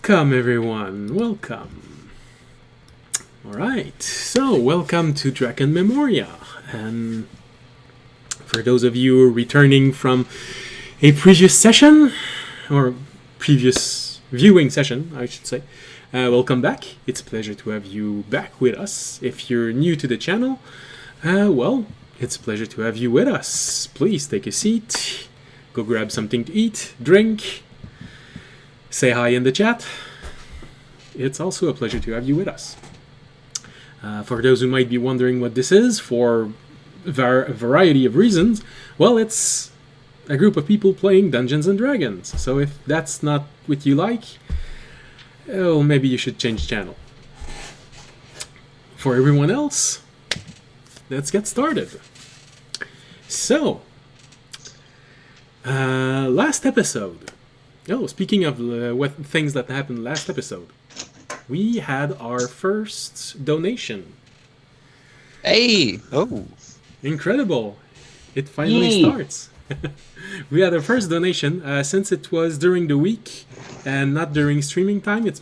Welcome, everyone. Welcome. All right. So, welcome to Drakenmemoria. And for those of you returning from a previous session, or previous viewing session, I should say, welcome back. It's a pleasure to have you back with us. If you're new to the channel, well, it's a pleasure to have you with us. Please take a seat, go grab something to eat, drink, say hi in the chat. It's also a pleasure to have you with us. For those who might be wondering what this is, for a variety of reasons, well, it's a group of people playing Dungeons and Dragons. So if that's not what you like, well, maybe you should change channel. For everyone else, let's get started. So, last episode. Oh, speaking of what things that happened last episode, we had our first donation. Hey! Oh. Incredible. It finally starts. We had our first donation. Since it was during the week and not during streaming time, it's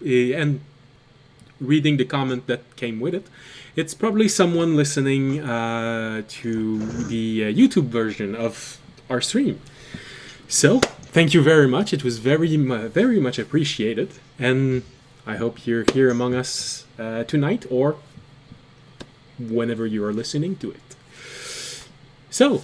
and reading the comment that came with it, it's probably someone listening to the YouTube version of our stream. So, thank you very much. It was very much appreciated. And I hope you're here among us tonight or whenever you are listening to it. So,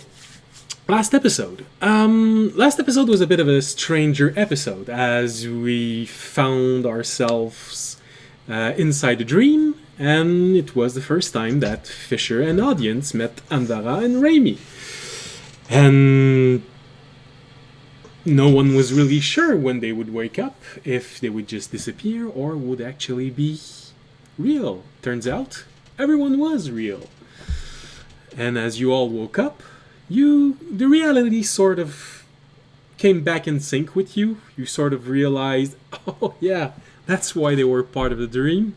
last episode. Last episode was a bit of a stranger episode as we found ourselves inside a dream, and it was the first time that Fisher and audience met Andara and Raimi. And no one was really sure when they would wake up, if they would just disappear or would actually be real. Turns out, everyone was real. And as you all woke up, the reality sort of came back in sync with you. You sort of realized, oh yeah, that's why they were part of the dream.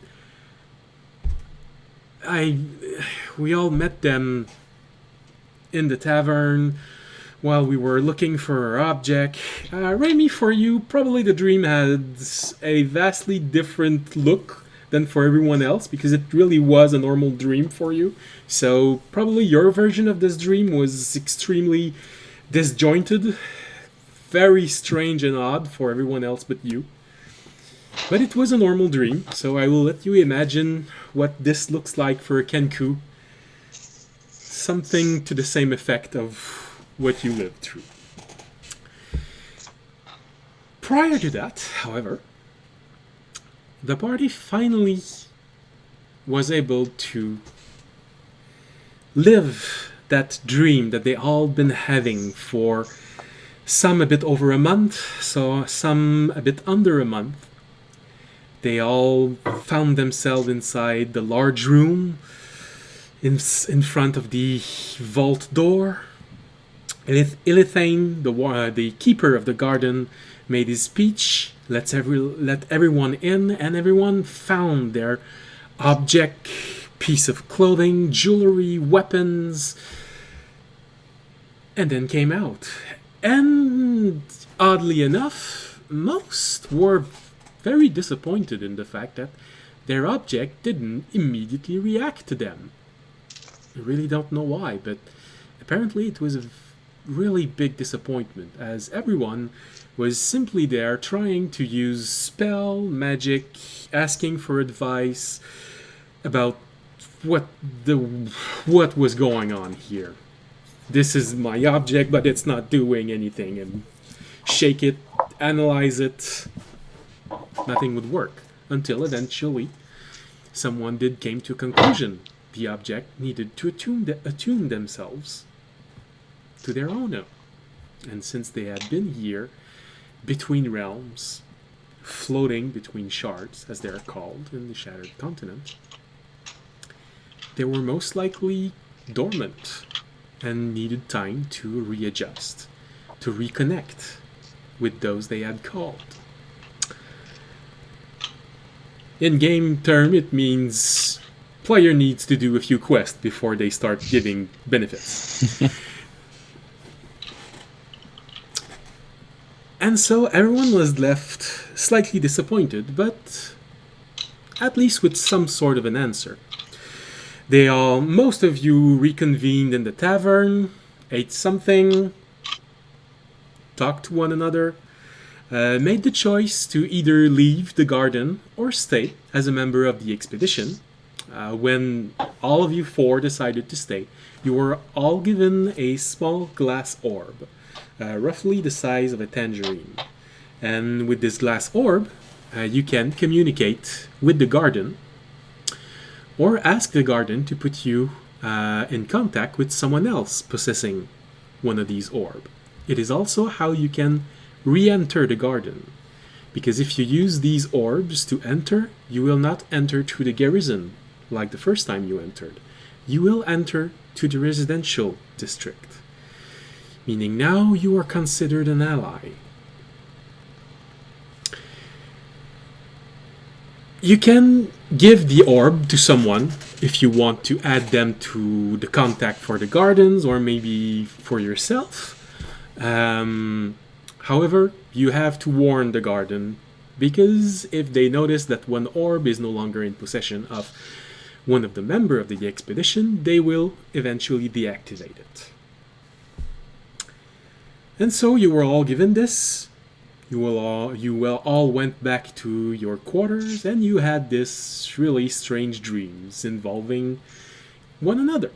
We all met them in the tavern while we were looking for our object. Raimi, for you, probably the dream had a vastly different look than for everyone else, because it really was a normal dream for you. So probably your version of this dream was extremely disjointed, very strange and odd for everyone else but you. But it was a normal dream, so I will let you imagine what this looks like for Kenku. Something to the same effect of what you lived through. Prior to that, however, the party finally was able to live that dream that they all been having for some a bit over a month, so some a bit under a month. They all found themselves inside the large room, in front of the vault door. Ilithane, the keeper of the garden, made his speech, let everyone in, and everyone found their object, piece of clothing, jewelry, weapons, and then came out. And oddly enough, most were very disappointed in the fact that their object didn't immediately react to them. I really don't know why, but apparently it was a really big disappointment, as everyone was simply there trying to use spell, magic, asking for advice about what was going on here. This is my object, but it's not doing anything, and shake it, analyze it. Nothing would work, until eventually someone came to a conclusion. The object needed to attune themselves to their owner. And since they had been here, between realms, floating between shards, as they are called in the Shattered Continent, they were most likely dormant and needed time to readjust, to reconnect with those they had called. In game term, it means player needs to do a few quests before they start giving benefits. And so everyone was left slightly disappointed, but at least with some sort of an answer. Most of you reconvened in the tavern, ate something, talked to one another, made the choice to either leave the garden or stay as a member of the expedition. When all of you four decided to stay, you were all given a small glass orb, roughly the size of a tangerine. And with this glass orb, you can communicate with the garden or ask the garden to put you in contact with someone else possessing one of these orbs. It is also how you can re-enter the garden, because if you use these orbs to enter, you will not enter through the garrison like the first time you entered. You will enter to the residential district, meaning now you are considered an ally. You can give the orb to someone if you want to add them to the contact for the gardens or maybe for yourself. However, you have to warn the garden, because if they notice that one orb is no longer in possession of one of the members of the expedition, they will eventually deactivate it. And so you were all given this. You all went back to your quarters, and you had this really strange dreams involving one another.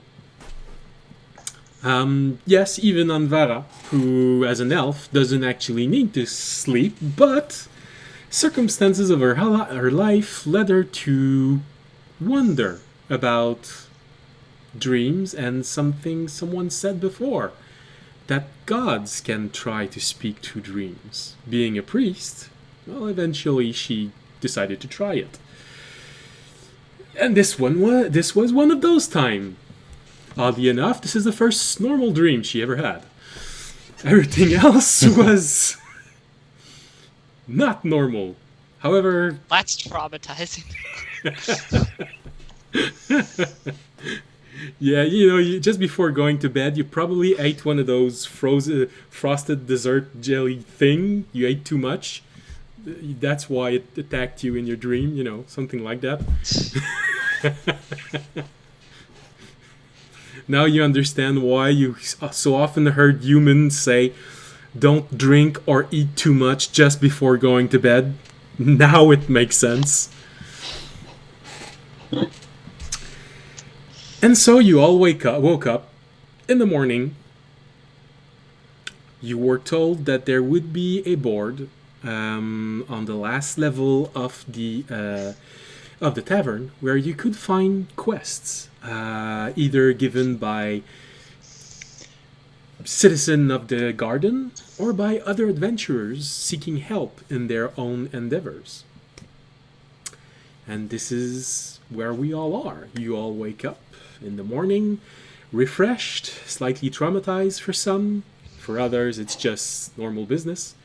Yes, even Anvara, who as an elf doesn't actually need to sleep, but circumstances of her life led her to wonder about dreams and something someone said before, that gods can try to speak to dreams. Being a priest, well, eventually she decided to try it. And this was one of those times. Oddly enough, this is the first normal dream she ever had. Everything else was not normal. However... That's traumatizing. Yeah, just before going to bed, you probably ate one of those frosted dessert jelly thing. You ate too much. That's why it attacked you in your dream, something like that. Now you understand why you so often heard humans say, don't drink or eat too much just before going to bed. Now it makes sense. And so you all woke up in the morning. You were told that there would be a board on the last level of the tavern where you could find quests, either given by citizen of the garden or by other adventurers seeking help in their own endeavors. And this is where we all are. You all wake up in the morning, refreshed, slightly traumatized for some. For others, it's just normal business.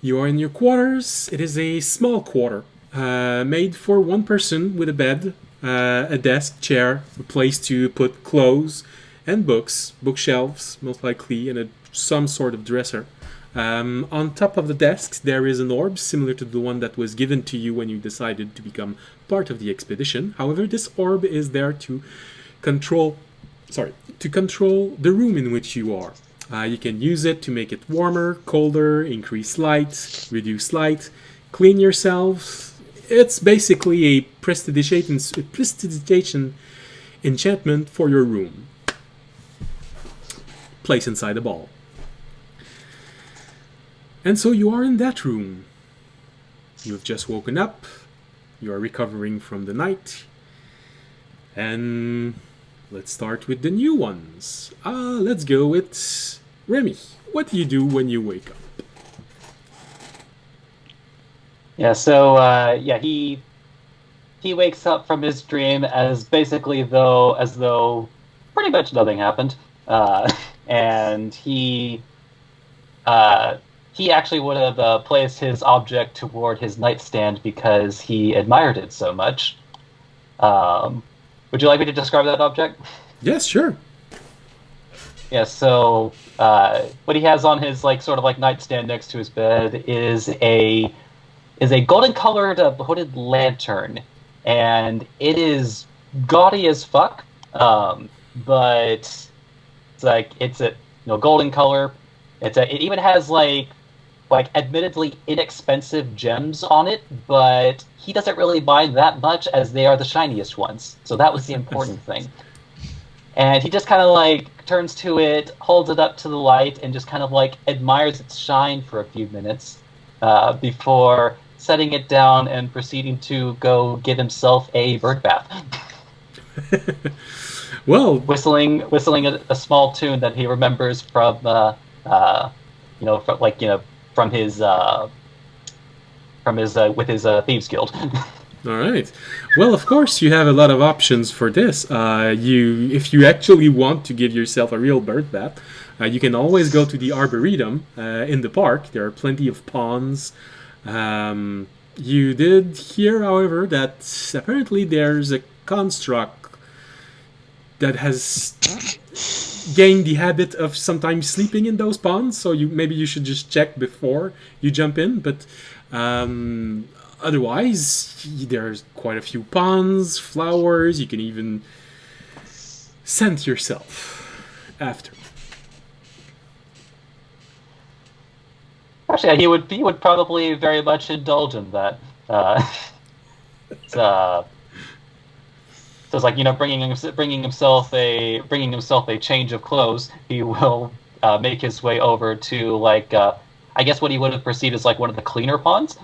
You are in your quarters. It is a small quarter, made for one person with a bed, a desk, chair, a place to put clothes and books, bookshelves, most likely, and some sort of dresser. On top of the desks, there is an orb similar to the one that was given to you when you decided to become part of the expedition. However, this orb is there to control the room in which you are. You can use it to make it warmer, colder, increase light, reduce light, clean yourself. It's basically a prestidigitation enchantment for your room. Place inside a ball. And so you are in that room. You've just woken up. You are recovering from the night. And let's start with the new ones. Let's go with Remy. What do you do when you wake up? Yeah, so he wakes up from his dream as though pretty much nothing happened, and he actually would have placed his object toward his nightstand because he admired it so much. Would you like me to describe that object? Yes, sure. Yeah, so what he has on his nightstand next to his bed is a is a golden-colored hooded lantern, and it is gaudy as fuck. But it's like it's a golden color. It even has like admittedly inexpensive gems on it, but he doesn't really mind that much as they are the shiniest ones. So that was the important thing. And he just kind of like turns to it, holds it up to the light, and just kind of like admires its shine for a few minutes before setting it down and proceeding to go give himself a bird bath. Well, whistling a small tune that he remembers from with his thieves guild. all right. Well, of course, you have a lot of options for this. If you actually want to give yourself a real bird bath, you can always go to the arboretum in the park. There are plenty of ponds. You did hear, however, that apparently there's a construct that has gained the habit of sometimes sleeping in those ponds. So maybe you should just check before you jump in. But otherwise, there's quite a few ponds, flowers. You can even scent yourself after. Actually, he would probably very much indulge in that. So it's like bringing himself a change of clothes. He will make his way over to like I guess what he would have perceived as like one of the cleaner ponds.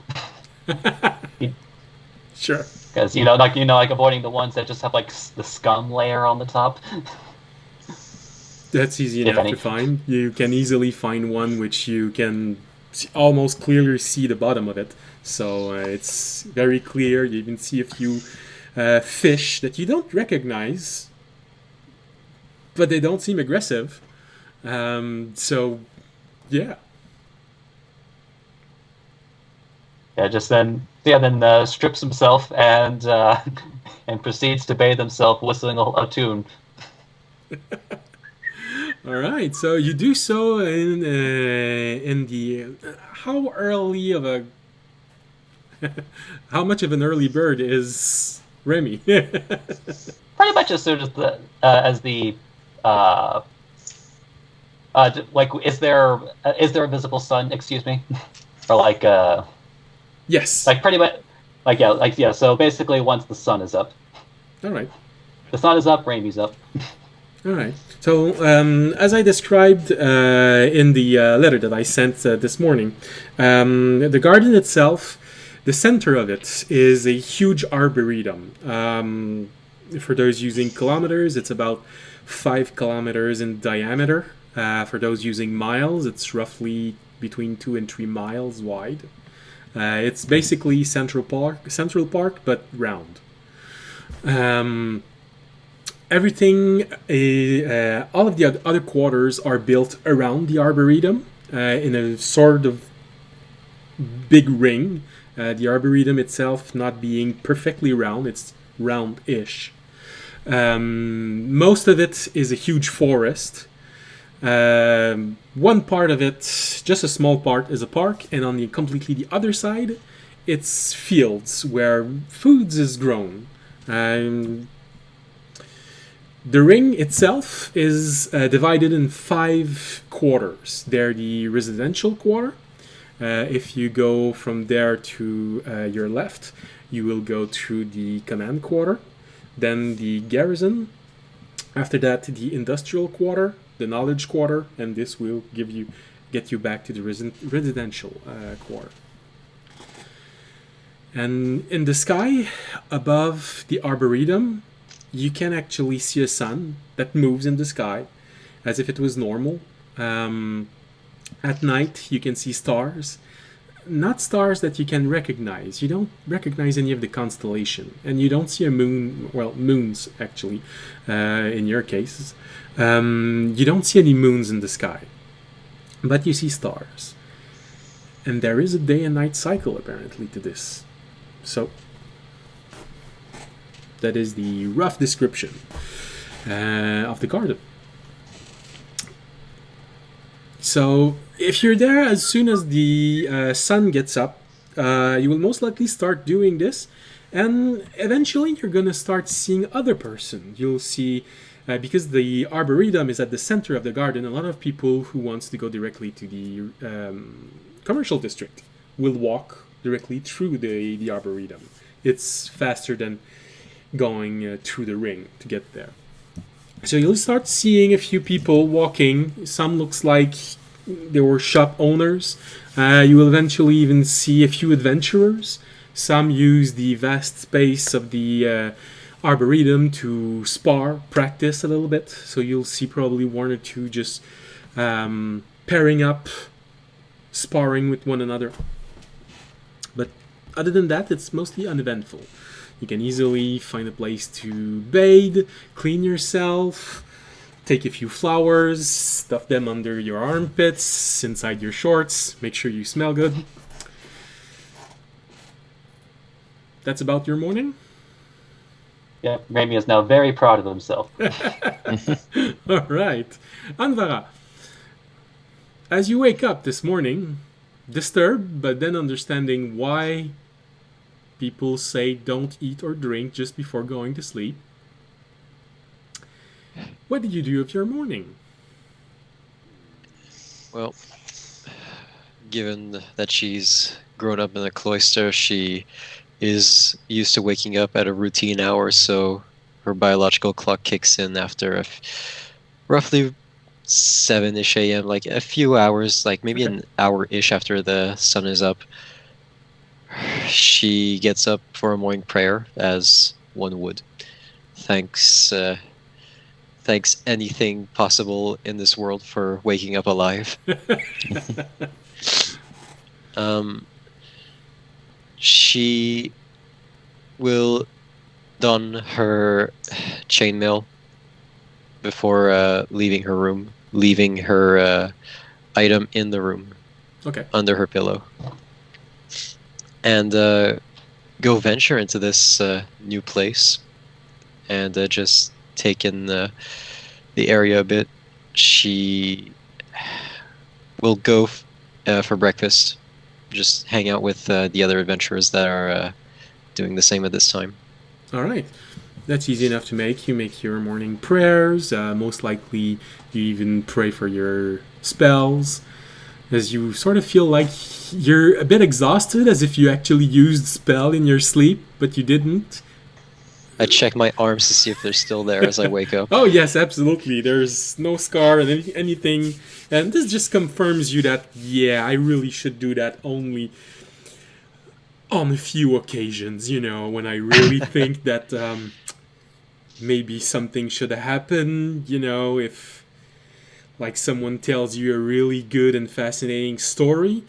Sure. Because like avoiding the ones that just have like the scum layer on the top. That's easy enough to find. You can easily find one which you can almost clearly see the bottom of it. So it's very clear. You even see a few fish that you don't recognize, but they don't seem aggressive. So, yeah. Yeah, then strips himself and and proceeds to bathe himself, whistling a tune. All right, so you do so in the how early of a how much of an early bird is Remy? Pretty much as soon as the like is there a visible sun? Excuse me, or like yes, like pretty much yeah. So basically, once the sun is up, all right, the sun is up, Remy's up. All right. So, as I described in the letter that I sent this morning, the garden itself, the center of it is a huge arboretum. For those using kilometers, it's about 5 kilometers in diameter. For those using miles, it's roughly between 2 and 3 miles wide. It's basically Central Park, but round. Everything, all of the other quarters are built around the arboretum in a sort of big ring. The arboretum itself not being perfectly round, it's round-ish. Most of it is a huge forest. One part of it, just a small part, is a park, and on the completely the other side, it's fields where foods is grown. The ring itself is divided in 5 quarters. They're the residential quarter. If you go from there to your left, you will go to the command quarter, then the garrison. After that, the industrial quarter, the knowledge quarter, and this will get you back to the residential quarter. And in the sky above the arboretum, you can actually see a sun that moves in the sky as if it was normal. At night, you can see stars. Not stars that you can recognize. You don't recognize any of the constellation. And you don't see a moon, well, moons actually, in your cases. You don't see any moons in the sky. But you see stars. And there is a day and night cycle apparently to this. So, that is the rough description of the garden. So, if you're there as soon as the sun gets up, You will most likely start doing this, and eventually you're going to start seeing other person. You'll see, because the arboretum is at the center of the garden, a lot of people who wants to go directly to the commercial district will walk directly through the arboretum. It's faster than going through the ring to get there. So you'll start seeing a few people walking. Some looks like they were shop owners. You will eventually even see a few adventurers. Some use the vast space of the arboretum to spar, practice a little bit. So you'll see probably one or two just pairing up, sparring with one another. But other than that, it's mostly uneventful. You can easily find a place to bathe, clean yourself, take a few flowers, stuff them under your armpits, inside your shorts, make sure you smell good. That's about your morning? Yeah, Rami is now very proud of himself. All right. Anvara, as you wake up this morning, disturbed, but then understanding why people say don't eat or drink just before going to sleep, what did you do of your morning? Well, given that she's grown up in a cloister, she is used to waking up at a routine hour, so her biological clock kicks in after roughly 7-ish a.m., like a few hours, like maybe an hour-ish after the sun is up. She gets up for a morning prayer, as one would. Thanks anything possible in this world for waking up alive. She will don her chainmail before leaving her room, leaving her item in the room, under her pillow, and go venture into this new place and just take in the area a bit. She will go for breakfast, just hang out with the other adventurers that are doing the same at this time. All right. That's easy enough to make. You make your morning prayers. Most likely you even pray for your spells, as you sort of feel like you're a bit exhausted, as if you actually used spell in your sleep, but you didn't. I check my arms to see if they're still there as I wake up. Oh yes, absolutely. There's no scar and anything, and this just confirms you that, yeah, I really should do that only on a few occasions, when I really think that maybe something should happen, if like someone tells you a really good and fascinating story,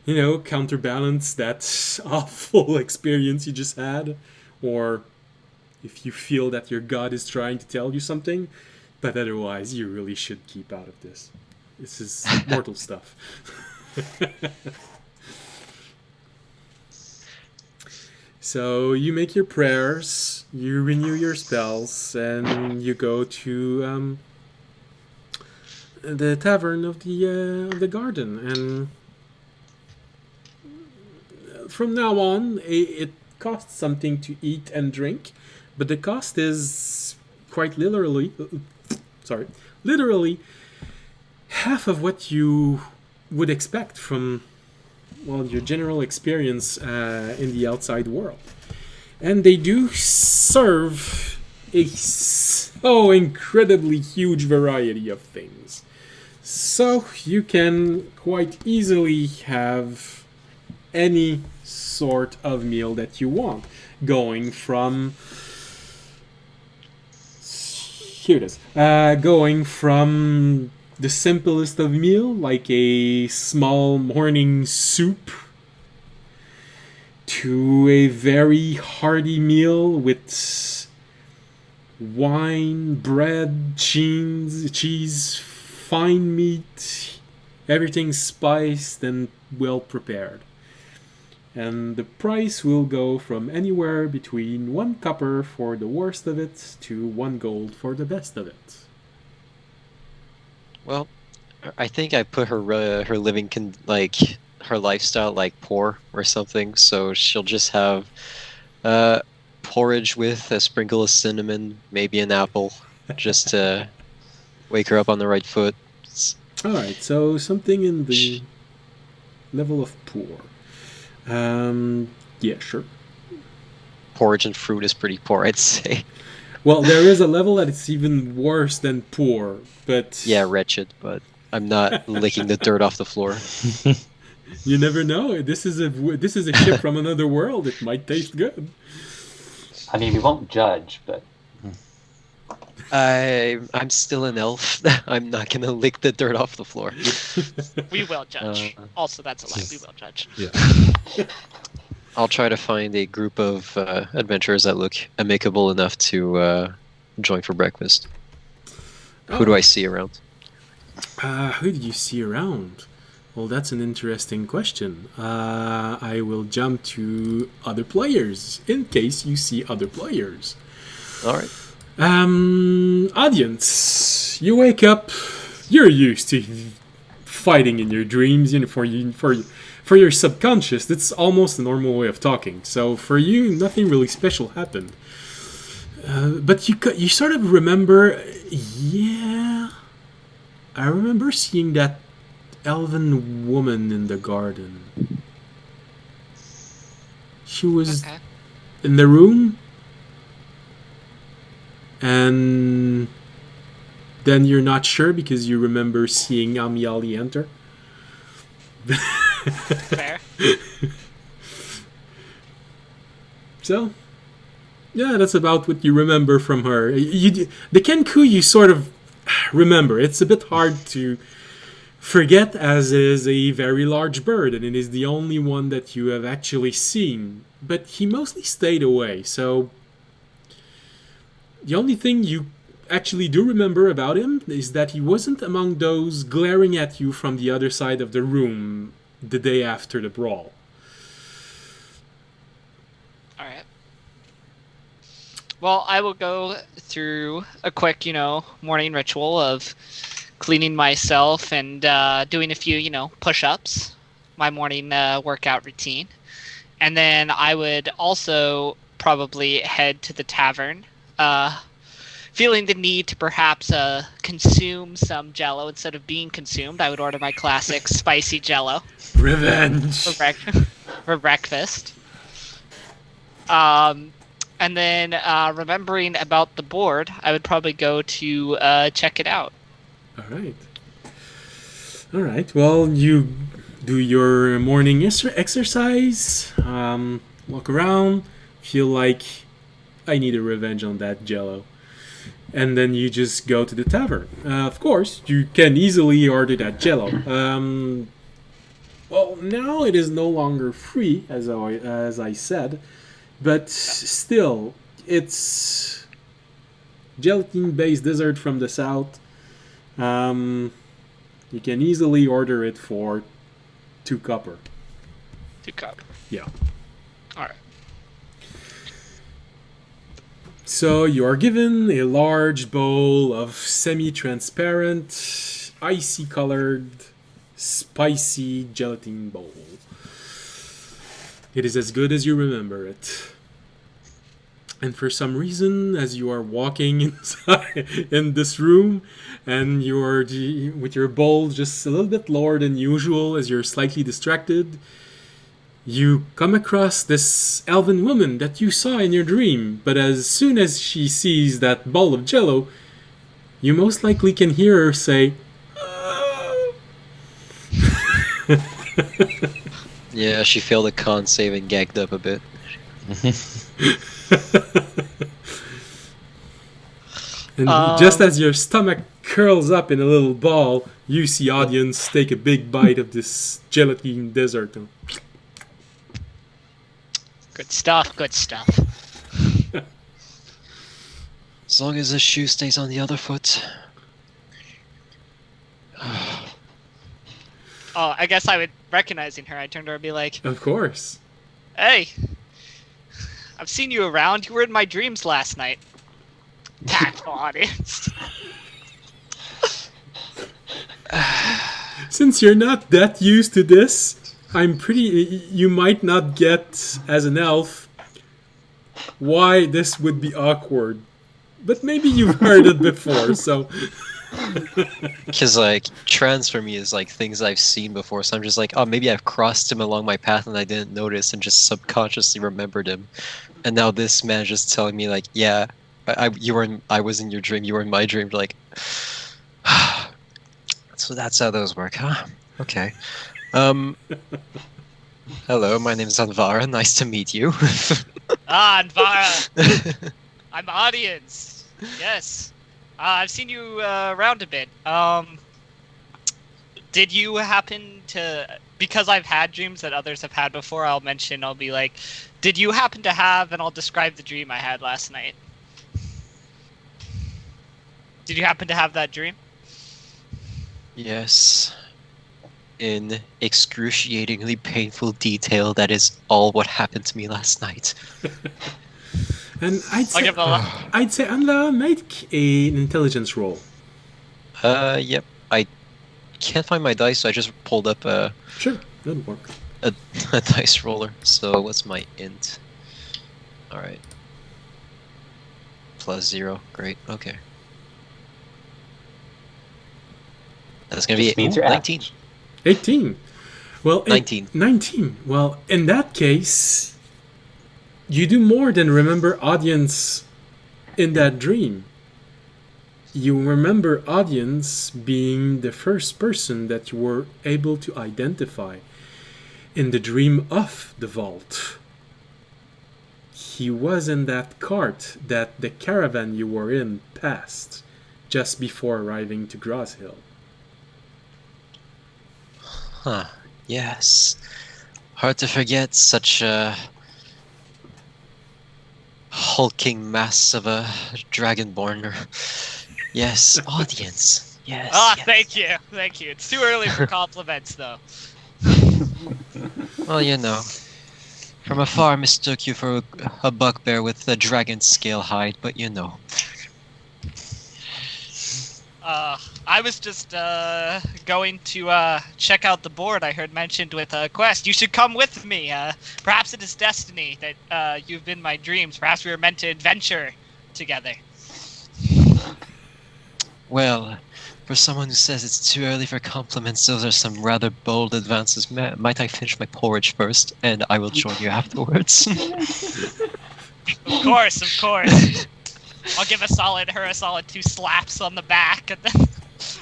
counterbalance that awful experience you just had, or if you feel that your god is trying to tell you something, but otherwise you really should keep out of this. This is mortal stuff. So you make your prayers, you renew your spells, and you go to the tavern of the garden. And from now on, it costs something to eat and drink, but the cost is quite literally half of what you would expect from, well, your general experience in the outside world. And they do serve a so incredibly huge variety of things. So you can quite easily have any sort of meal that you want, going from going from the simplest of meal, like a small morning soup, to a very hearty meal with wine, bread, cheese, fine meat, everything spiced and well prepared. And the price will go from anywhere between 1 copper for the worst of it to 1 gold for the best of it. Well, I think I put her living her lifestyle like poor or something, so she'll just have porridge with a sprinkle of cinnamon, maybe an apple, just to wake her up on the right foot. Alright, so something in the level of poor. Yeah, sure. Porridge and fruit is pretty poor, I'd say. Well, there is a level that it's even worse than poor, but... Yeah, wretched, but I'm not licking the dirt off the floor. You never know. This is a ship from another world. It might taste good. I mean, we won't judge, but I'm still an elf. I'm not gonna lick the dirt off the floor. We will judge. Also, that's a lie. We will judge. Yeah. I'll try to find a group of adventurers that look amicable enough to join for breakfast. Who do I see around? Who do you see around? Well, that's an interesting question. I will jump to other players in case you see other players. All right. Audience, you wake up. You're used to fighting in your dreams. For your subconscious, it's almost a normal way of talking. So for you, nothing really special happened. But you sort of remember. Yeah, I remember seeing that elven woman in the garden. She was in the room, and then you're not sure because you remember seeing Amiali enter. Fair. So, yeah, that's about what you remember from her. The Kenku you sort of remember. It's a bit hard to forget as it is a very large bird and it is the only one that you have actually seen. But he mostly stayed away, so the only thing you actually do remember about him is that he wasn't among those glaring at you from the other side of the room the day after the brawl. Alright. Well, I will go through a quick, morning ritual of cleaning myself and doing a few, push-ups. My morning workout routine. And then I would also probably head to the tavern, feeling the need to perhaps consume some Jello instead of being consumed. I would order my classic spicy Jello. Revenge! For breakfast. And then remembering about the board, I would probably go to check it out. Alright, well, you do your morning exercise, walk around, feel like I need a revenge on that Jello. And then you just go to the tavern. Of course, you can easily order that Jello. Well, now it is no longer free, as I said, but still, it's gelatin-based dessert from the south. You can easily order it for 2 copper. 2 copper. Yeah. Alright. So you are given a large bowl of semi-transparent, icy-colored, spicy gelatin bowl. It is as good as you remember it. And for some reason, as you are walking inside in this room, and you're with your bowl just a little bit lower than usual as you're slightly distracted, you come across this elven woman that you saw in your dream, but as soon as she sees that ball of Jello, you most likely can hear her say, "Oh." Yeah, she failed a con save and gagged up a bit. And just as your stomach curls up in a little ball, you see audience take a big bite of this gelatin dessert. Good stuff, good stuff. As long as the shoe stays on the other foot. Oh, I guess I would, recognizing her, I'd turn to her and be like, Of course. "Hey, I've seen you around. You were in my dreams last night." Tactful audience. Since you're not that used to this, I'm pretty. You might not get as an elf why this would be awkward, but maybe you've heard it before. So Because like trans for me is like things I've seen before, so I'm just like, oh, maybe I've crossed him along my path and I didn't notice and just subconsciously remembered him. And now this man just telling me like, yeah, I was in your dream, you were in my dream. Like, so that's how those work, huh? Okay. Hello, my name is Anvara. Nice to meet you. Ah, Anvara! I'm audience. Yes. I've seen you around a bit. Did you happen to... Because I've had dreams that others have had before, I'll be like, did you happen to have... And I'll describe the dream I had last night. Did you happen to have that dream? Yes. In excruciatingly painful detail, that is all what happened to me last night. and I'd I'll give it a I'd say Anla, make an intelligence roll. Yep. I can't find my dice, so I just pulled up a Sure, that'll work. dice roller. So what's my int? Alright. +0. Great. Okay. That's gonna be Just means you're 19. average. 18. Well, 19. 19. Well, in that case, you do more than remember audience in that dream. You remember audience being the first person that you were able to identify in the dream of the vault. He was in that cart that the caravan you were in passed just before arriving to Gross Hill. Huh. Yes. Hard to forget such a hulking mass of a dragonborn. Yes, audience. Yes. Yes. Thank you. Thank you. It's too early for compliments, though. Well, you know, from afar mistook you for a bugbear with a dragon scale hide, but you know. I was just going to check out the board I heard mentioned with Quest. You should come with me. Perhaps it is destiny that you've been my dreams. Perhaps we were meant to adventure together. Well, for someone who says it's too early for compliments, those are some rather bold advances. Might I finish my porridge first, and I will join you afterwards? Of course. I'll give her a solid 2 slaps on the back and then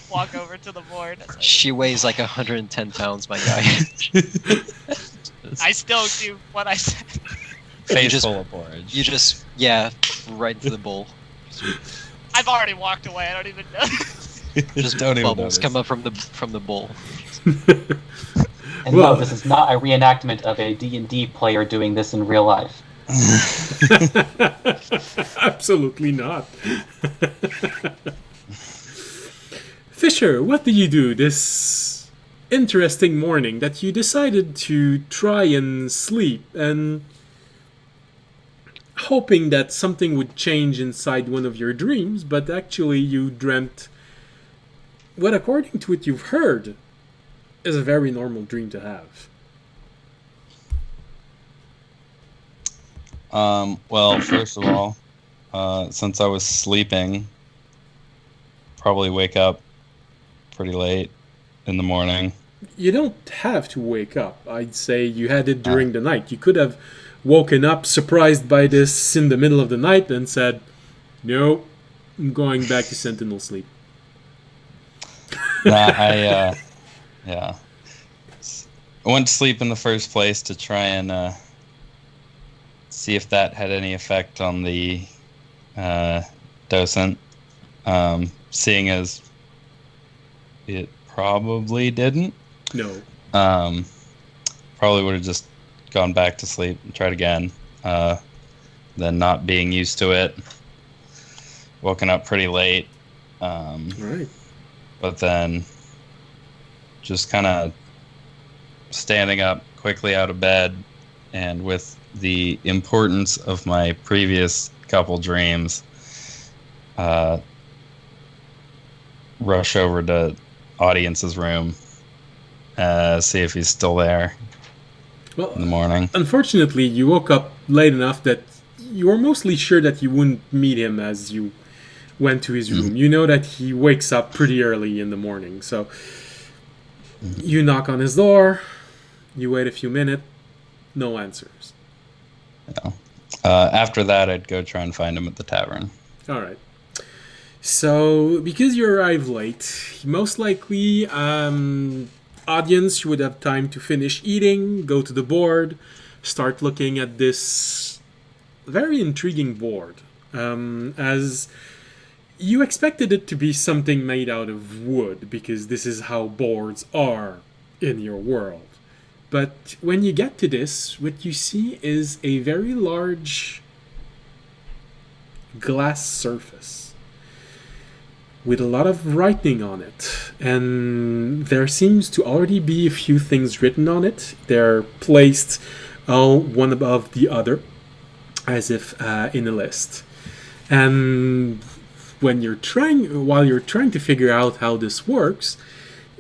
walk over to the board. She weighs like 110 pounds, my guy. I still do what I said. Face full of porridge. You just, yeah, right into the bowl. I've already walked away. I don't even know. Just Don't even bubbles notice. come up from the bowl. And Well- no, this is not a reenactment of a D&D player doing this in real life. Absolutely not. Fisher, what do you do this interesting morning that you decided to try and sleep and hoping that something would change inside one of your dreams, but actually you dreamt what, according to what you've heard, is a very normal dream to have? Well, first of all, since I was sleeping, probably wake up pretty late in the morning. You don't have to wake up. I'd say you had it during the night. You could have woken up surprised by this in the middle of the night and said, no, I'm going back to Sentinel sleep. Nah, I went to sleep in the first place to try and see if that had any effect on the docent. Seeing as it probably didn't. No. Probably would have just gone back to sleep and tried again. Then not being used to it, woken up pretty late. All right. But then just kind of standing up quickly out of bed, and with the importance of my previous couple dreams, rush over to audience's room see if he's still there Well, in the morning. unfortunately, you woke up late enough that you were mostly sure that you wouldn't meet him as you went to his room. You know that he wakes up pretty early in the morning, so you knock on his door, you wait a few minutes, no answers. No. After that, I'd go try and find him at the tavern. All right. So, because you arrived late, most likely, audience, you would have time to finish eating, go to the board, start looking at this very intriguing board. As you expected it to be something made out of wood, because this is how boards are in your world. But when you get to this, what you see is a very large glass surface with a lot of writing on it, and there seems to already be a few things written on it. They're placed all one above the other, as if in a list. And while you're trying to figure out how this works,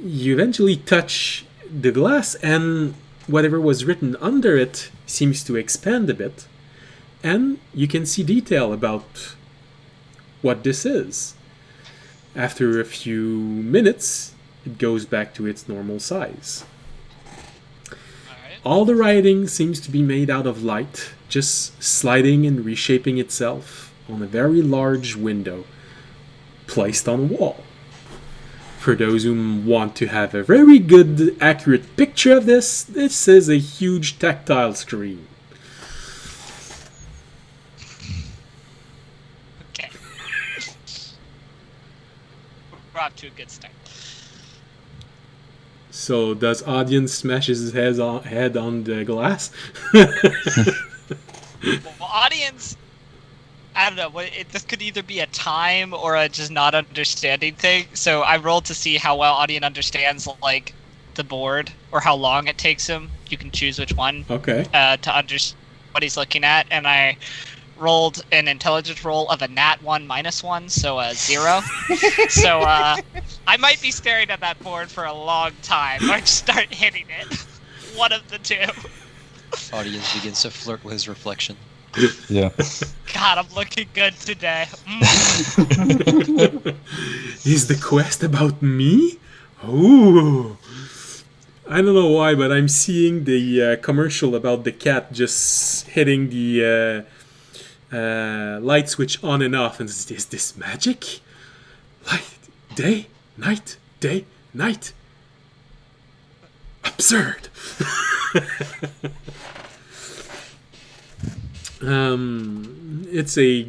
you eventually touch the glass, and whatever was written under it seems to expand a bit, and you can see detail about what this is. After a few minutes, it goes back to its normal size. Alright. All the writing seems to be made out of light, just sliding and reshaping itself on a very large window placed on a wall. For those who want to have a very good, accurate picture of this is a huge tactile screen. Okay. We're off to a good start. So does audience smash his head on the glass? Well, audience, I don't know. This could either be a time or a just not understanding thing. So I rolled to see how well audience understands like the board or how long it takes him. You can choose which one Okay. to understand what he's looking at, and I rolled an intelligence roll of a nat 1 minus 1, so a 0. So I might be staring at that board for a long time, or just start hitting it. One of the two. Audience begins to flirt with his reflection. Yeah. God, I'm looking good today. Is the quest about me? Ooh. I don't know why, but I'm seeing the commercial about the cat just hitting the light switch on and off. And is this magic? Light, day, night, day, night. Absurd. It's a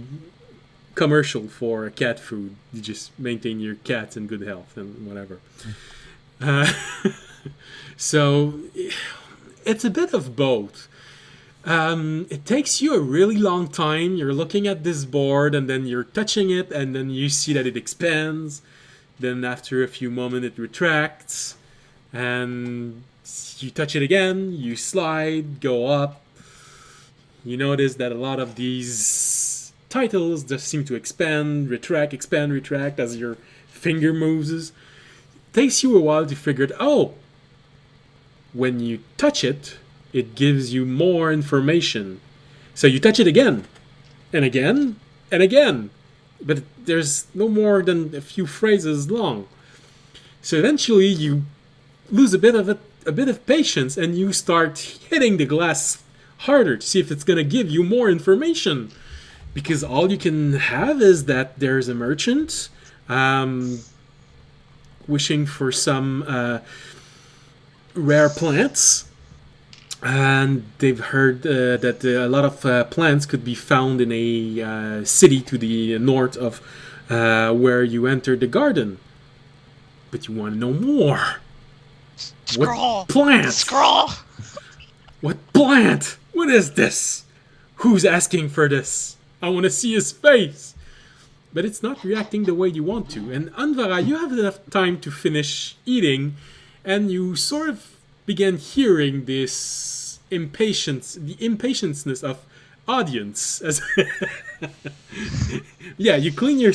commercial for cat food. You just maintain your cats in good health and whatever. So it's a bit of both. It takes you a really long time. You're looking at this board and then you're touching it and then you see that it expands. Then after a few moments it retracts and you touch it again, you slide, go up. You notice that a lot of these titles just seem to expand, retract as your finger moves. It takes you a while to figure it out. When you touch it, it gives you more information. So you touch it again, and again, and again. But there's no more than a few phrases long. So eventually you lose a bit of patience, and you start hitting the glass harder to see if it's going to give you more information. Because all you can have is that there's a merchant wishing for some rare plants, and they've heard that a lot of plants could be found in a city to the north of where you entered the garden. But you want to know more. Scroll! What plant? Scroll! What plant? What is this? Who's asking for this? I want to see his face. But it's not reacting the way you want to. And Anvara, you have enough time to finish eating, and you sort of begin hearing this impatience, the impatienceness of audience. As yeah, you clean your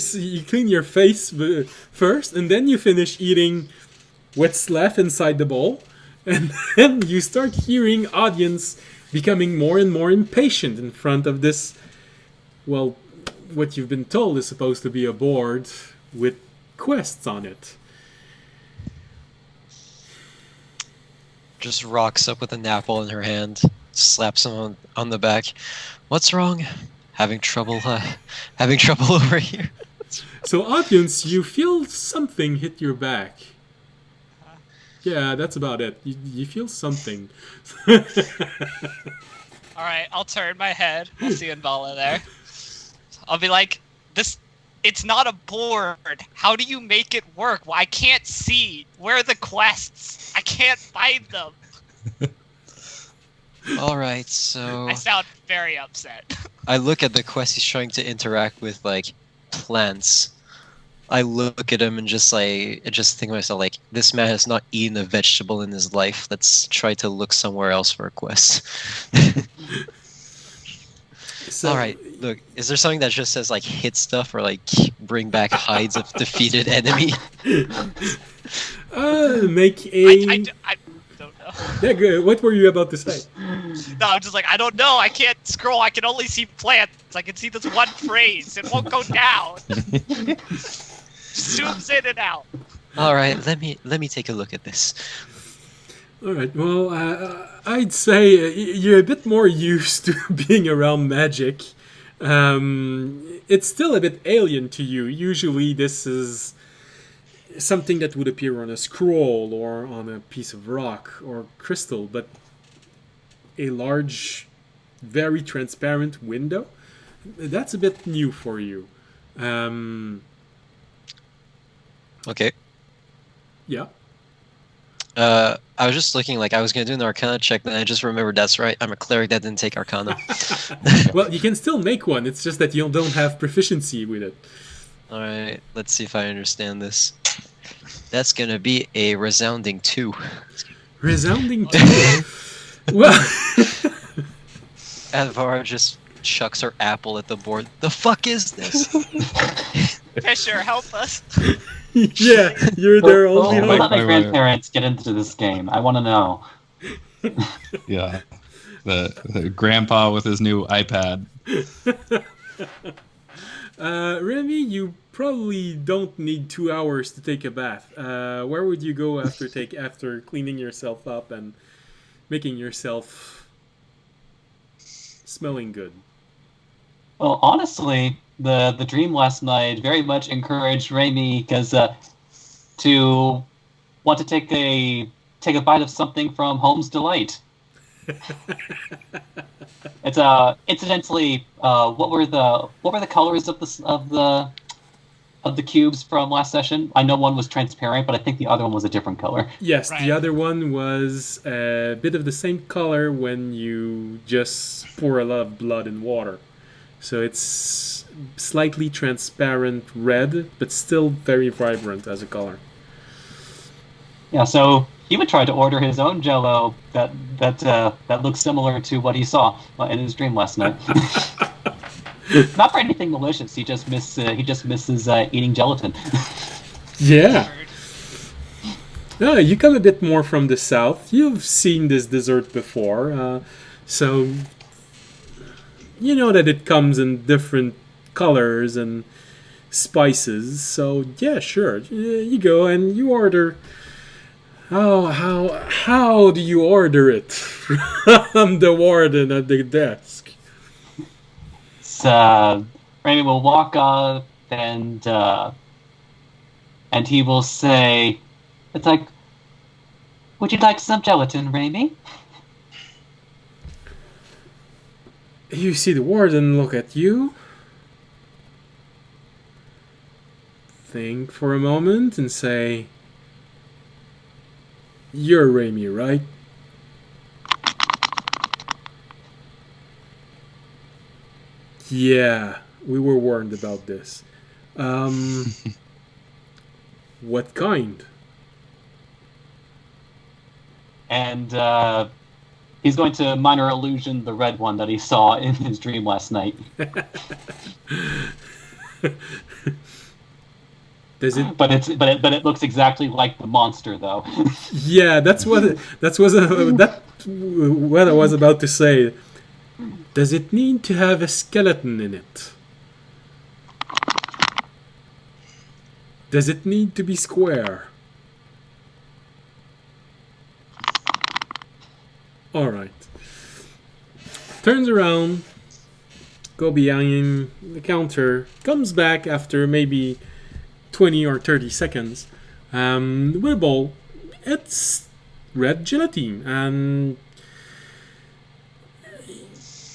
face first, and then you finish eating what's left inside the bowl. And then you start hearing audience becoming more and more impatient in front of this, well, what you've been told is supposed to be a board with quests on it. Just rocks up with an apple in her hand, slaps him on the back. What's wrong? Having trouble over here. So, audience, you feel something hit your back. Yeah, that's about it. You feel something. All right, I'll turn my head. I'll see Invala there. I'll be like, "This, it's not a board. How do you make it work? Well, I can't see. Where are the quests? I can't find them." All right, so I sound very upset. I look at the quest he's trying to interact with, like plants. I look at him and just think to myself, like, this man has not eaten a vegetable in his life. Let's try to look somewhere else for a quest. So, all right, look, is there something that just says like hit stuff or like bring back hides of defeated enemy? Make a. I don't know. Yeah, good. What were you about to say? No, I'm just like, I don't know. I can't scroll. I can only see plants. I can see this one phrase. It won't go down. Zooms in and out. All right, let me take a look at this. All right. Well, I'd say you're a bit more used to being around magic. It's still a bit alien to you. Usually, this is something that would appear on a scroll or on a piece of rock or crystal, but a large, very transparent window, that's a bit new for you. Okay. Yeah. I was just looking, like, I was gonna do an Arcana check, but I just remembered that's right. I'm a cleric that didn't take Arcana. Well, you can still make one. It's just that you don't have proficiency with it. All right, let's see if I understand this. That's gonna be a resounding 2. Resounding 2. Well, Advara just chucks her apple at the board. The fuck is this? Fisher, help us. Yeah, you're their only How hope. did my grandparents get into this game? I want to know. Yeah. The grandpa with his new iPad. Remy, you probably don't need 2 hours to take a bath. Where would you go after cleaning yourself up and making yourself smelling good? Well, honestly, the dream last night very much encouraged Raimi because to want to take a bite of something from Home's Delight. It's incidentally, what were the colors of the cubes from last session? I know one was transparent, but I think the other one was a different color. Yes, Right. the other one was a bit of the same color when you just pour a lot of blood in water. So it's slightly transparent red, but still very vibrant as a color. Yeah, so he would try to order his own Jello that looks similar to what he saw in his dream last night. Not for anything malicious. He just misses eating gelatin. Yeah. No, you come a bit more from the south. You've seen this dessert before, so you know that it comes in different colors and spices. So yeah, sure. You go and you order. Oh, how do you order it from the warden at the desk? So Raimi will walk up and he will say, "It's like, would you like some gelatin, Raimi?" You see the warden look at you, think for a moment, and say, "You're Raimi, right?" Yeah, we were warned about this. What kind? And he's going to minor illusion the red one that he saw in his dream last night. Does it? But it looks exactly like the monster though. Yeah, that's what I was about to say. Does it need to have a skeleton in it? Does it need to be square? Alright. Turns around, go behind the counter, comes back after maybe 20 or 30 seconds with a bowl. It's red gelatine, and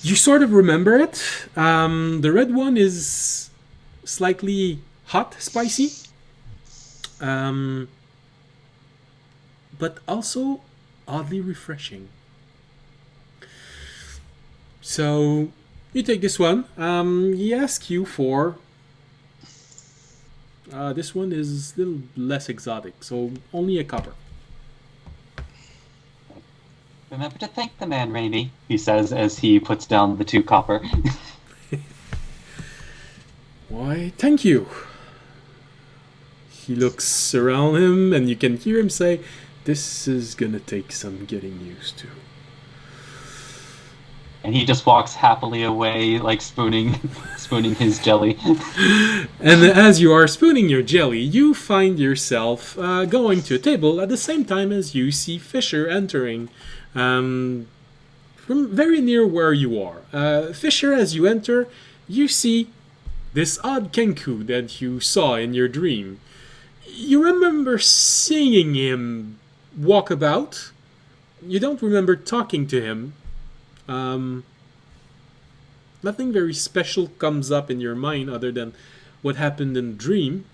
you sort of remember it. The red one is slightly hot, spicy, but also oddly refreshing. So you take this one. He asks you for. This one is a little less exotic, so only a copper. Remember to thank the man, Raimi, he says as he puts down the 2 copper. Why, thank you. He looks around him, and you can hear him say, "This is gonna take some getting used to." And he just walks happily away, like spooning his jelly. And as you are spooning your jelly, you find yourself going to a table at the same time as you see Fisher entering from very near where you are. Fisher, as you enter, you see this odd Kenku that you saw in your dream. You remember seeing him walk about. You don't remember talking to him. Nothing very special comes up in your mind other than what happened in the dream.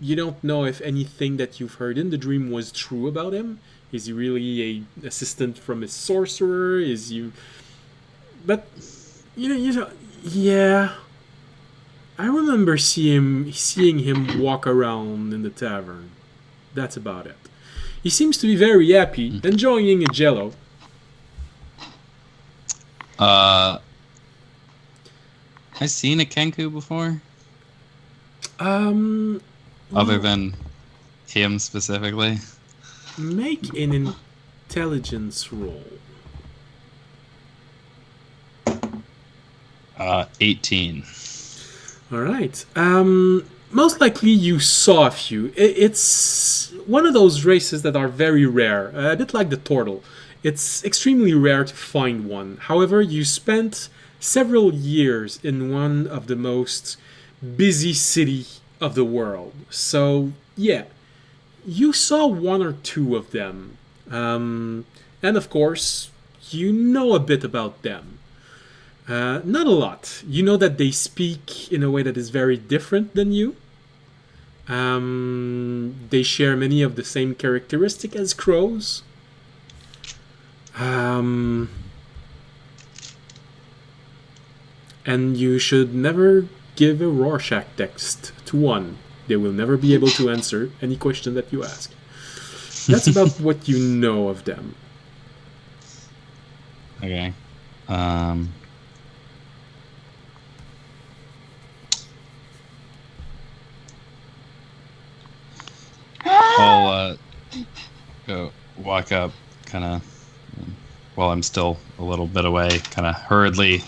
You don't know if anything that you've heard in the dream was true about him. Is he really a assistant from a sorcerer? Is you? But you know, yeah. I remember seeing him walk around in the tavern. That's about it. He seems to be very happy, enjoying a jello. I seen a Kenku before? Other than him specifically? Make an intelligence roll. 18. All right. Most likely you saw a few. It's one of those races that are very rare, a bit like the turtle. It's extremely rare to find one. However, you spent several years in one of the most busy city of the world. So, yeah, you saw one or two of them. And of course, you know a bit about them. Not a lot. You know that they speak in a way that is very different than you. They share many of the same characteristics as crows. And you should never give a Rorschach test to one. They will never be able to answer any question that you ask. That's about what you know of them. Okay. I'll go walk up, kind of, while I'm still a little bit away, kind of hurriedly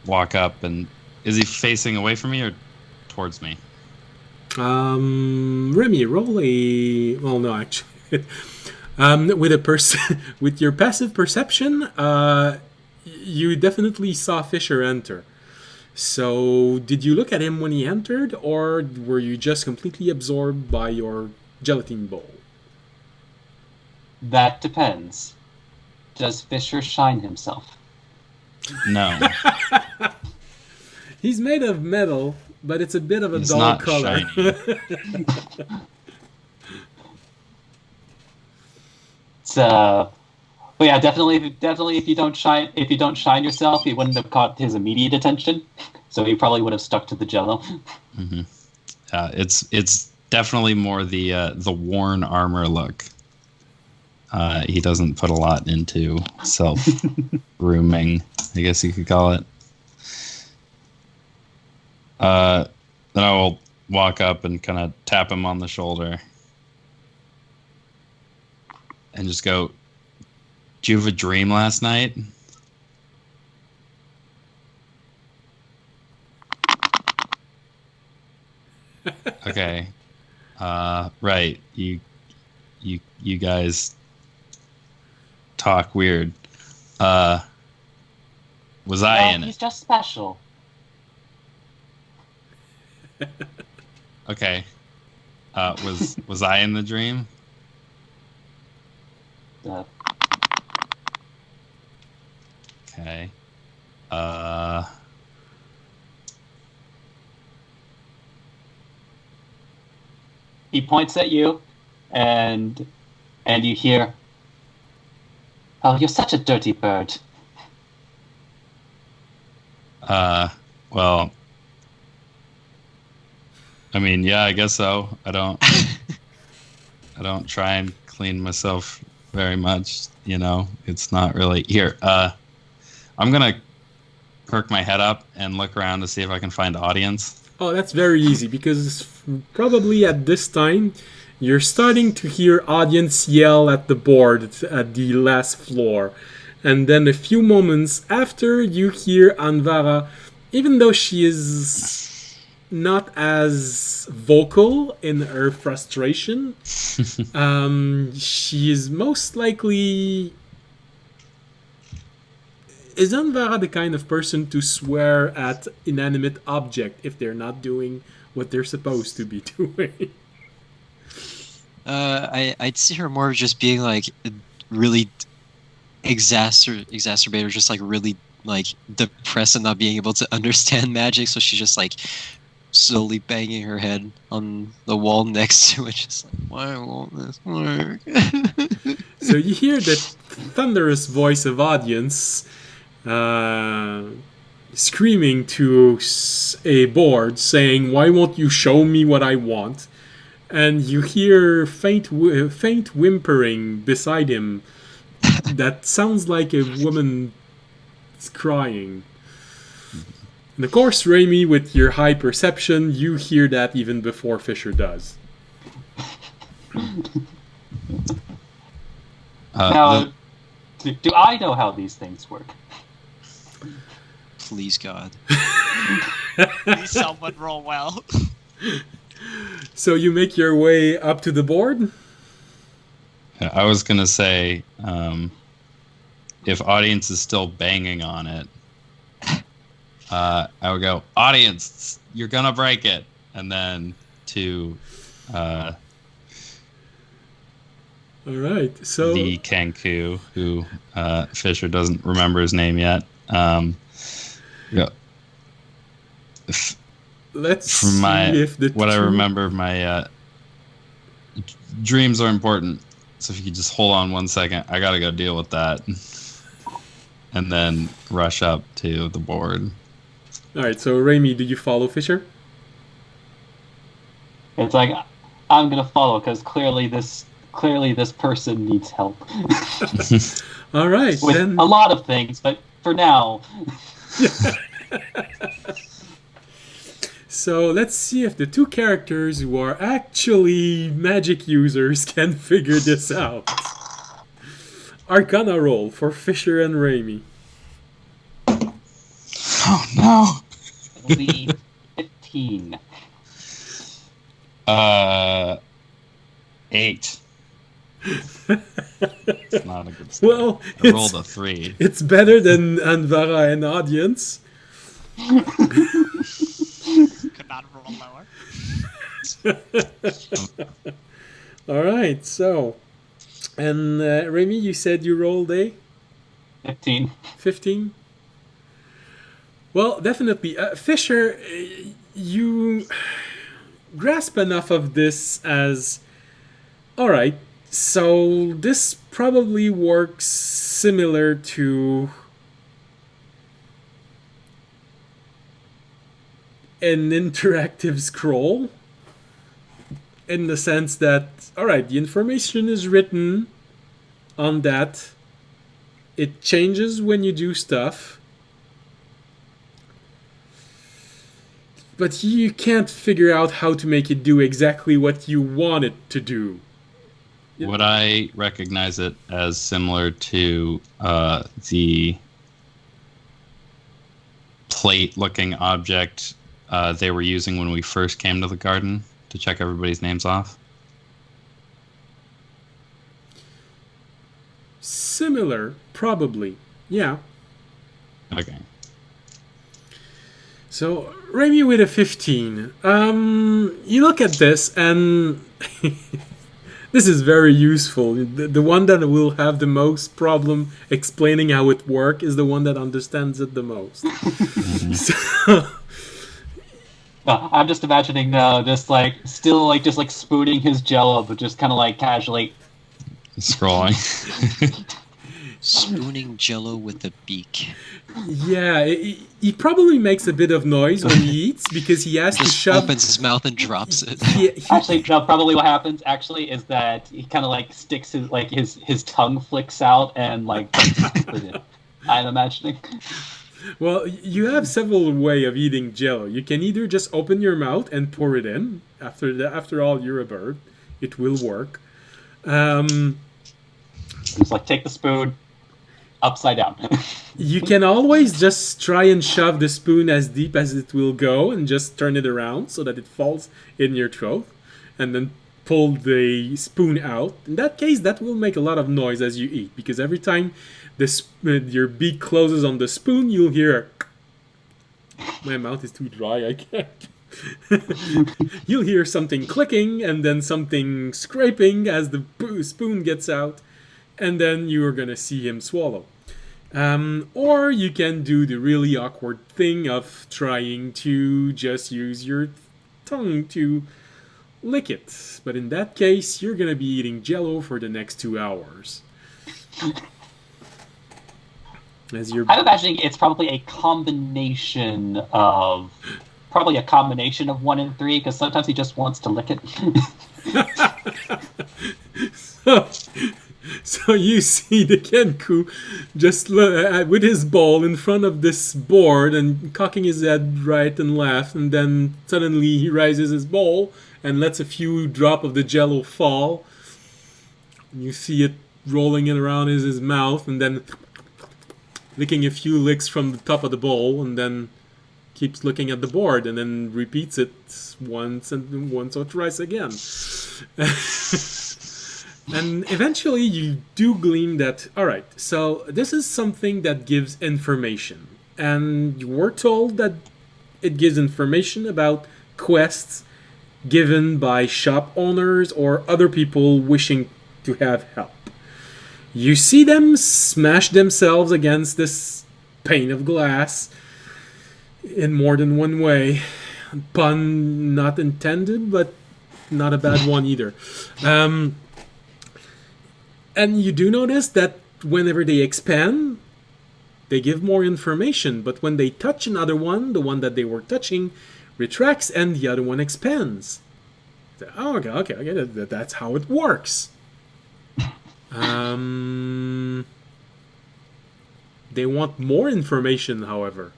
walk up. And is he facing away from me or towards me? Remy, roll a... Well, no, actually. With your passive perception, you definitely saw Fisher enter. So, did you look at him when he entered, or were you just completely absorbed by your gelatin bowl? That depends. Does Fisher shine himself? No. He's made of metal, but it's a bit of a He's dull not color. But yeah, definitely. If you don't shine yourself, he wouldn't have caught his immediate attention. So he probably would have stuck to the Jello. Mm-hmm. It's definitely more the worn armor look. He doesn't put a lot into self grooming, I guess you could call it. Then I will walk up and kind of tap him on the shoulder and just go, "Did you have a dream last night?" Okay. Right. You guys talk weird. Was I in He's it? just special. Okay. Was I in the dream? Uh, Okay. he points at you, and you hear, "Oh, you're such a dirty bird." Well, I mean, yeah, I guess so. I don't try and clean myself very much, you know. It's not really here. I'm gonna perk my head up and look around to see if I can find audience. Oh, that's very easy because probably at this time you're starting to hear audience yell at the board at the last floor. And then a few moments after, you hear Anvara, even though she is not as vocal in her frustration, she is most likely... Is Anvara the kind of person to swear at inanimate object if they're not doing what they're supposed to be doing? I'd see her more just being like really exacerbated, just like really like depressed and not being able to understand magic. So she's just like slowly banging her head on the wall next to it, just like, why won't this work? So you hear the thunderous voice of audience screaming to a board saying, "Why won't you show me what I want?" And you hear faint whimpering beside him that sounds like a woman crying. And of course, Raimi, with your high perception, you hear that even before Fisher does. Now, do I know how these things work? Please, God. Please someone roll well. So you make your way up to the board? I was gonna say, if audience is still banging on it, I would go, "Audience, you're gonna break it," and then to All right. So the Kenku, who Fisher doesn't remember his name yet. Yeah. let's From my see if the what I two- remember, my dreams are important. So if you could just hold on 1 second, I gotta go deal with that, and then rush up to the board. All right. So Raimi, do you follow Fisher? It's like, I'm gonna follow because clearly this person needs help All right. with Then a lot of things, but for now, So let's see if the two characters who are actually magic users can figure this out. Arcana roll for Fisher and Raimi. Oh no! it'll be 15. 8. It's not a good start. Well, I rolled a 3. it's better than Anvara and Audience. Could not roll lower. All right. So, and Raimi, you said you rolled a 15. 15? Well, definitely. Fisher, you grasp enough of this as... Alright, so this probably works similar to an interactive scroll. In the sense that, alright, the information is written on that. It changes when you do stuff. but you can't figure out how to make it do exactly what you want it to do. Would I recognize it as similar to the plate-looking object they were using when we first came to the garden to check everybody's names off? Similar, probably. Yeah. Okay. So, Remy with a 15. You look at this, and this is very useful. The one that will have the most problem explaining how it works is the one that understands it the most. So, I'm just imagining just like still like just like spooning his jello, but just kind of like casually Scrolling. Spooning jello with a beak. yeah, he probably makes a bit of noise when he eats because he has to Just shove. opens his mouth and drops it. Actually, no, probably what happens actually is that he kind of like sticks his like his tongue flicks out and like I'm imagining. Well, you have several way of eating jello. You can either just open your mouth and pour it in. After all, you're a bird. It will work. Just like take the spoon upside down. You can always just try and shove the spoon as deep as it will go and just turn it around so that it falls in your throat and then pull the spoon out. In that case, that will make a lot of noise as you eat because every time your beak closes on the spoon, you'll hear my mouth is too dry, I can't. You'll hear something clicking and then something scraping as the spoon gets out, and then you're gonna see him swallow. Or you can do the really awkward thing of trying to just use your tongue to lick it. But in that case, you're gonna be eating jello for the next 2 hours. I'm imagining it's probably a combination of 1 and 3 because sometimes he just wants to lick it. So you see the Kenku just with his bowl in front of this board and cocking his head right and left, and then suddenly he raises his bowl and lets a few drop of the jello fall. And you see it rolling it around in his mouth and then licking a few licks from the top of the bowl and then keeps looking at the board and then repeats it once or twice again. And eventually you do glean that, alright, so this is something that gives information. And you were told that it gives information about quests given by shop owners or other people wishing to have help. You see them smash themselves against this pane of glass in more than one way. Pun not intended, but not a bad one either. And you do notice that whenever they expand, they give more information. But when they touch another one, the one that they were touching retracts and the other one expands. Oh, okay, that's how it works. They want more information, however.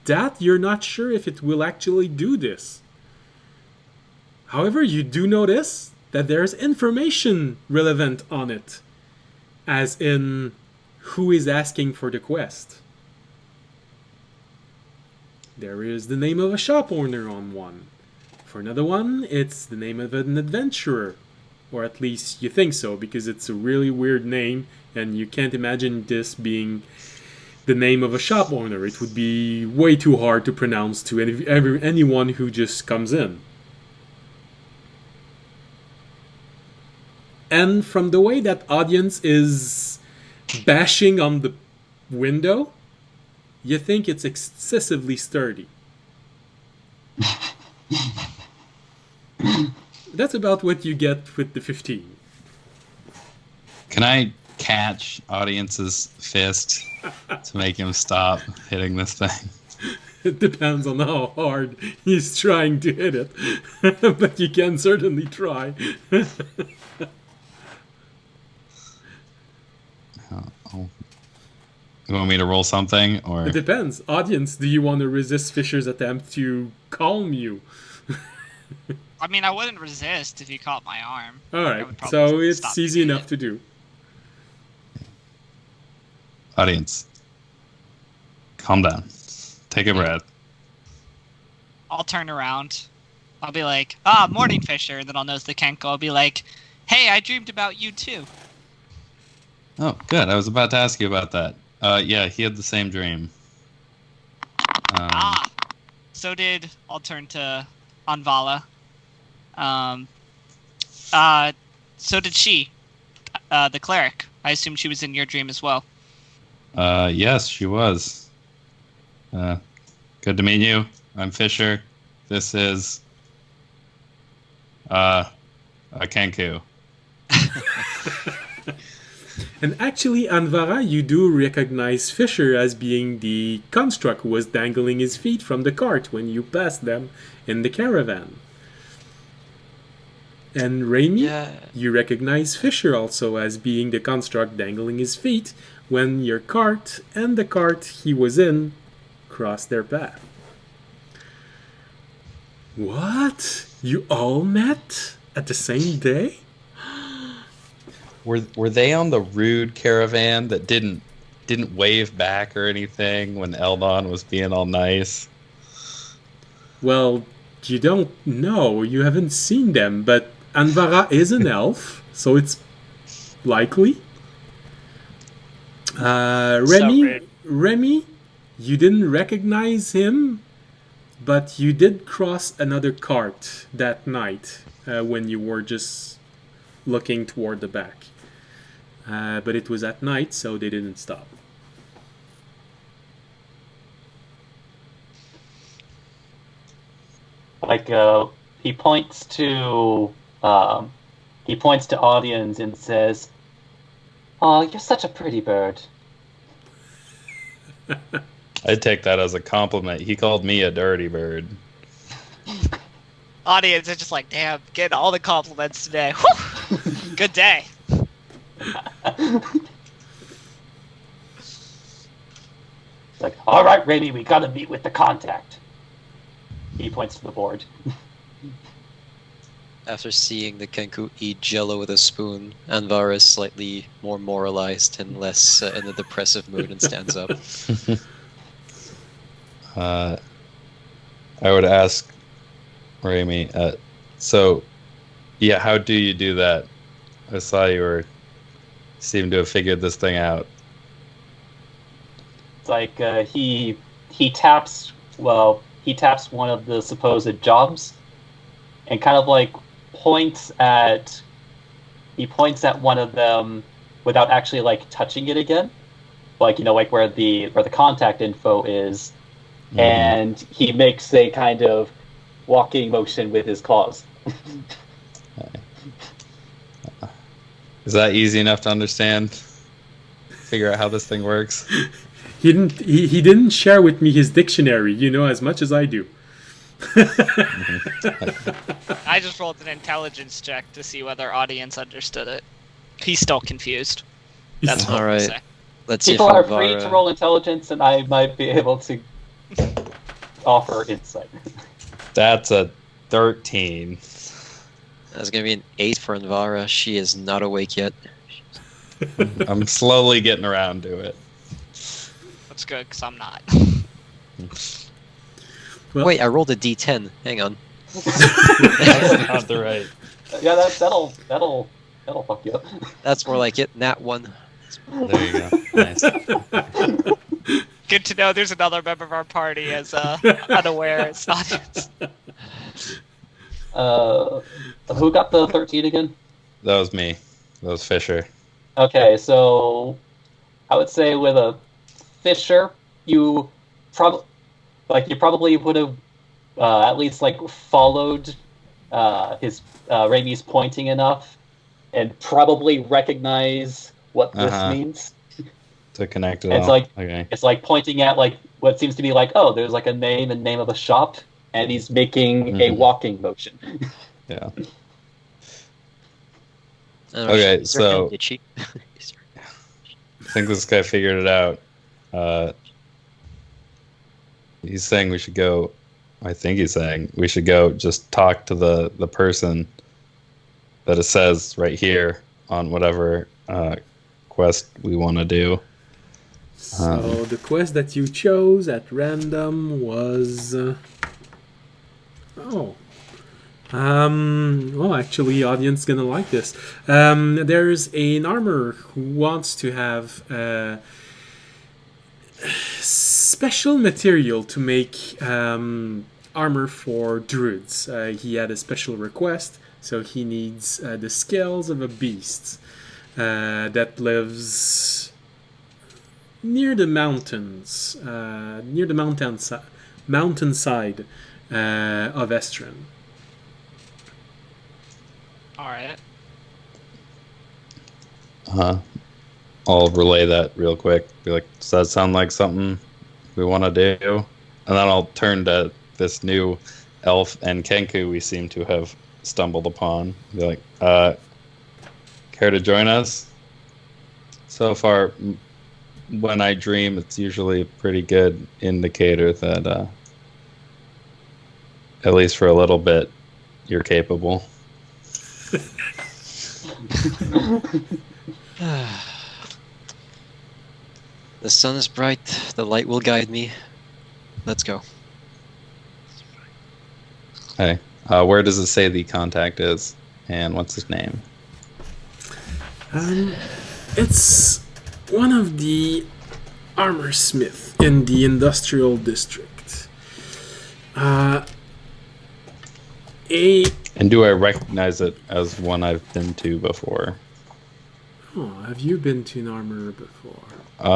That you're not sure if it will actually do this. However, you do notice that there's information relevant on it, as in who is asking for the quest. There is the name of a shop owner on one. For another one, it's the name of an adventurer. Or at least you think so, because it's a really weird name, and you can't imagine this being the name of a shop owner. It would be way too hard to pronounce to anyone who just comes in. And from the way that audience is bashing on the window, you think it's excessively sturdy. That's about what you get with the 15. Can I catch Audience's fist to make him stop hitting this thing? It depends on how hard he's trying to hit it. But you can certainly try. You want me to roll something, or It depends. Audience, do you want to resist Fisher's attempt to calm you? I mean, I wouldn't resist if you caught my arm. All I right, would probably so stop it's easy doing enough it. to do. audience? Calm down. Take a breath. I'll turn around. I'll be like, morning, Fisher. And then I'll nose the Kenko. I'll be like, hey, I dreamed about you too. Oh, good. I was about to ask you about that. Yeah, he had the same dream. So did, I'll turn to Anvala. So did she, the cleric. I assume she was in your dream as well. Yes, she was. Good to meet you. I'm Fisher. This is a Kenku. And actually, Anvara, you do recognize Fisher as being the construct who was dangling his feet from the cart when you passed them in the caravan. And Raimi, Yeah. you recognize Fisher also as being the construct dangling his feet when your cart and the cart he was in crossed their path. What? You all met at the same day? Were they on the rude caravan that didn't wave back or anything when Eldon was being all nice? Well, you don't know. You haven't seen them, but Anvara is an elf, so it's likely. Remy, you didn't recognize him, but you did cross another cart that night when you were just looking toward the back. But it was at night, so they didn't stop. Like he points to audience and says, "Oh, you're such a pretty bird." I'd take that as a compliment. He called me a dirty bird. Audience is just like, damn, getting all the compliments today. Whew! Good day. It's like, all right, Raimi, we gotta meet with the contact. He points to the board. After seeing the Kenku eat jello with a spoon, Anvar is slightly more moralized and less in a depressive mood and stands up. I would ask Raimi, so, yeah, how do you do that? I saw you seemed to have figured this thing out. It's like he taps one of the supposed jobs and kind of like points at one of them without actually like touching it again, like like where the contact info is, and he makes a kind of walking motion with his claws. Is that easy enough to understand? Figure out how this thing works? He didn't share with me his dictionary, as much as I do. I just rolled an intelligence check to see whether audience understood it. He's still confused. That's what All I'm right. say. Let's see if People are free to Anvar... roll intelligence, and I might be able to offer insight. That's a 13. That's gonna be an 8 for Anvara. She is not awake yet. I'm slowly getting around to it. That's good, because I'm not. Well, Wait, I rolled a D10. Hang on. That's not the right. Yeah, that'll fuck you up. That's more like it. Nat 1. There you go. Nice. Good to know there's another member of our party as unaware as audience. Who got the 13 again? That was me. That was Fisher. Okay, so I would say with a Fisher, you probably would have at least like followed his Raimi's pointing enough, and probably recognize what this means. To connect it It's all. like Okay. it's like pointing at like what seems to be like, oh, there's like a name and name of a shop, and he's making a walking motion. Yeah. I don't know, Okay, is there so- hand itchy? I think this guy figured it out. He's saying we should go. I think he's saying we should go just talk to the person that it says right here on whatever quest we want to do. So the quest that you chose at random was well, actually, audience gonna like this. There's an armorer who wants to have special material to make armor for druids. He had a special request, so he needs the scales of a beast that lives near the mountains, near the mountainside of Estrin. All right. I'll relay that real quick. Be like, does that sound like something we want to do? And then I'll turn to this new elf and Kenku we seem to have stumbled upon. Be like, care to join us? So far, when I dream, it's usually a pretty good indicator that, at least for a little bit, you're capable. The sun is bright. The light will guide me. Let's go. Hey, where does it say the contact is? And what's his name? It's one of the armor smith in the industrial district. And do I recognize it as one I've been to before? Oh, have you been to an armor before? We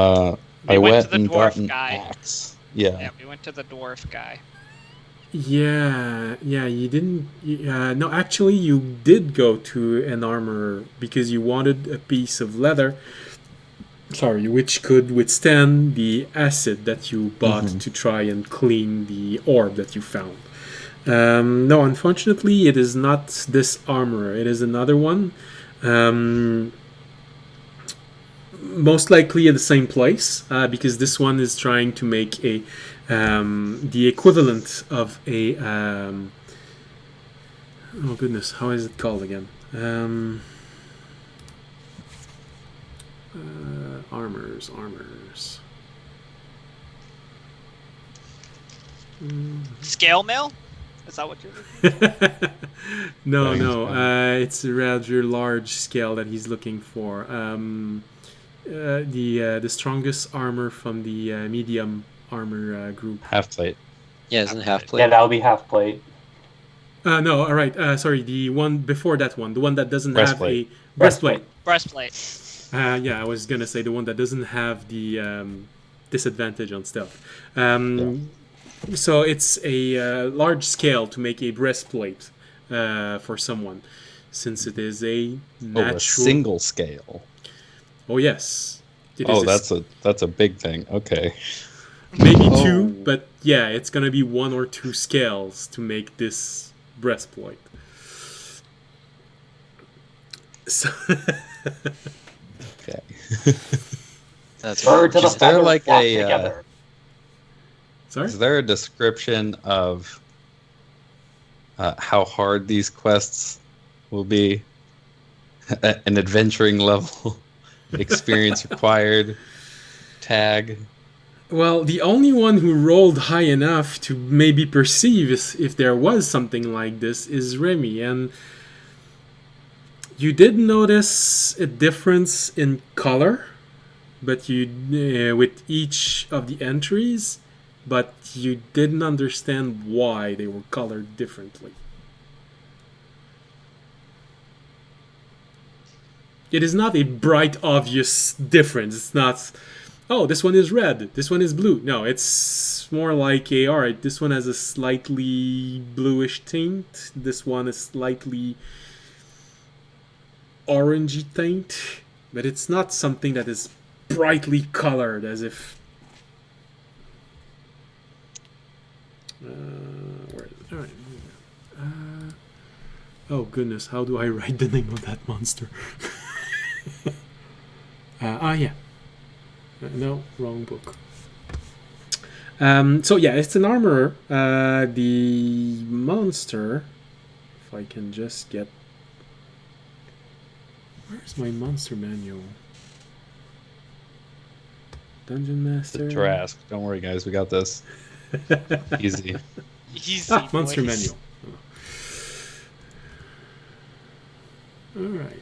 I went went to the and dwarf got an guy. axe. Yeah. Yeah, we went to the dwarf guy. Yeah, you didn't. No, actually, you did go to an armor because you wanted a piece of leather. Sorry, which could withstand the acid that you bought to try and clean the orb that you found. No, unfortunately, it is not this armor. It is another one. Most likely at the same place, because this one is trying to make a the equivalent of a oh goodness, how is it called again? Armors. Scale mail? Is that what you're looking No, it's a rather large scale that he's looking for. The strongest armor from the medium armor group. Half plate. Yeah, isn't it half plate? Yeah, that would be half plate. No, all right. Sorry, the one before that one, the one that doesn't Breastplate. have a breastplate. Breastplate. Yeah, I was gonna say the one that doesn't have the disadvantage on stealth. So it's a large scale to make a breastplate for someone, since it is a natural. A single scale. Oh yes. It Oh, is that's a big thing. Okay. maybe two, but yeah, it's gonna be one or two scales to make this breastplate. So Okay. That's Bird to the Is there feather like flock a, together. sorry. Is there a description of how hard these quests will be? An adventuring level, experience required, tag. Well, the only one who rolled high enough to maybe perceive if there was something like this is Remy, and you did notice a difference in color, but you with each of the entries, but you didn't understand why they were colored differently. It is not a bright, obvious difference. It's not, oh, this one is red, this one is blue. No, it's more like a, all right, this one has a slightly bluish tint, this one is slightly orangey tint, but it's not something that is brightly colored as if. Where is it? All right. Oh goodness, how do I write the name of that monster? Yeah. No, wrong book. So yeah, it's an armorer. The monster, if I can just get, where's my monster manual? Dungeon Master. The Trask. Don't worry, guys. We got this. Easy. Easy, monster boys. manual. All right.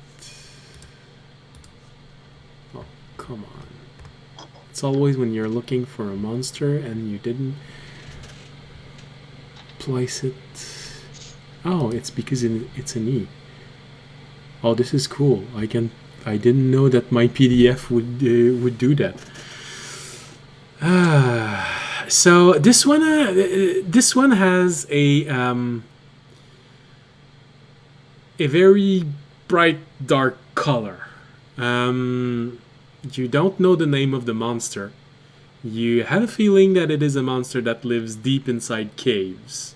Oh, come on. It's always when you're looking for a monster and you didn't place it. Oh, it's because it's an E. Oh, this is cool. I didn't know that my PDF would do that. So this one has a very bright dark color. You don't know the name of the monster. You have a feeling that it is a monster that lives deep inside caves.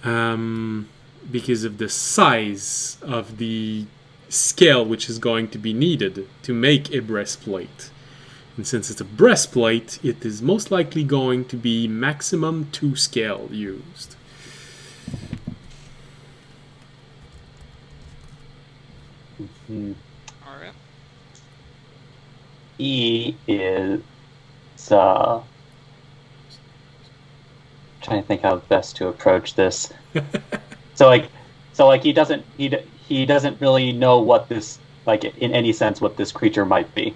Because of the size of the scale which is going to be needed to make a breastplate. And since it's a breastplate, it is most likely going to be maximum 2 scale used. All right. He is trying to think how best to approach this. so he doesn't really know what this, like, in any sense, what this creature might be.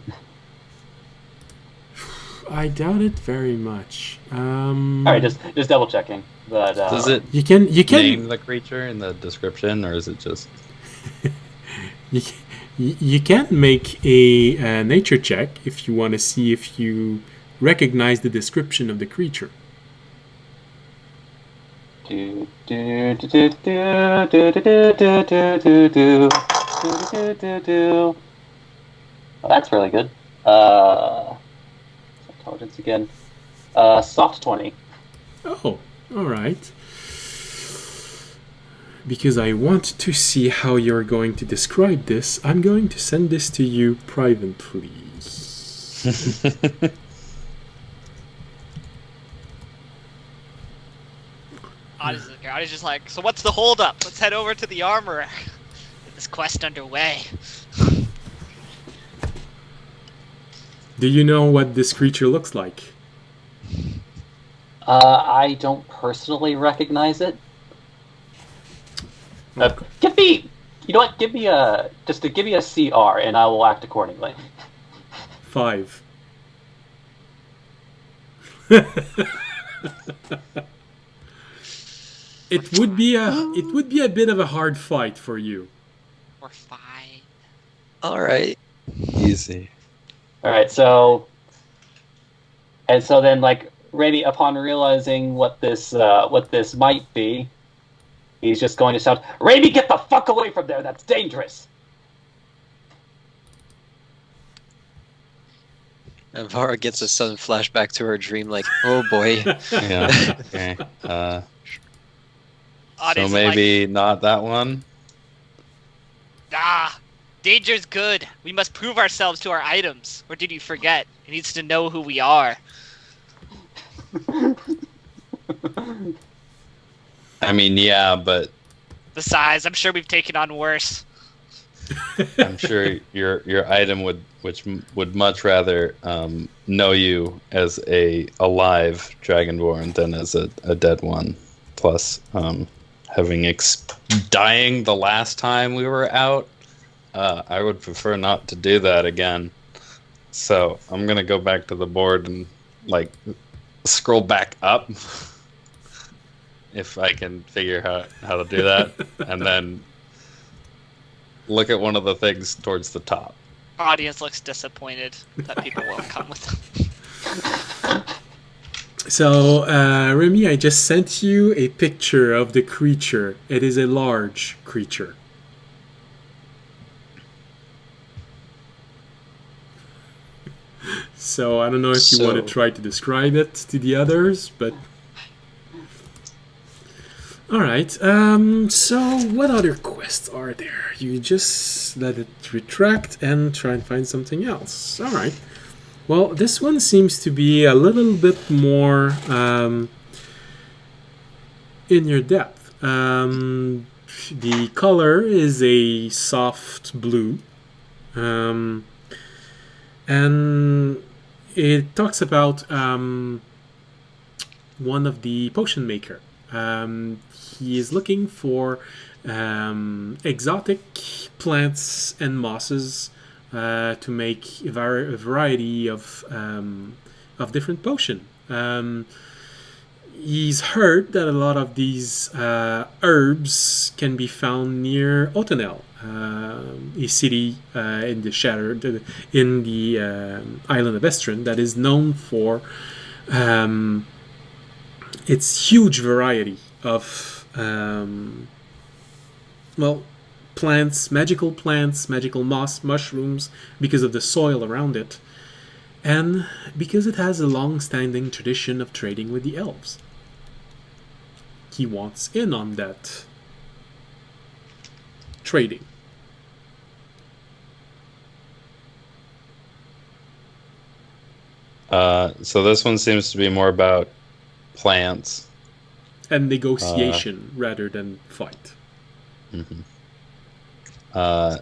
I doubt it very much. All right, just double checking. But Does it You can name the creature in the description, or is it just... you can make a nature check if you want to see if you recognize the description of the creature. Well, that's really good. Intelligence again. Soft 20. Oh, all right. Because I want to see how you're going to describe this, I'm going to send this to you privately. Oddie's just like, so what's the holdup? Let's head over to the armorer. Get this quest underway. Do you know what this creature looks like? I don't personally recognize it. Give me, you know what? Give me a CR, and I will act accordingly. 5. It would be a bit of a hard fight for you. We're fine. All right. Easy. All right, so then, like, Raimi, upon realizing what this might be, he's just going to shout, "Raimi, get the fuck away from there! That's dangerous!" And Vara gets a sudden flashback to her dream, like, oh boy. Yeah. Okay. So Oddie's maybe not that one. like, danger's good. We must prove ourselves to our items. Or did you forget? It needs to know who we are. I mean, yeah, but Besides, I'm sure we've taken on worse. I'm sure your item would much rather know you as a alive dragonborn than as a dead one. Plus, having dying the last time we were out, I would prefer not to do that again. So I'm gonna go back to the board and like scroll back up if I can figure how to do that, and then look at one of the things towards the top. Audience looks disappointed that people won't come with them. So, Remy, I just sent you a picture of the creature. It is a large creature. So, I don't know if you want to try to describe it to the others, but... Alright, so what other quests are there? You just let it retract and try and find something else. Alright. Well, this one seems to be a little bit more in your depth. The color is a soft blue. And it talks about one of the potion maker. He is looking for exotic plants and mosses to make a variety of different potion. He's heard that a lot of these herbs can be found near Otonel, a city in the island of Estrin that is known for its huge variety of plants, magical mushrooms, because of the soil around it, and because it has a long-standing tradition of trading with the elves. He wants in on that trading. So this one seems to be more about plants and negotiation rather than fight. Mm-hmm. I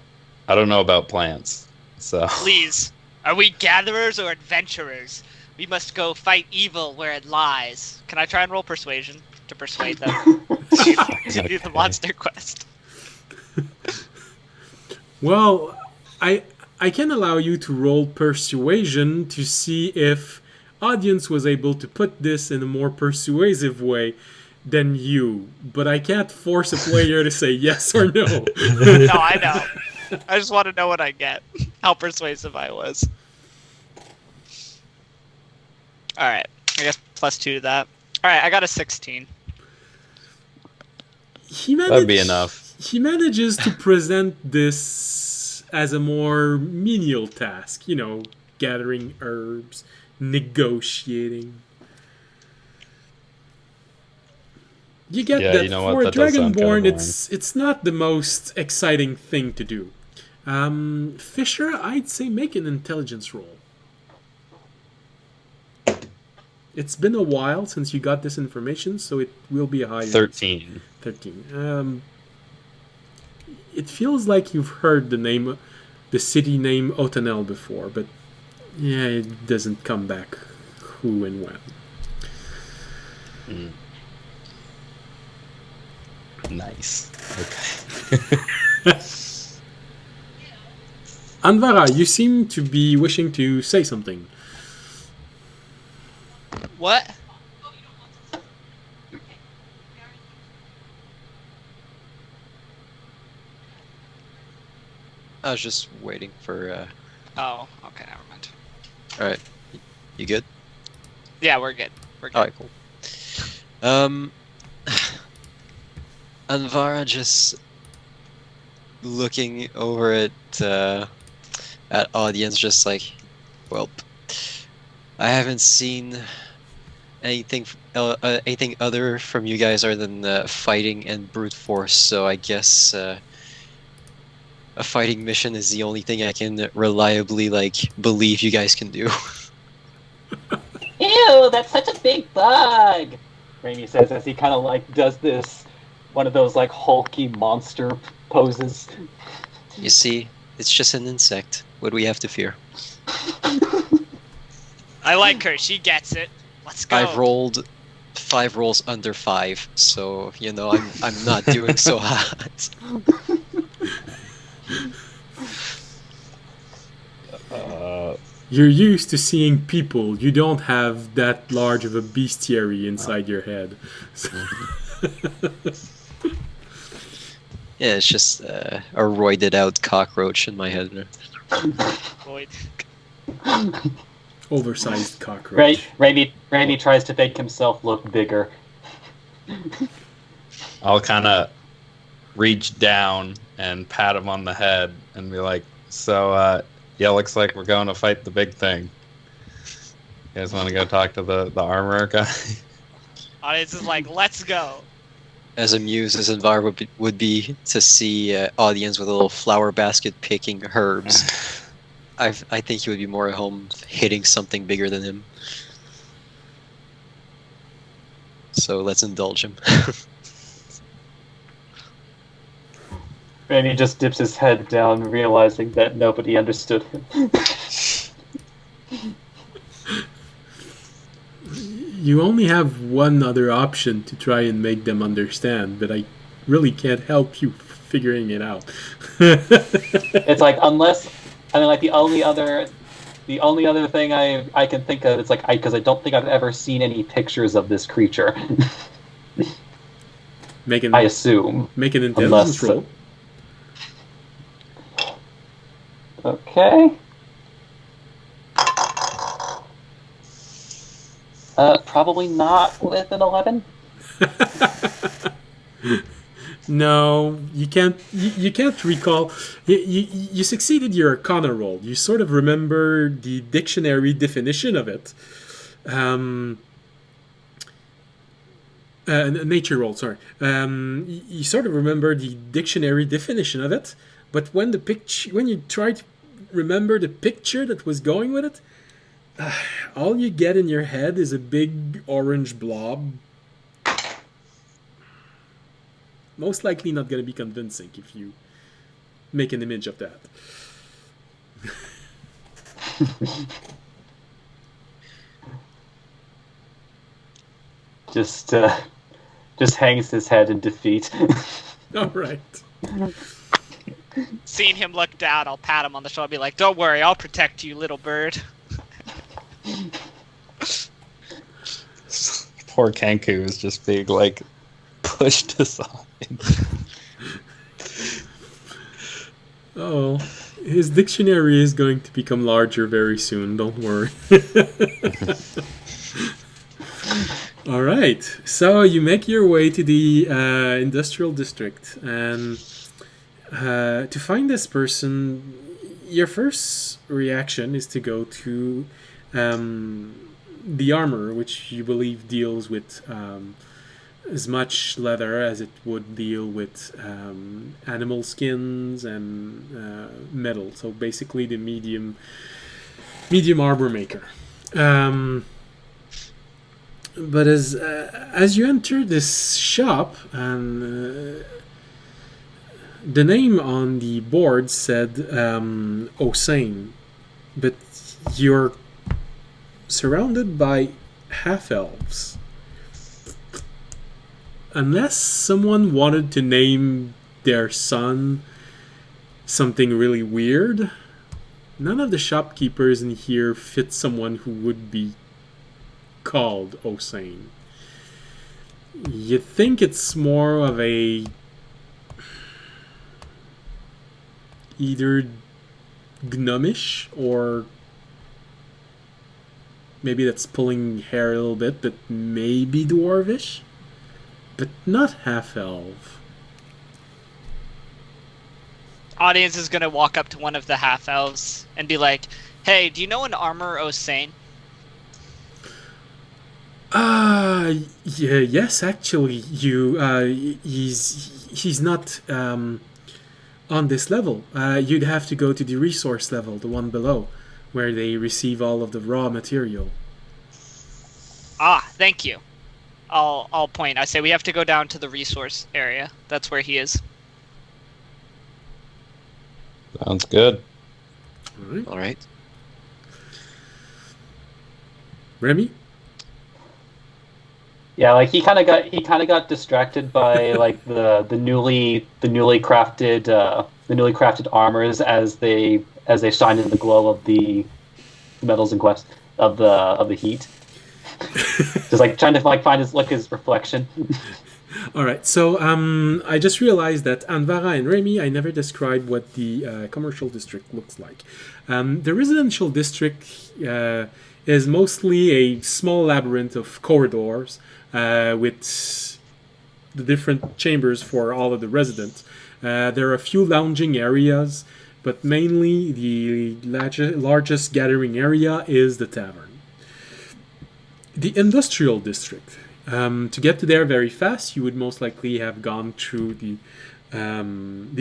don't know about plants, so. Please, are we gatherers or adventurers? We must go fight evil where it lies. Can I try and roll persuasion to persuade them to do the monster quest? Well, I can allow you to roll persuasion to see if audience was able to put this in a more persuasive way than you, but I can't force a player to say yes or no. No, I know. I just want to know what I get. How persuasive I was. Alright, I guess +2 to that. Alright, I got a 16. That'd be enough. He manages to present this as a more menial task, gathering herbs, negotiating. You get that for a Dragonborn, it's not the most exciting thing to do. Fisher, I'd say make an intelligence roll. It's been a while since you got this information, so it will be a higher. 13. 13. It feels like you've heard the city name Otonel before, but yeah, it doesn't come back who and when. Nice. Okay. Anvara, you seem to be wishing to say something. What? I was just waiting for. Oh, okay, never mind. All right, you good? Yeah, we're good. We're good. All right, cool. Anvara just looking over at audience, just like, well, I haven't seen anything other from you guys other than fighting and brute force. So I guess a fighting mission is the only thing I can reliably believe you guys can do. Ew, that's such a big bug! Raimi says as he kind of does this, one of those hulky monster poses. You see, it's just an insect. What do we have to fear? I like her. She gets it. Let's go. I've rolled 5 rolls under 5, so I'm not doing so hot. You're used to seeing people. You don't have that large of a bestiary inside your head. Yeah, it's just a roided out cockroach in my head. Void. Oversized cockroach. Raimi tries to make himself look bigger. I'll kind of reach down and pat him on the head and be like, so, yeah, looks like we're going to fight the big thing. You guys want to go talk to the armorer guy? Audience is like, let's go. As amused as Anvar would be to see audience with a little flower basket picking herbs. I think he would be more at home hitting something bigger than him. So let's indulge him. And he just dips his head down, realizing that nobody understood him. You only have one other option to try and make them understand, but I really can't help you figuring it out. It's like, unless, I mean, like the only other thing I can think of, it's like, because I don't think I've ever seen any pictures of this creature. I assume. Make an intelligence roll. Okay. Probably not with an 11. No, you can't. You can't recall. You succeeded your Arcana roll. You sort of remember the dictionary definition of it. Nature roll. Sorry. You sort of remember the dictionary definition of it, but when you try to remember the picture that was going with it, all you get in your head is a big orange blob. Most likely not going to be convincing if you make an image of that. Just hangs his head in defeat. All right. Seeing him look down, I'll pat him on the shoulder and be like, "Don't worry, I'll protect you, little bird." Poor Kenku is just being like pushed aside. Oh, his dictionary is going to become larger very soon. Don't worry. All right. So you make your way to the industrial district, and to find this person, your first reaction is to go to the armor, which you believe deals with as much leather as it would deal with animal skins and metal. So basically the medium armor maker. But as you enter this shop, and the name on the board said Osane, but you're surrounded by half-elves. Unless someone wanted to name their son something really weird, none of the shopkeepers in here fit someone who would be called Osane. You think it's more of a either gnomish or maybe that's pulling hair a little bit, but maybe dwarvish, but not half-elf. Audience is gonna walk up to one of the half-elves and be like, "Hey, do you know an armor Osane?" Yeah, yes, actually, he's not on this level. You'd have to go to the resource level, the one below, where they receive all of the raw material. Ah, thank you. I'll point. I say we have to go down to the resource area. That's where he is. Sounds good. All right. Remy? Yeah, like he kind of got distracted by like the newly crafted armors as they shine in the glow of the metals and quests of the heat. Just like trying to find his reflection. All right, so I just realized that Anvara and Remy, I never described what the commercial district looks like. The residential district is mostly a small labyrinth of corridors with the different chambers for all of the residents. There are a few lounging areas, but mainly the largest gathering area is the tavern. The industrial district. To get to there very fast, you would most likely have gone through the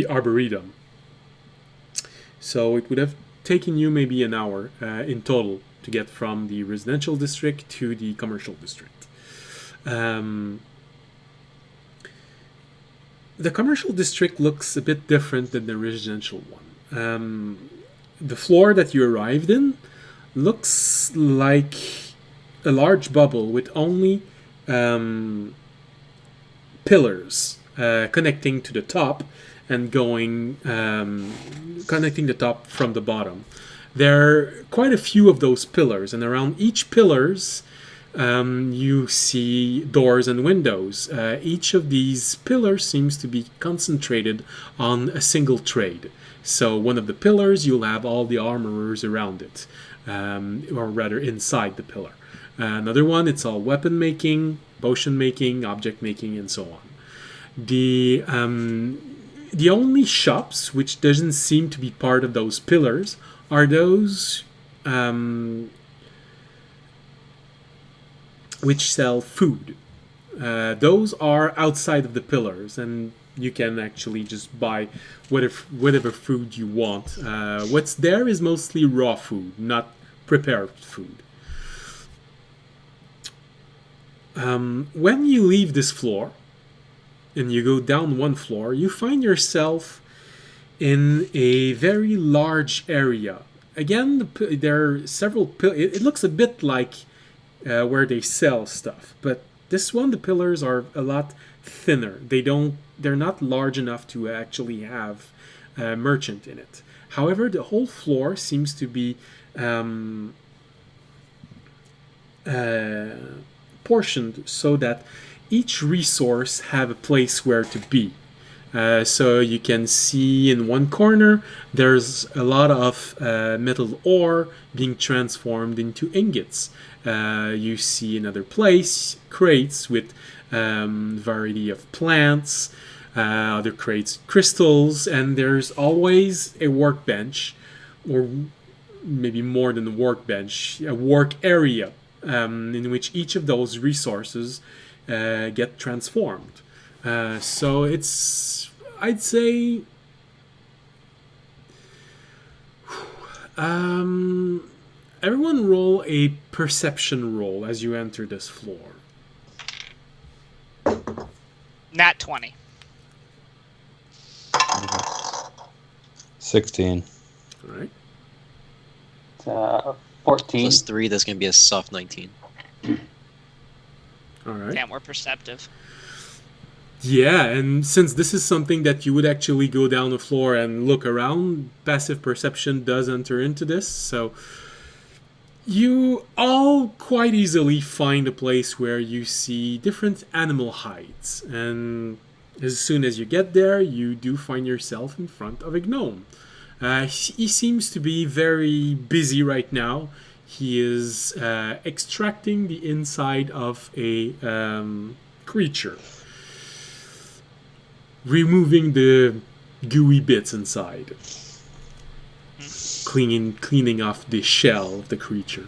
arboretum. So it would have taken you maybe an hour in total to get from the residential district to the commercial district. The commercial district looks a bit different than the residential one. The floor that you arrived in looks like a large bubble with only pillars connecting to the top and going connecting the top from the bottom. There are quite a few of those pillars, and around each pillars you see doors and windows. Each of these pillars seems to be concentrated on a single trade. So one of the pillars, you'll have all the armorers around it, or rather inside the pillar. Another one, it's all weapon making, potion making, object making, and so on. The only shops which doesn't seem to be part of those pillars are those which sell food. Those are outside of the pillars, and you can actually just buy whatever food you want. What's there is mostly raw food, not prepared food. When you leave this floor and you go down one floor, you find yourself in a very large area. Again, there are several it looks a bit like where they sell stuff, but this one, the pillars are a lot thinner. They're not large enough to actually have a merchant in it. However, the whole floor seems to be portioned so that each resource have a place where to be. So you can see in one corner there's a lot of metal ore being transformed into ingots. You see another place crates with variety of plants, other crates crystals, and there's always a workbench, or maybe more than a workbench, a work area in which each of those resources get transformed. So it's, I'd say, everyone roll a perception roll as you enter this floor. Nat 20. 16. All right. 14. Plus 3, that's going to be a soft 19. All right. Damn, we're perceptive. Yeah, and since this is something that you would actually go down the floor and look around, passive perception does enter into this, so you all quite easily find a place where you see different animal hides, and as soon as you get there, you do find yourself in front of a gnome. He seems to be very busy right now. He is extracting the inside of a creature, removing the gooey bits inside, cleaning off the shell of the creature.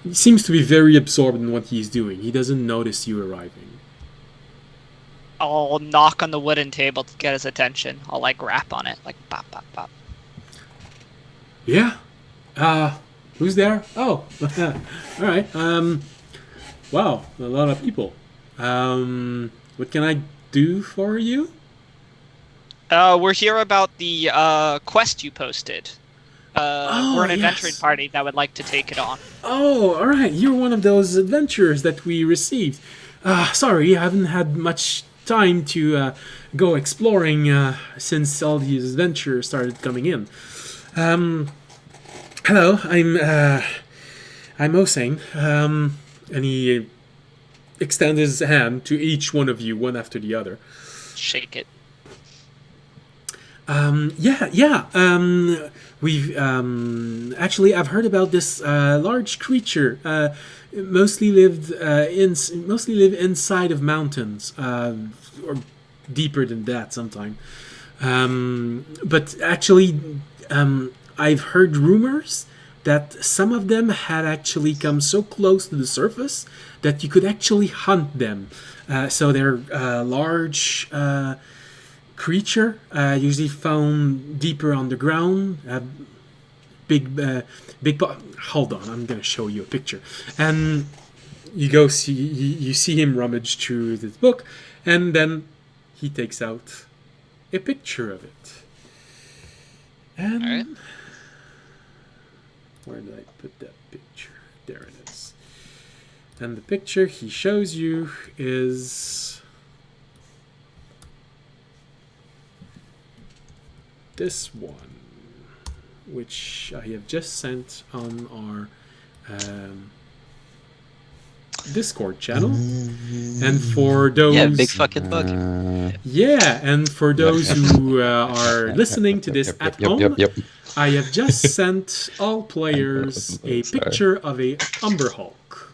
He seems to be very absorbed in what he's doing. He doesn't notice you arriving. I'll knock on the wooden table to get his attention. I'll like rap on it, like pop, pop, pop. Yeah. Who's there? Oh, all right. Wow, a lot of people. What can I do for you? We're here about the quest you posted. We're an adventuring party that would like to take it on. Oh, all right. You're one of those adventurers that we received. Sorry, I haven't had much time to go exploring since all these adventures started coming in. Hello, I'm Osane. And he extends his hand to each one of you, one after the other. Shake it. We've actually, I've heard about this large creature. Mostly live inside of mountains, or deeper than that sometimes. But actually, I've heard rumors that some of them had actually come so close to the surface that you could actually hunt them. So they're a large creature, usually found deeper on the ground, hold on, I'm gonna show you a picture. And you go see you see him rummage through this book, and then he takes out a picture of it. And Alright. where did I put that picture? There it is. And the picture he shows you is this one, which I have just sent on our Discord channel. And for those, Yeah, big fucking bug. yeah, and for those who are listening to this at home, I have just sent all players a picture of a Umber Hulk.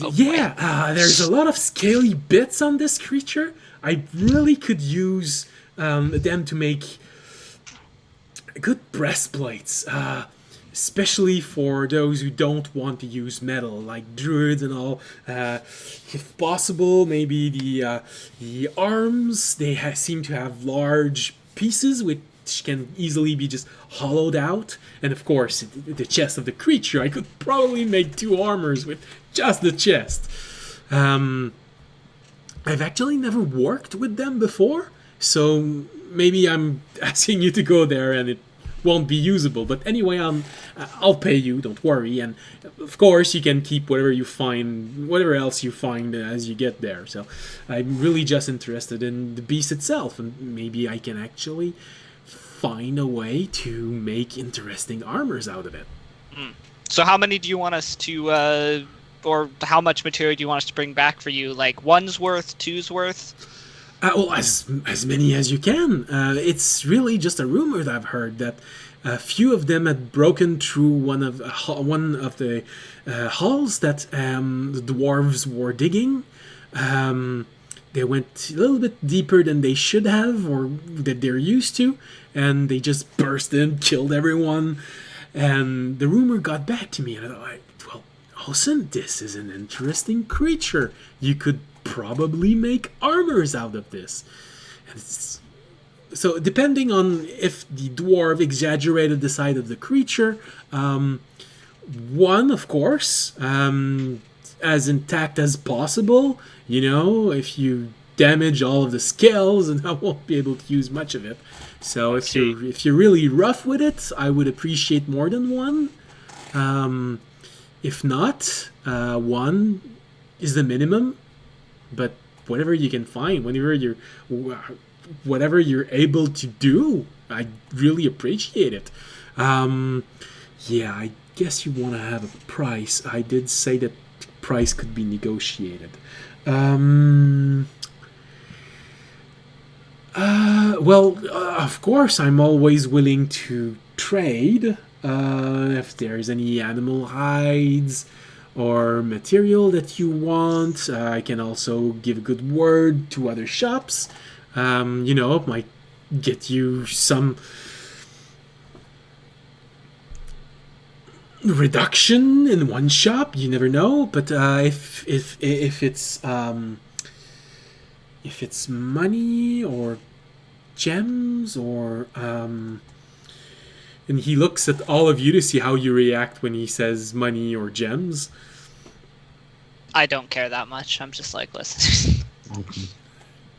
Oh, Yeah, there's a lot of scaly bits on this creature. I really could use them to make good breastplates, especially for those who don't want to use metal, like druids and all. If possible, maybe the arms, they seem to have large pieces which can easily be just hollowed out. And of course, the chest of the creature, I could probably make 2 armors with just the chest. I've actually never worked with them before, so maybe I'm asking you to go there and it won't be usable. But anyway, I'll pay you, don't worry. And of course, you can keep whatever else you find as you get there. So I'm really just interested in the beast itself, and maybe I can actually find a way to make interesting armors out of it. So how many do you want us to, or how much material do you want us to bring back for you? Like 1's worth, 2's worth? Well, as many as you can. It's really just a rumor that I've heard that a few of them had broken through one of the halls that the dwarves were digging. They went a little bit deeper than they should have, or that they're used to, and they just burst in, killed everyone. And the rumor got back to me, and I thought, well, Olsen, this is an interesting creature. You could probably make armors out of this. And so depending on if the dwarf exaggerated the size of the creature, 1, of course, as intact as possible. You know, if you damage all of the scales, and I won't be able to use much of it. So if you're really rough with it, I would appreciate more than 1. If not, 1 is the minimum. But whatever you can find, whatever you're able to do, I really appreciate it. Yeah, I guess you want to have a price. I did say that price could be negotiated. Of course, I'm always willing to trade. If there's any animal hides or material that you want, I can also give a good word to other shops. It might get you some reduction in one shop. You never know. But if it's money or gems or and he looks at all of you to see how you react when he says money or gems. I don't care that much. I'm just like, listen.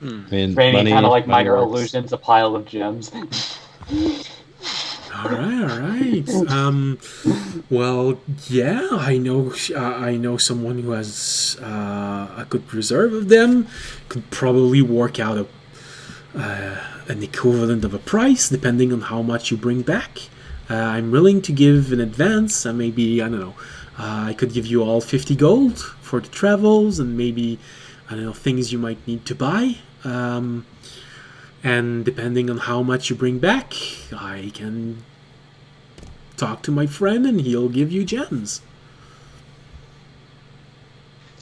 I mean, Rainy, kind of like money minor works. illusions, a pile of gems. All right. Well, yeah, I know someone who has a good reserve of them. Could probably work out an equivalent of a price, depending on how much you bring back. I'm willing to give in advance. Maybe, I don't know, I could give you all 50 gold for the travels, and maybe, I don't know, things you might need to buy. And depending on how much you bring back, I can talk to my friend and he'll give you gems.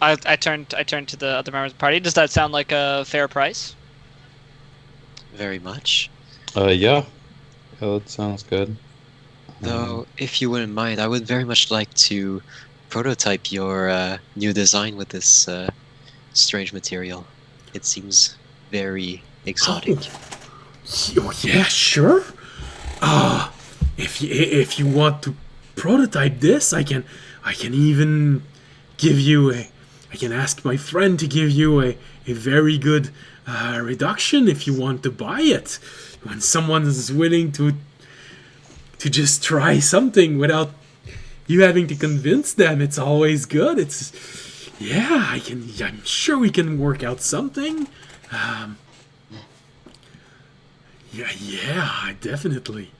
I turned to the other members of the party. Does that sound like a fair price? Very much. Yeah, that sounds good. Though, if you wouldn't mind, I would very much like to prototype your new design with this strange material. It seems very exotic. Oh, yeah, sure. If you want to prototype this, I can even give you a. I can ask my friend to give you a very good reduction if you want to buy it. When someone is willing to just try something without you having to convince them, it's always good. I'm sure we can work out something. Yeah, definitely.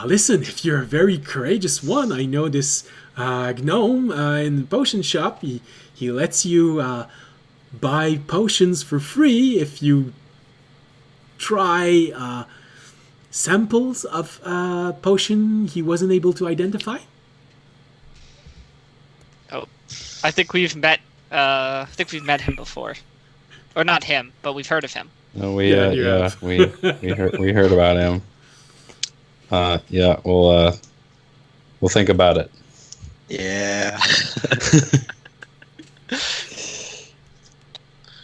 Listen, if you're a very courageous one, I know this gnome in the potion shop. He lets you buy potions for free if you try samples of potion he wasn't able to identify. Oh, I think we've met. Him before, or not him, but we've heard of him. No, we heard about him. Yeah, we'll think about it. Yeah.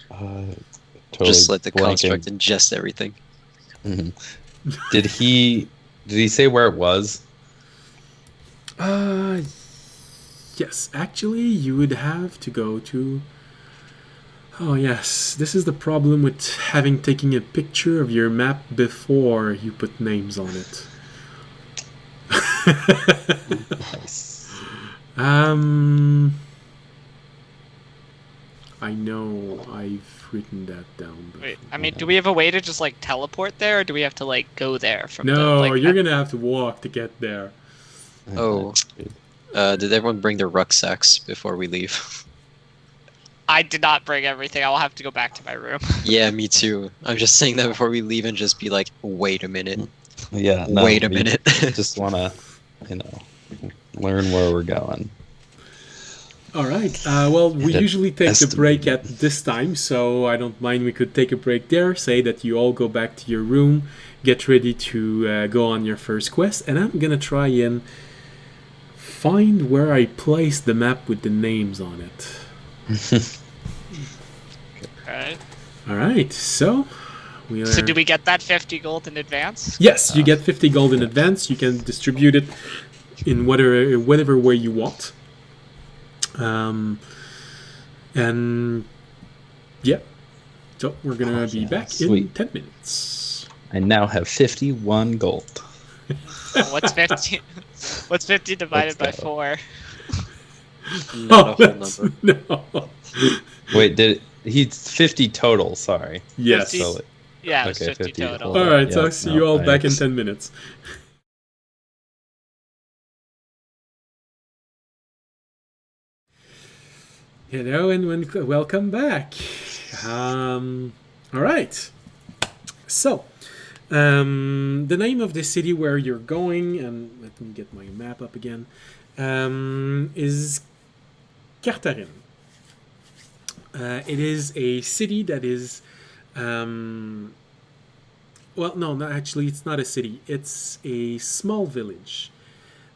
Totally Just let the blanking. construct ingest everything. Mhm. Did he say where it was? Yes, actually, you would have to go to... Oh, yes, this is the problem with having taken a picture of your map before you put names on it. Nice. I know I've written that down. Wait, I mean, do we have a way to just like teleport there, or do we have to like go there from? No, the, like, you're gonna have to walk to get there. Oh. Did everyone bring their rucksacks before we leave? I did not bring everything. I'll have to go back to my room. Yeah, me too. I'm just saying that before we leave and just be like, wait a minute. Yeah. No, Wait a we minute. just wanna, learn where we're going. All right. Well, we And usually take the estimate. break at this time, so I don't mind. We could take a break there. Say that you all go back to your room, get ready to go on your first quest, and I'm gonna try and find where I placed the map with the names on it. Right. All right. So we are. So do we get that 50 gold in advance? Yes, you get 50 gold in advance. You can distribute it in whatever way you want. And yeah, so we're gonna be back in Sweet. 10 minutes. I now have 51 gold. What's 50? What's 50 divided by Let's go. 4? Not a whole that's- number. No. Wait, he's 50 total? Sorry. Yes. 50. So, Yeah, it's Okay, 50 50 total. total. All right. So Yeah, I'll see no, you all back in thanks. 10 minutes. Hello and welcome back. All right. So, the name of the city where you're going, and let me get my map up again, is Cartarin. It is a city that is, well, no, actually, it's not a city. It's a small village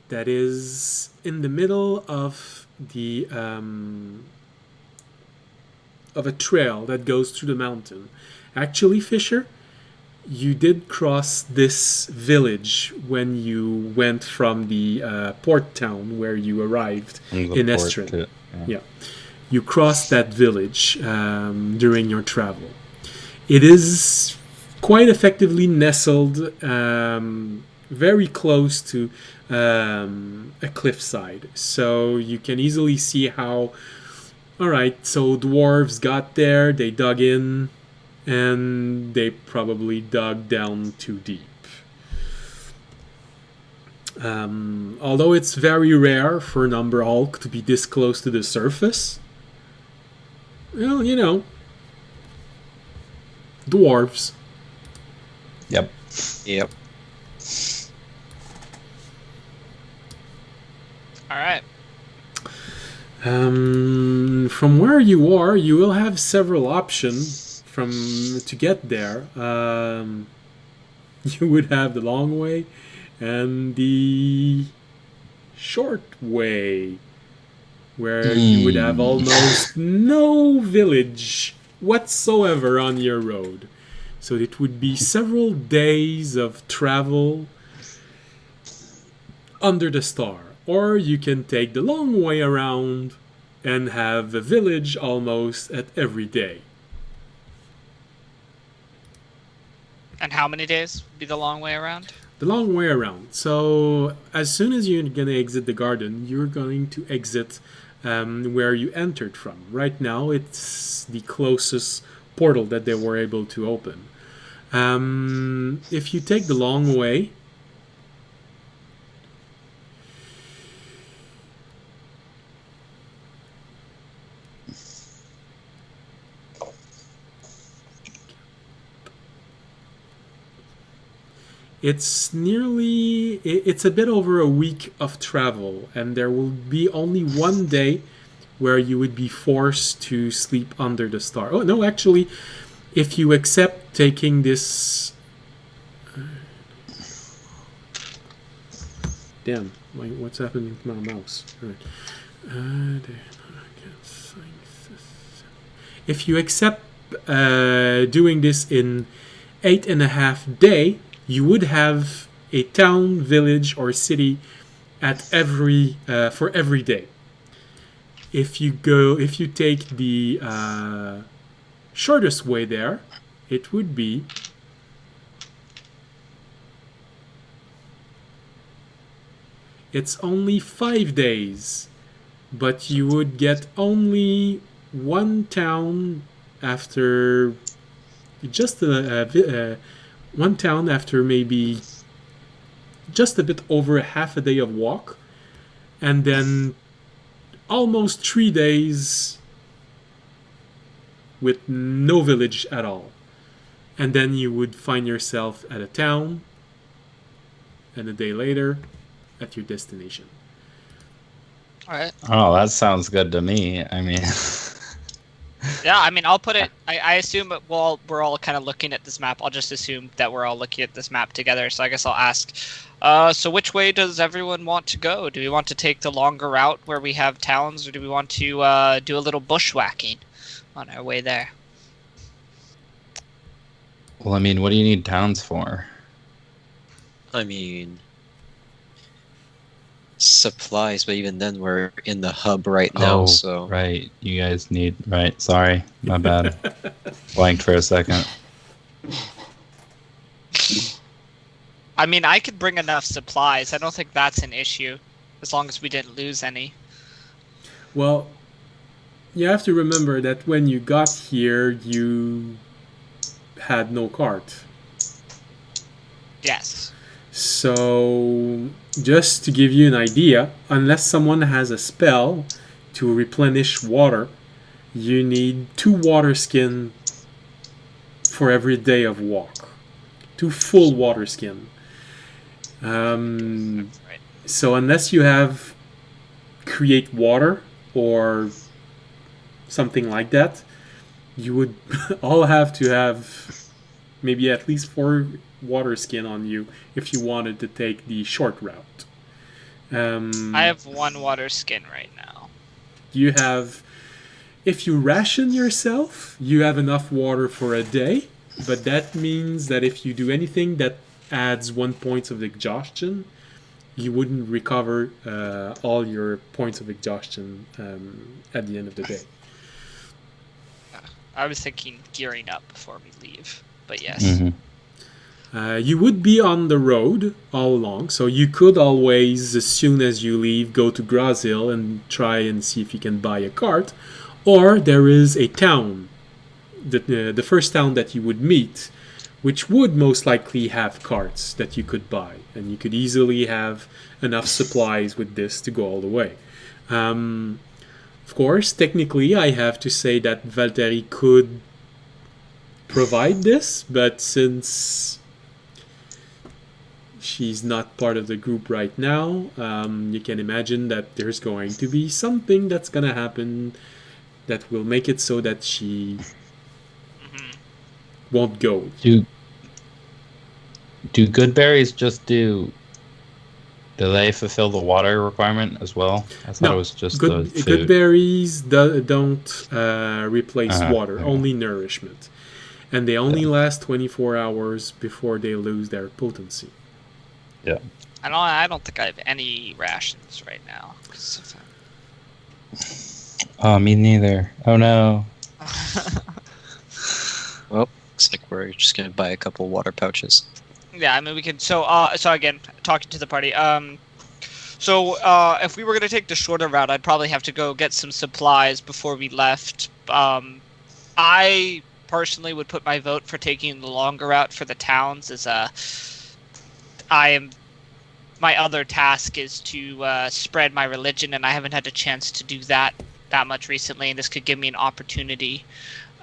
that is in the middle of the of a trail that goes through the mountain. Actually, Fisher, you did cross this village when you went from the port town where you arrived from the in port Estrin. to- Yeah. You crossed that village during your travel. It is quite effectively nestled very close to a cliffside. So you can easily see how, all right, so dwarves got there, they dug in, and they probably dug down too deep. Although it's very rare for an Umber Hulk to be this close to the surface, well, dwarves. Yep. Yep. All right. From where you are, you will have several options to get there. You would have the long way and the short way, where you would have almost no village whatsoever on your road. So it would be several days of travel under the star. Or you can take the long way around and have a village almost at every day. And how many days would be the long way around? The long way around. So as soon as you're going to exit the garden, you're going to exit where you entered from. Right now, it's the closest portal that they were able to open. If you take the long way, it's a bit over a week of travel, and there will be only one day where you would be forced to sleep under the star. Oh, no, actually, if you accept taking this... Damn, what's happening to my mouse? All right. If you accept doing this in 8.5 days, you would have a town, village, or city at for every day. If you take the shortest way there, it would be it's only 5 days, but you would get only one town after one town after maybe just a bit over half a day of walk, and then almost 3 days with no village at all. And then you would find yourself at a town, and a day later at your destination. All right. Oh, that sounds good to me. I mean, Yeah, I mean, I'll put it. I assume that we're all kind of looking at this map. I'll just assume that we're all looking at this map together. So I guess I'll ask. So which way does everyone want to go? Do we want to take the longer route where we have towns, or do we want to do a little bushwhacking on our way there? well, I mean, what do you need towns for? I mean, supplies, but even then we're in the hub right now, so... Right, you guys need... Right, sorry, my bad. Blanked for a second. I mean, I could bring enough supplies. I don't think that's an issue, as long as we didn't lose any. Well, you have to remember that when you got here, you had no cart. Yes. So, just to give you an idea, unless someone has a spell to replenish water, you need 2 water skin for every day of walk. 2 full water skin. Right. So unless you have create water or something like that, you would all have to have maybe at least 4 water skin on you if you wanted to take the short route. I have 1 water skin right now. You have, if you ration yourself, you have enough water for a day, but that means that if you do anything that adds 1 point of exhaustion, you wouldn't recover all your points of exhaustion at the end of the day. I was thinking gearing up before we leave, but yes. Mm-hmm. You would be on the road all along, so you could always, as soon as you leave, go to Grazil and try and see if you can buy a cart. Or there is a town, the first town that you would meet, which would most likely have carts that you could buy. And you could easily have enough supplies with this to go all the way. Of course, technically, I have to say that Valtteri could provide this, but since she's not part of the group right now, you can imagine that there's going to be something that's going to happen that will make it so that she won't go. Do good berries just do they fulfill the water requirement as well? I thought it was just the food. Good berries don't replace water, okay. only nourishment. and they only last 24 hours before they lose their potency. Yeah. I don't think I have any rations right now. 'Cause Oh, me neither. Oh no. Well, looks like we're just gonna buy a couple water pouches. yeah, I mean we could. So again, talking to the party. So if we were gonna take the shorter route, I'd probably have to go get some supplies before we left. I personally would put my vote for taking the longer route for the towns. My other task is to spread my religion, and I haven't had a chance to do that much recently, and this could give me an opportunity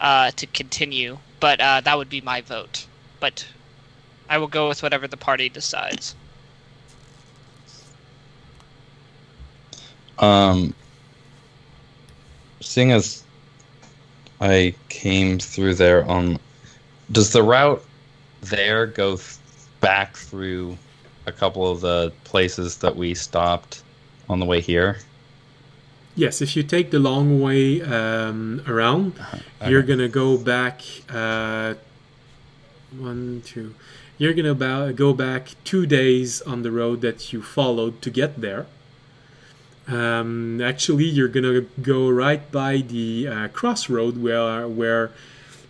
to continue. But that would be my vote. But I will go with whatever the party decides. Seeing as I came through there does the route there go back through a couple of the places that we stopped on the way here? Yes, if you take the long way around, you're gonna go back. You're gonna go back 2 days on the road that you followed to get there. Actually, you're gonna go right by the crossroad where,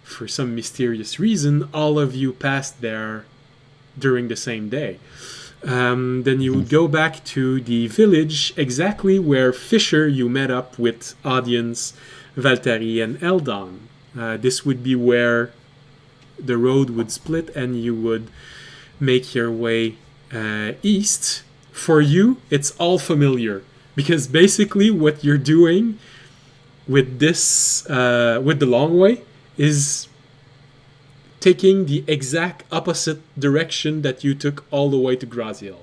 for some mysterious reason, all of you passed there during the same day. Then you would go back to the village exactly where Fisher you met up with Audience, Valtteri, and Eldon. This would be where the road would split and you would make your way east. For you, it's all familiar because basically what you're doing with this, with the long way, is taking the exact opposite direction that you took all the way to Graziel.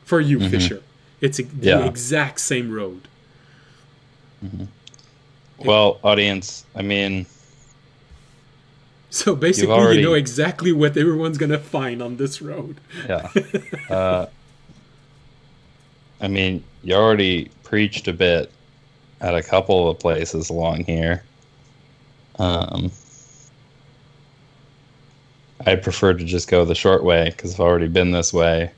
For you, Fisher. It's the exact same road. Mm-hmm. Well, Audience, I mean... So basically, you know exactly what everyone's going to find on this road. Yeah. I mean, you already preached a bit at a couple of places along here. I prefer to just go the short way because I've already been this way.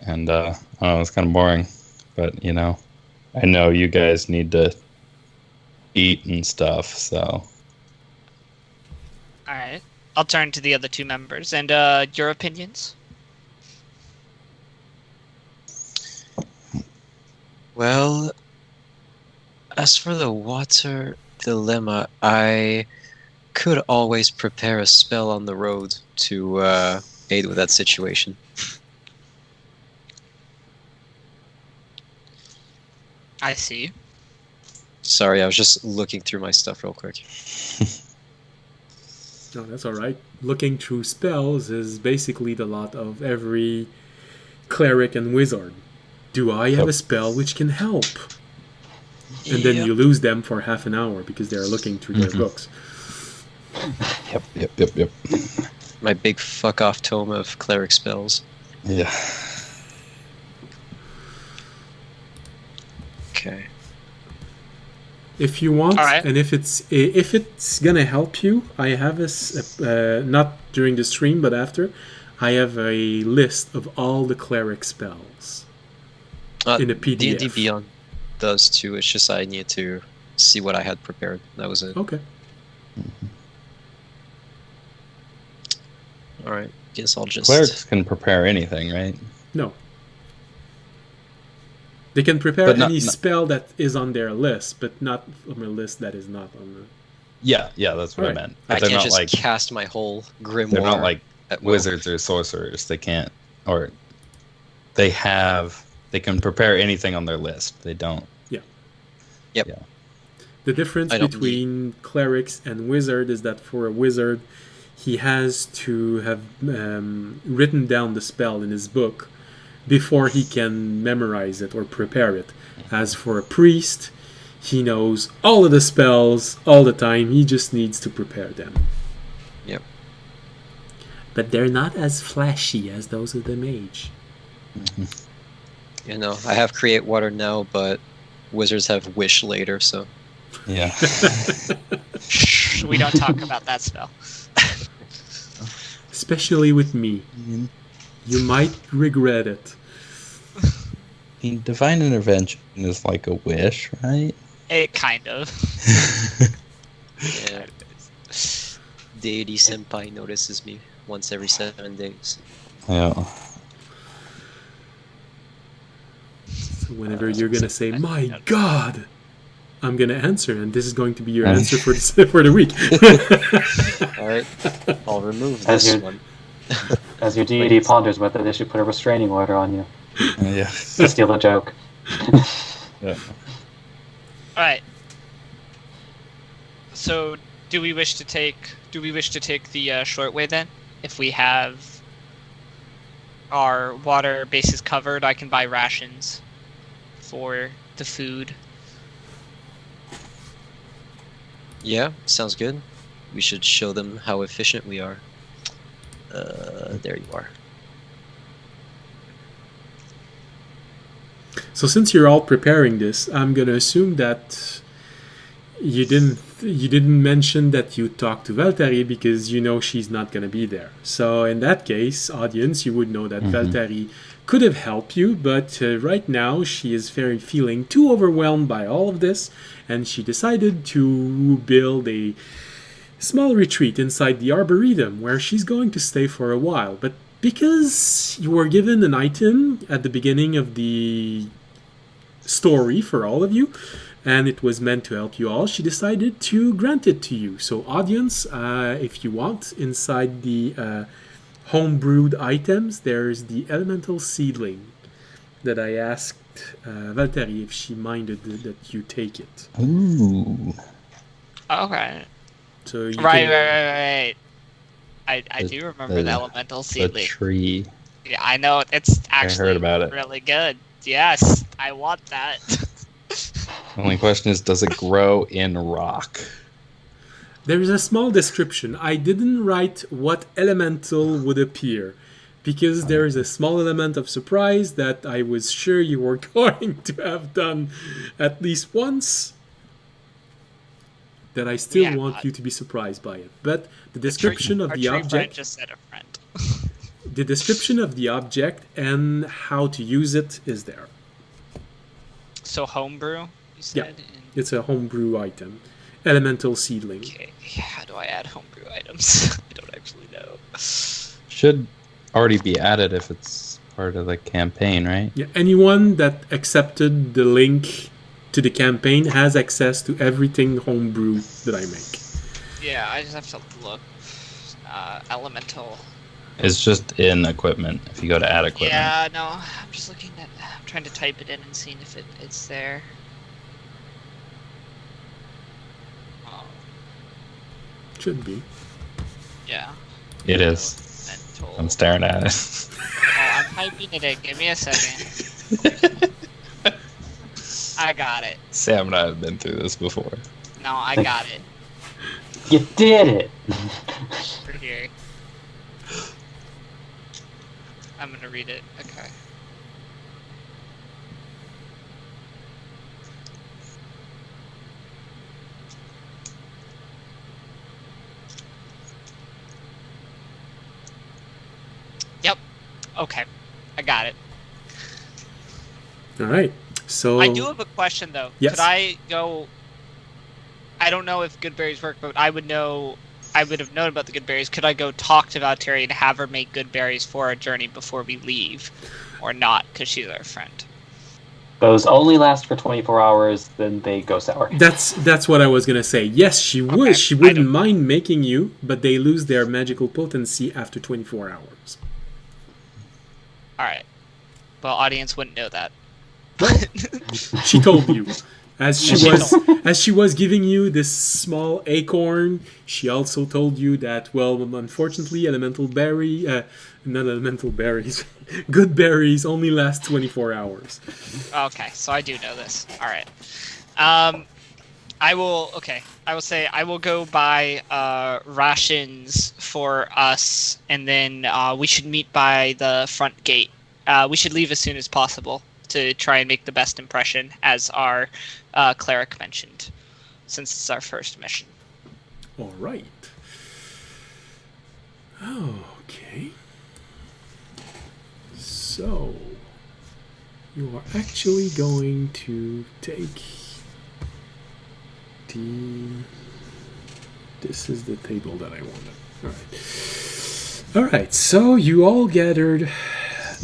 And, I don't know, it's kind of boring. But, I know you guys need to eat and stuff, so... Alright. I'll turn to the other two members. And your opinions? Well, as for the water dilemma, I could always prepare a spell on the road to aid with that situation. I see. Sorry, I was just looking through my stuff real quick. No, that's all right. Looking through spells is basically the lot of every cleric and wizard. Do I have a spell which can help? And then you lose them for half an hour because they're looking through their books. Yep. My big fuck off tome of cleric spells. Yeah. Okay. If you want, right. And if it's gonna help you, I have not during the stream, but after, I have a list of all the cleric spells in a PDF. D&D Beyond does too. It's just I need to see what I had prepared. That was it. Okay. All right. Guess I'll just. Clerics can prepare anything, right? No. They can prepare any spell that is on their list, but not on a list that is not on the... Yeah, that's what I meant. I But can't just cast my whole grimoire. They're not like at will. wizards or sorcerers. They can't, or they can prepare anything on their list. They don't. Yeah. Yep. Yeah. The difference between clerics and wizard is that for a wizard, he has to have written down the spell in his book before he can memorize it or prepare it. As for a priest, he knows all of the spells all the time. He just needs to prepare them. Yep. But they're not as flashy as those of the mage. I have create water now, but wizards have wish later, so. Yeah. We don't talk about that spell. Especially with me. You might regret it. I mean, divine intervention is like a wish, right? It kind of. Yeah. Deity Senpai notices me once every 7 days. Yeah. So whenever you're gonna say, "My God," I'm gonna answer, and this is going to be your answer for the week. Alright, I'll remove As this your- one. As your deity ponders whether they should put a restraining order on you. Yeah. To steal the joke. Yeah. Alright. So, do we wish to take the short way then? If we have our water bases covered, I can buy rations for the food. Yeah, sounds good. We should show them how efficient we are. There you are. So since you're all preparing this, I'm gonna assume that you didn't mention that you talked to Valtteri because you know she's not gonna be there. So in that case, audience, you would know that Valtteri could have helped you, but right now she is feeling too overwhelmed by all of this, and she decided to build a small retreat inside the Arboretum where she's going to stay for a while. But because you were given an item at the beginning of the story for all of you, and it was meant to help you all, she decided to grant it to you. So audience, if you want, inside the homebrewed items, there's the elemental seedling that I asked Valtteri if she minded that you take it. Ooh. Okay. So you Right. I The- do remember the- the elemental The seedling. tree. Yeah, I know it's actually heard about it. really good. Yes, I want that. The only question is, does it grow in rock? There is a small description. I didn't write what elemental would appear because there is a small element of surprise that I was sure you were going to have done at least once, that I still Yeah, want you to be surprised by it. But the description of Our the tree friend object, just said a friend. the description of the object and how to use it is there. So homebrew, you said? It's a homebrew item. Elemental seedling. Okay, how do I add homebrew items? I don't actually know. Should already be added if it's part of the campaign, right? Yeah, anyone that accepted the link to the campaign has access to everything homebrew that I make. Yeah, I just have to look. Elemental. It's just in equipment. If you go to add equipment. Yeah, no, I'm just looking at. I'm trying to type it in and seeing if it's there. Oh, Should be. yeah. It is. Elemental. I'm staring at it. Oh, I'm typing it in. Give me a second. I got it. Sam and I have been through this before. No, I got it. You did it! Right here. I'm gonna read it. Okay. Yep. Okay. I got it. All right. So I do have a question though. Yes. Could I go? I don't know if good berries work, but I would know. I would have known about the good berries. Could I go talk to Valtteri and have her make good berries for our journey before we leave, or not? Because she's our friend. Those only last for 24 hours, then they go sour. that's what I was gonna say. Yes, she would. Okay, She I wouldn't don't- mind making you, but they lose their magical potency after 24 hours. All right. Well, audience wouldn't know that. She told you. As she She was as she was giving you this small acorn, she also told you that, well, unfortunately, not elemental berries, good berries only last 24 hours. Okay, so I do know this. All right. I will. Okay, I will say I will go buy rations for us, and then we should meet by the front gate. We should leave as soon as possible to try and make the best impression, as our cleric mentioned, since it's our first mission. All right. Okay. So, you are actually going to take the... This is the table that I wanted. All right. All right. So you all gathered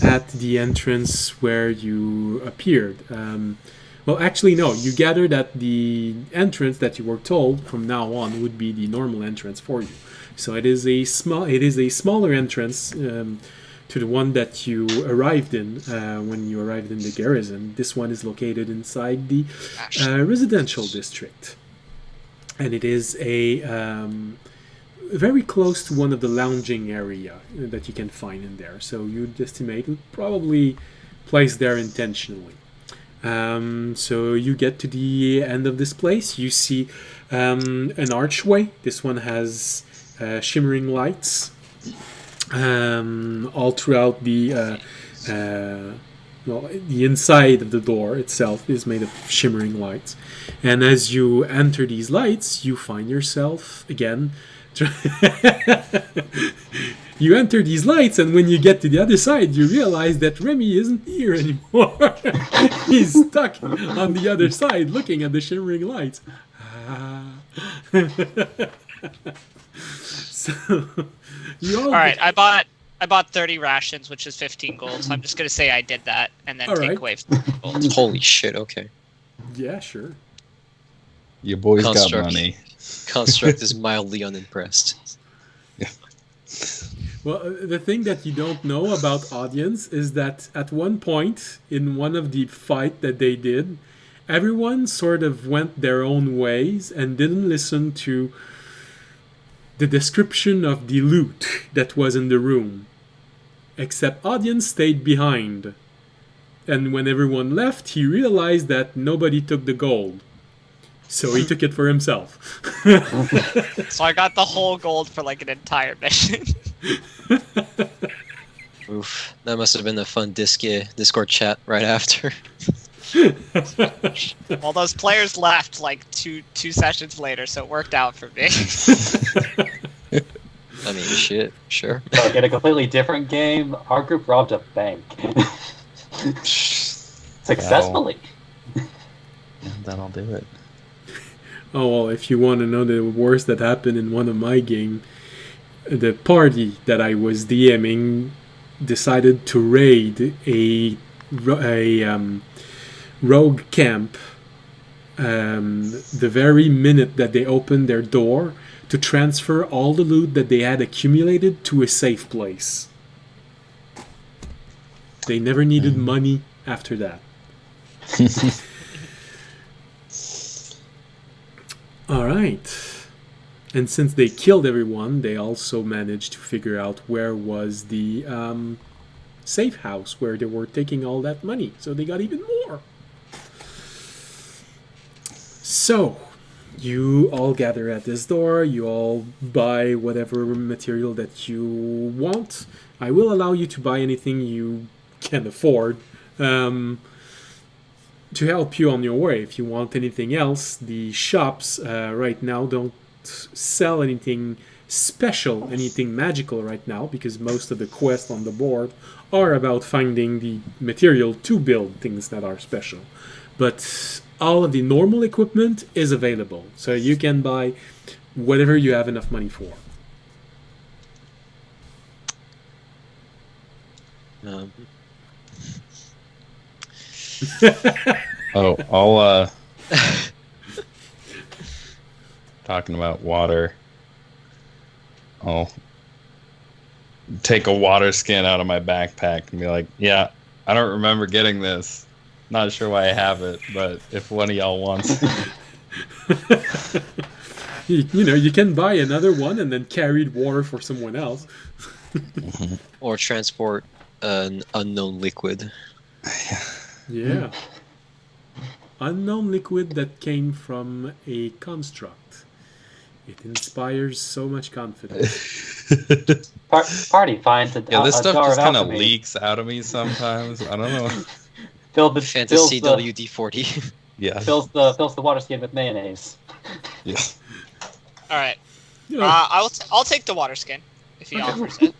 at the entrance where you appeared. Well, actually, no. You gathered at the entrance that you were told from now on would be the normal entrance for you. So it is a smaller entrance to the one that you arrived in when you arrived in the garrison. This one is located inside the residential district, and it is a very close to one of the lounging area that you can find in there. So you'd estimate probably placed there intentionally. So you get to the end of this place. You see an archway. This one has shimmering lights all throughout the inside of the door itself is made of shimmering lights. And as you enter these lights, you find yourself again. You enter these lights, and when you get to the other side, you realize that Remy isn't here anymore. He's stuck on the other side, looking at the shimmering lights. So, all right, I bought 30 rations, which is 15 gold. So I'm just gonna say I did that, and then take away 15 gold. Holy shit! Okay. Yeah, sure. Your boys got money. Construct is mildly unimpressed. Well, the thing that you don't know about audience is that at one point in one of the fight that they did, everyone sort of went their own ways and didn't listen to the description of the loot that was in the room. Except audience stayed behind. And when everyone left, he realized that nobody took the gold. So he took it for himself. So I got the whole gold for like an entire mission. Oof, that must have been a fun Discord chat right after. Well, those players left like two sessions later, so it worked out for me. I mean, shit, sure. So in a completely different game, our group robbed a bank. Successfully. That'll do it. Oh, well, if you want to know the worst that happened in one of my games, the party that I was DMing decided to raid a rogue camp the very minute that they opened their door to transfer all the loot that they had accumulated to a safe place. They never needed money after that. All right. And since they killed everyone, they also managed to figure out where was the safe house where they were taking all that money. So they got even more. So, you all gather at this door. You all buy whatever material that you want. I will allow you to buy anything you can afford to help you on your way. If you want anything else, the shops right now don't sell anything special, anything magical right now, because most of the quests on the board are about finding the material to build things that are special. But all of the normal equipment is available, so you can buy whatever you have enough money for. I'll talking about water. I'll take a water skin out of my backpack and be like, yeah, I don't remember getting this. Not sure why I have it, but if one of y'all wants it. You can buy another one and then carry water for someone else. Or transport an unknown liquid. Yeah. Unknown liquid that came from a construct. It inspires so much confidence. Party finds a Yeah, this a stuff jar just of kind of alchemy. leaks out of me sometimes. I don't know. Fantasy WD-40. Yeah. Fills the water skin with mayonnaise. Yeah. All right. I'll take the water skin if he offers it.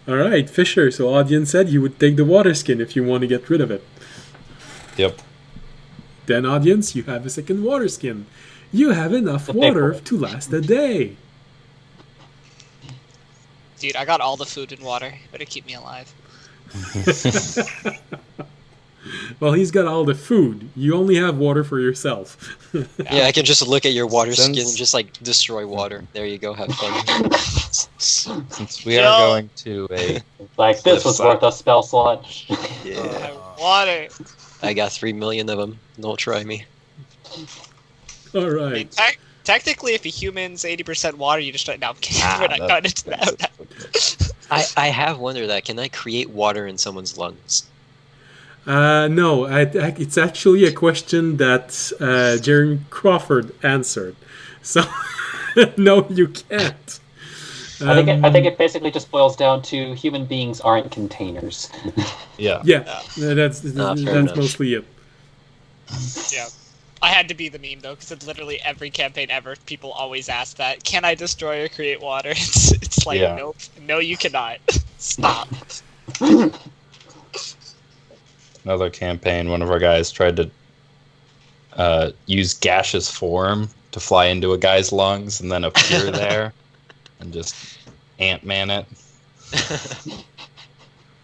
All right, Fisher. So audience said you would take the water skin if you want to get rid of it. Yep. Then audience, you have a second water skin. You have enough water to last a day. Dude, I got all the food and water. Better keep me alive. Well, he's got all the food. You only have water for yourself. Yeah, I can just look at your water skin Since- and just like destroy water. There you go, have fun. Since we are going to a Like, this was worth a spell slot. Yeah. Water. I got 3 million of them. Don't try me. All I mean, right. technically, if a human's 80% water, you just... No, I'm kidding. Ah, We're not going into that. I have wondered that. Can I create water in someone's lungs? No, it's actually a question that Jeremy Crawford answered. So, no, you can't. I think it basically just boils down to human beings aren't containers. yeah. Yeah, that's fair enough. mostly it. Yeah. I had to be the meme, though, because in literally every campaign ever, people always ask that. Can I destroy or create water? It's like, Yeah. nope. No, you cannot. Stop. Another campaign, one of our guys tried to use gaseous form to fly into a guy's lungs and then appear there and just Ant-Man it.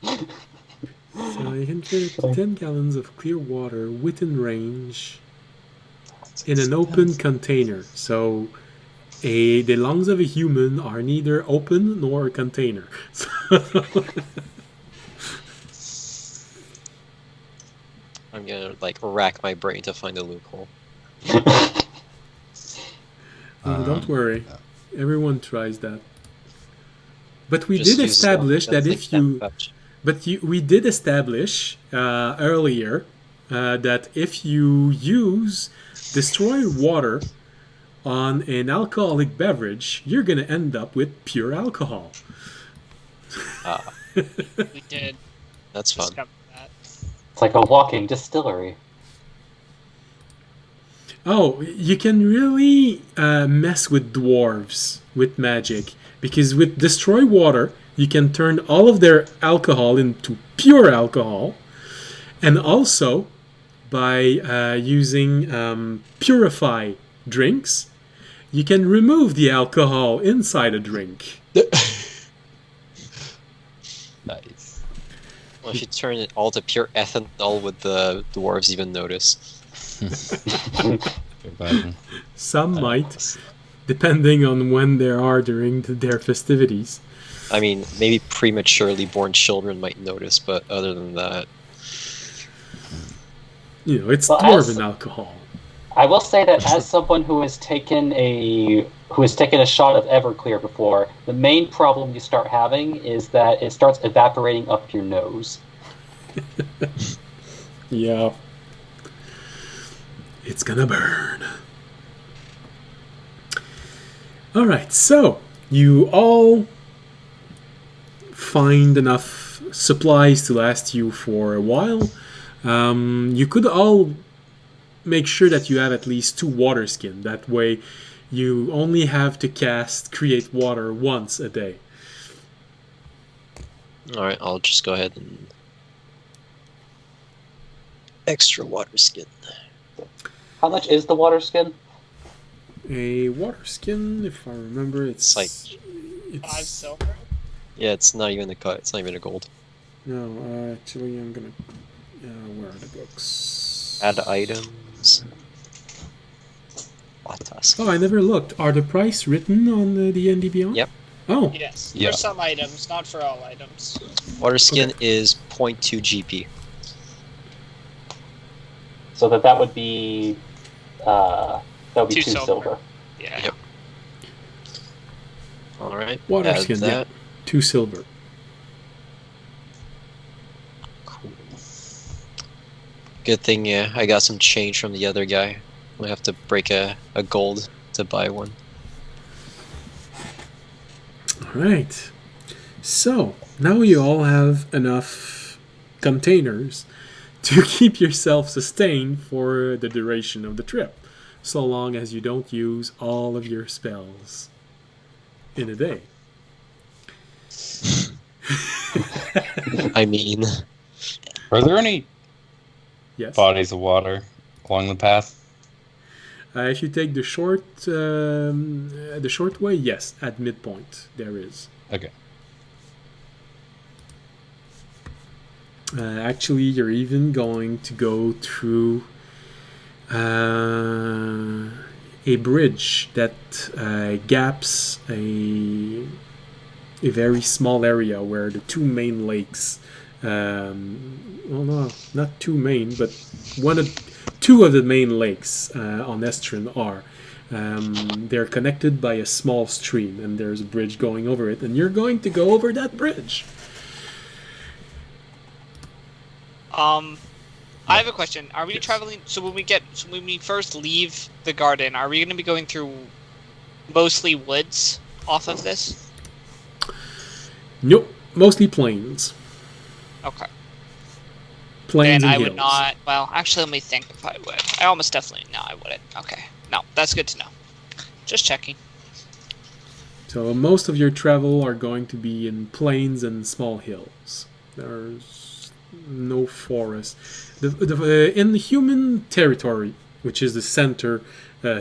So you can fit 10 gallons of clear water within range in an open container. So the lungs of a human are neither open nor a container. I'm gonna like rack my brain to find a loophole. Don't worry. Everyone tries that. But we Just did use establish stuff that that's if like you... that much. But we did establish earlier that if you use destroy water on an alcoholic beverage, you're going to end up with pure alcohol. We did That's fun. discover that. It's like a walking distillery. Oh, you can really mess with dwarves with magic, because with destroy water, you can turn all of their alcohol into pure alcohol, and also by using purify drinks, you can remove the alcohol inside a drink. Nice. Well, if you turn it all to pure ethanol, would the dwarves even notice? Good button. Some might, depending on when they are during their festivities. I mean, maybe prematurely born children might notice, but other than that, You know, it's Well, dwarven alcohol. I will say that as someone who has taken a shot of Everclear before, the main problem you start having is that it starts evaporating up your nose. Yeah. It's gonna burn. Alright, so you all find enough supplies to last you for a while. You could all make sure that you have at least 2 water skin. That way you only have to cast create water once a day. alright, I'll just go ahead and... Extra water skin. How much is the water skin? A water skin, if I remember, it's 5 it's silver. Yeah, it's not even a cut, it's not even a gold. no. Actually, I'm gonna. Where are the books? Add items. What? Oh, I never looked. Are the price written on the D&D Beyond? Yep. Oh, Yes, Yeah. for some items, not for all items. Water skin is 0.2 GP. So that would be 2 2 silver. silver. Yeah. Yep. Alright, water add skin. that. Yeah, 2 silver. Cool. Good thing, yeah, I got some change from the other guy. I have to break a gold to buy one. All right. So now you all have enough containers to keep yourself sustained for the duration of the trip. so long as you don't use all of your spells in a day. I mean, Are there any Yes. bodies of water along the path? If you take the short way, yes, at midpoint there is. Okay. Actually, you're even going to go through a bridge that gaps a very small area where the two main lakes, well, no, not two main, but two of the main lakes on Estrin are. They're connected by a small stream, and there's a bridge going over it, and you're going to go over that bridge. I have a question. Are we traveling? So when we first leave the garden, are we going to be going through mostly woods off of this? Nope, mostly plains. Okay. Plains Then and I would hills. not. Well, actually, let me think if I would. I almost definitely no, I wouldn't. Okay. No, that's good to know. Just checking. So most of your travel are going to be in plains and small hills. There's no forest. In the human territory, which is the center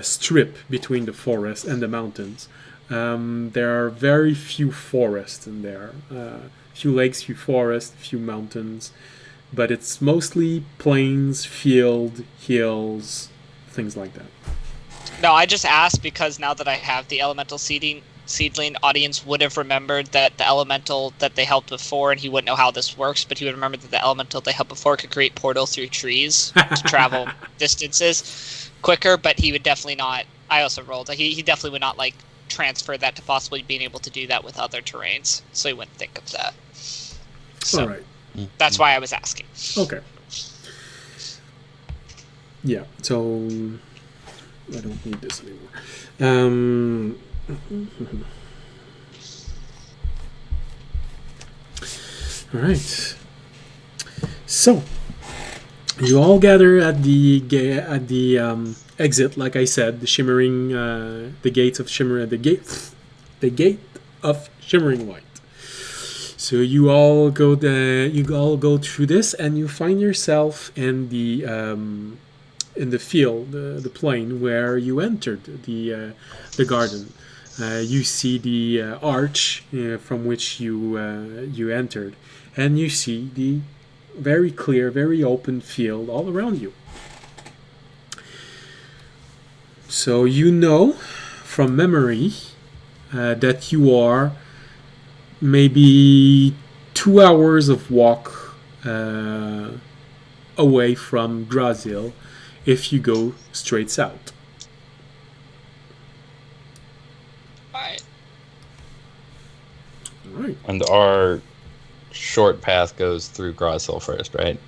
strip between the forest and the mountains, there are very few forests in there. Few lakes, few forests, few mountains. But it's mostly plains, field, hills, things like that. No, I just asked because now that I have the elemental seedling, audience would have remembered that the elemental that they helped before, and he wouldn't know how this works, but he would remember that the elemental they helped before could create portals through trees to travel distances quicker, but he would definitely not. I also rolled. He definitely would not like transfer that to possibly being able to do that with other terrains, so he wouldn't think of that. So All right. that's why I was asking. Okay. Yeah, so I don't need this anymore. All right. So you all gather at the exit, like I said, the shimmering, the gate of shimmering light. So you all go through this, and you find yourself in the field, the plain where you entered the garden. You see the arch from which you entered, and you see the very clear, very open field all around you. So you know from memory that you are maybe 2 hours of walk away from Grazil if you go straight south. Alright. All right. And our short path goes through Groshill first, right?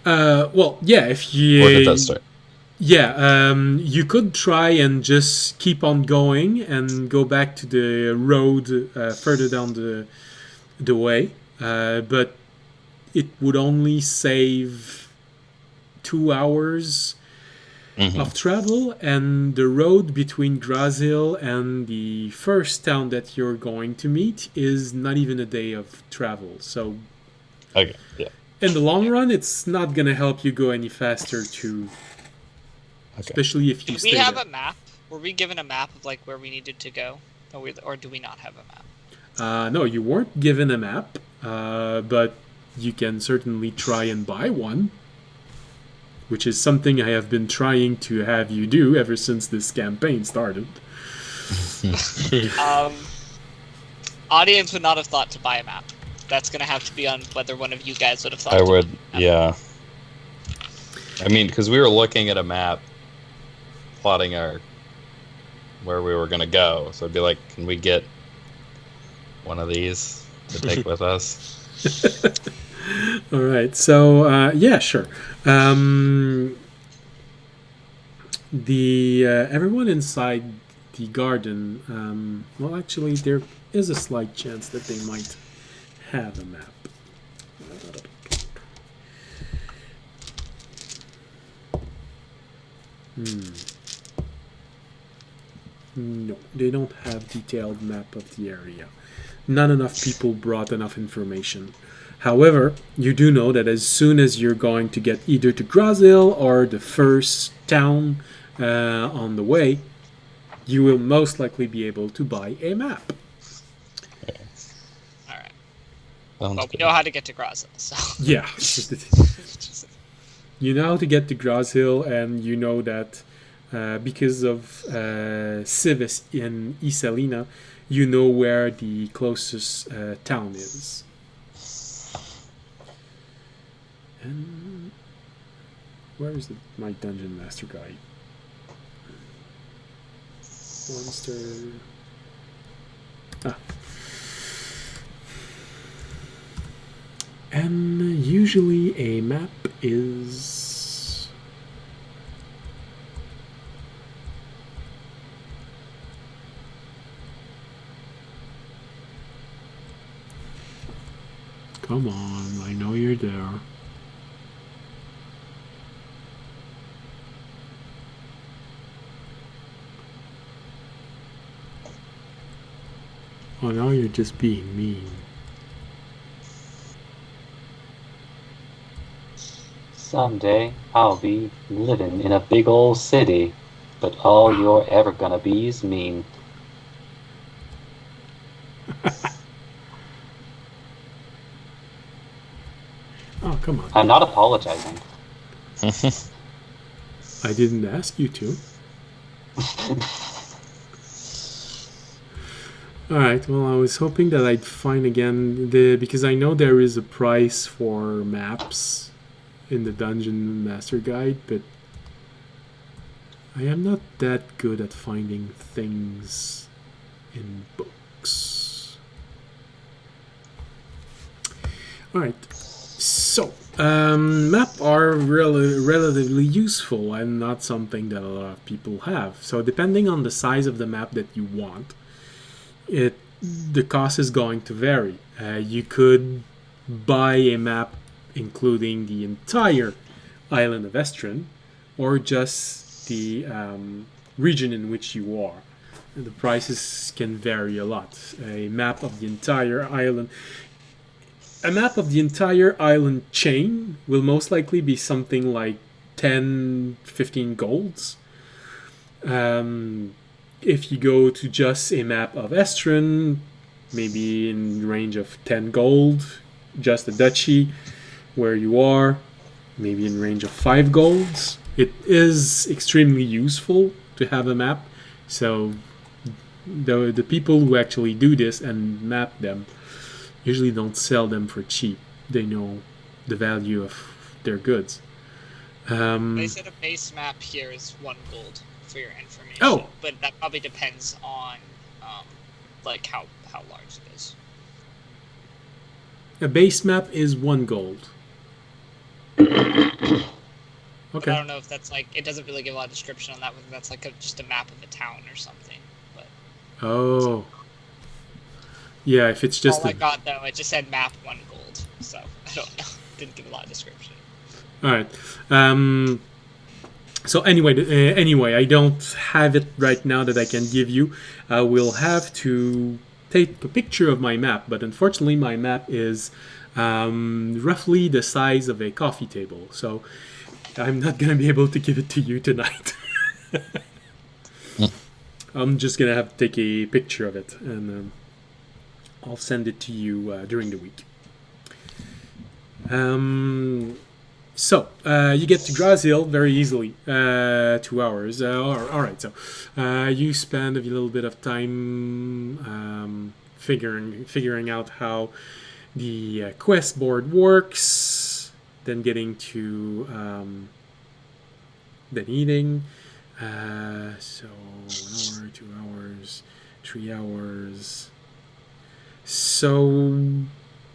Well, yeah, if you... Or did that start? Yeah, you could try and just keep on going and go back to the road further down the way, but it would only save 2 hours of travel, and the road between Grazil and the first town that you're going to meet is not even a day of travel. So, Okay, yeah. in the long run, it's not going to help you go any faster to... Okay. Especially if you Did stay we have there. a map? Were we given a map of like where we needed to go, or do we not have a map? No, you weren't given a map, but you can certainly try and buy one, which is something I have been trying to have you do ever since this campaign started. Audience would not have thought to buy a map. That's going to have to be on whether one of you guys would have thought I to would, buy a map. yeah. I mean, because we were looking at a map, plotting where we were going to go. So it'd be like, can we get one of these to take with us? All right, so yeah, sure. The everyone inside the garden. Well, actually, there is a slight chance that they might have a map. No, they don't have detailed map of the area. Not enough people brought enough information. However, you do know that as soon as you're going to get either to Grazil or the first town on the way, you will most likely be able to buy a map. All right. Sounds Well, we good. know how to get to Graza, so. Yeah. You know how to get to Grazil, and you know that because of Civis in Isalina, you know where the closest town is. And where is my Dungeon Master guide? Monster. And usually a map is... Come on, I know you're there. Oh, now you're just being mean. Someday I'll be living in a big old city, but all you're ever gonna be is mean. Oh, come on. I'm not apologizing. I didn't ask you to. Alright, well, I was hoping that I'd find again because I know there is a price for maps in the Dungeon Master Guide, but I am not that good at finding things in books. Alright, so map are relatively useful and not something that a lot of people have. So depending on the size of the map that you want, the cost is going to vary. You could buy a map including the entire island of Estrin, or just the region in which you are. The prices can vary a lot. A map of the entire island chain will most likely be something like 10, 15 golds. If you go to just a map of Estrin, maybe in the range of 10 gold, just a duchy where you are, maybe in range of 5 golds. It is extremely useful to have a map, so the people who actually do this and map them usually don't sell them for cheap. They know the value of their goods. They said a base map here is 1 gold for your information. Oh! But that probably depends on like how large it is. A base map is 1 gold. But I Okay. don't know if that's like, it doesn't really give a lot of description on that, whether that's like just a map of a town or something. But Oh. Yeah, if it's just all I got though, it just said map 1 gold. So I don't know. Didn't give a lot of description. All right. So anyway, I don't have it right now that I can give you. I will have to take a picture of my map, but unfortunately, my map is roughly the size of a coffee table. So I'm not gonna be able to give it to you tonight. I'm just gonna have to take a picture of it, and I'll send it to you during the week. So, you get to Grazil very easily, 2 hours. Alright, so you spend a little bit of time figuring out how the quest board works, then getting to then eating. So 1 hour, 2 hours, 3 hours. So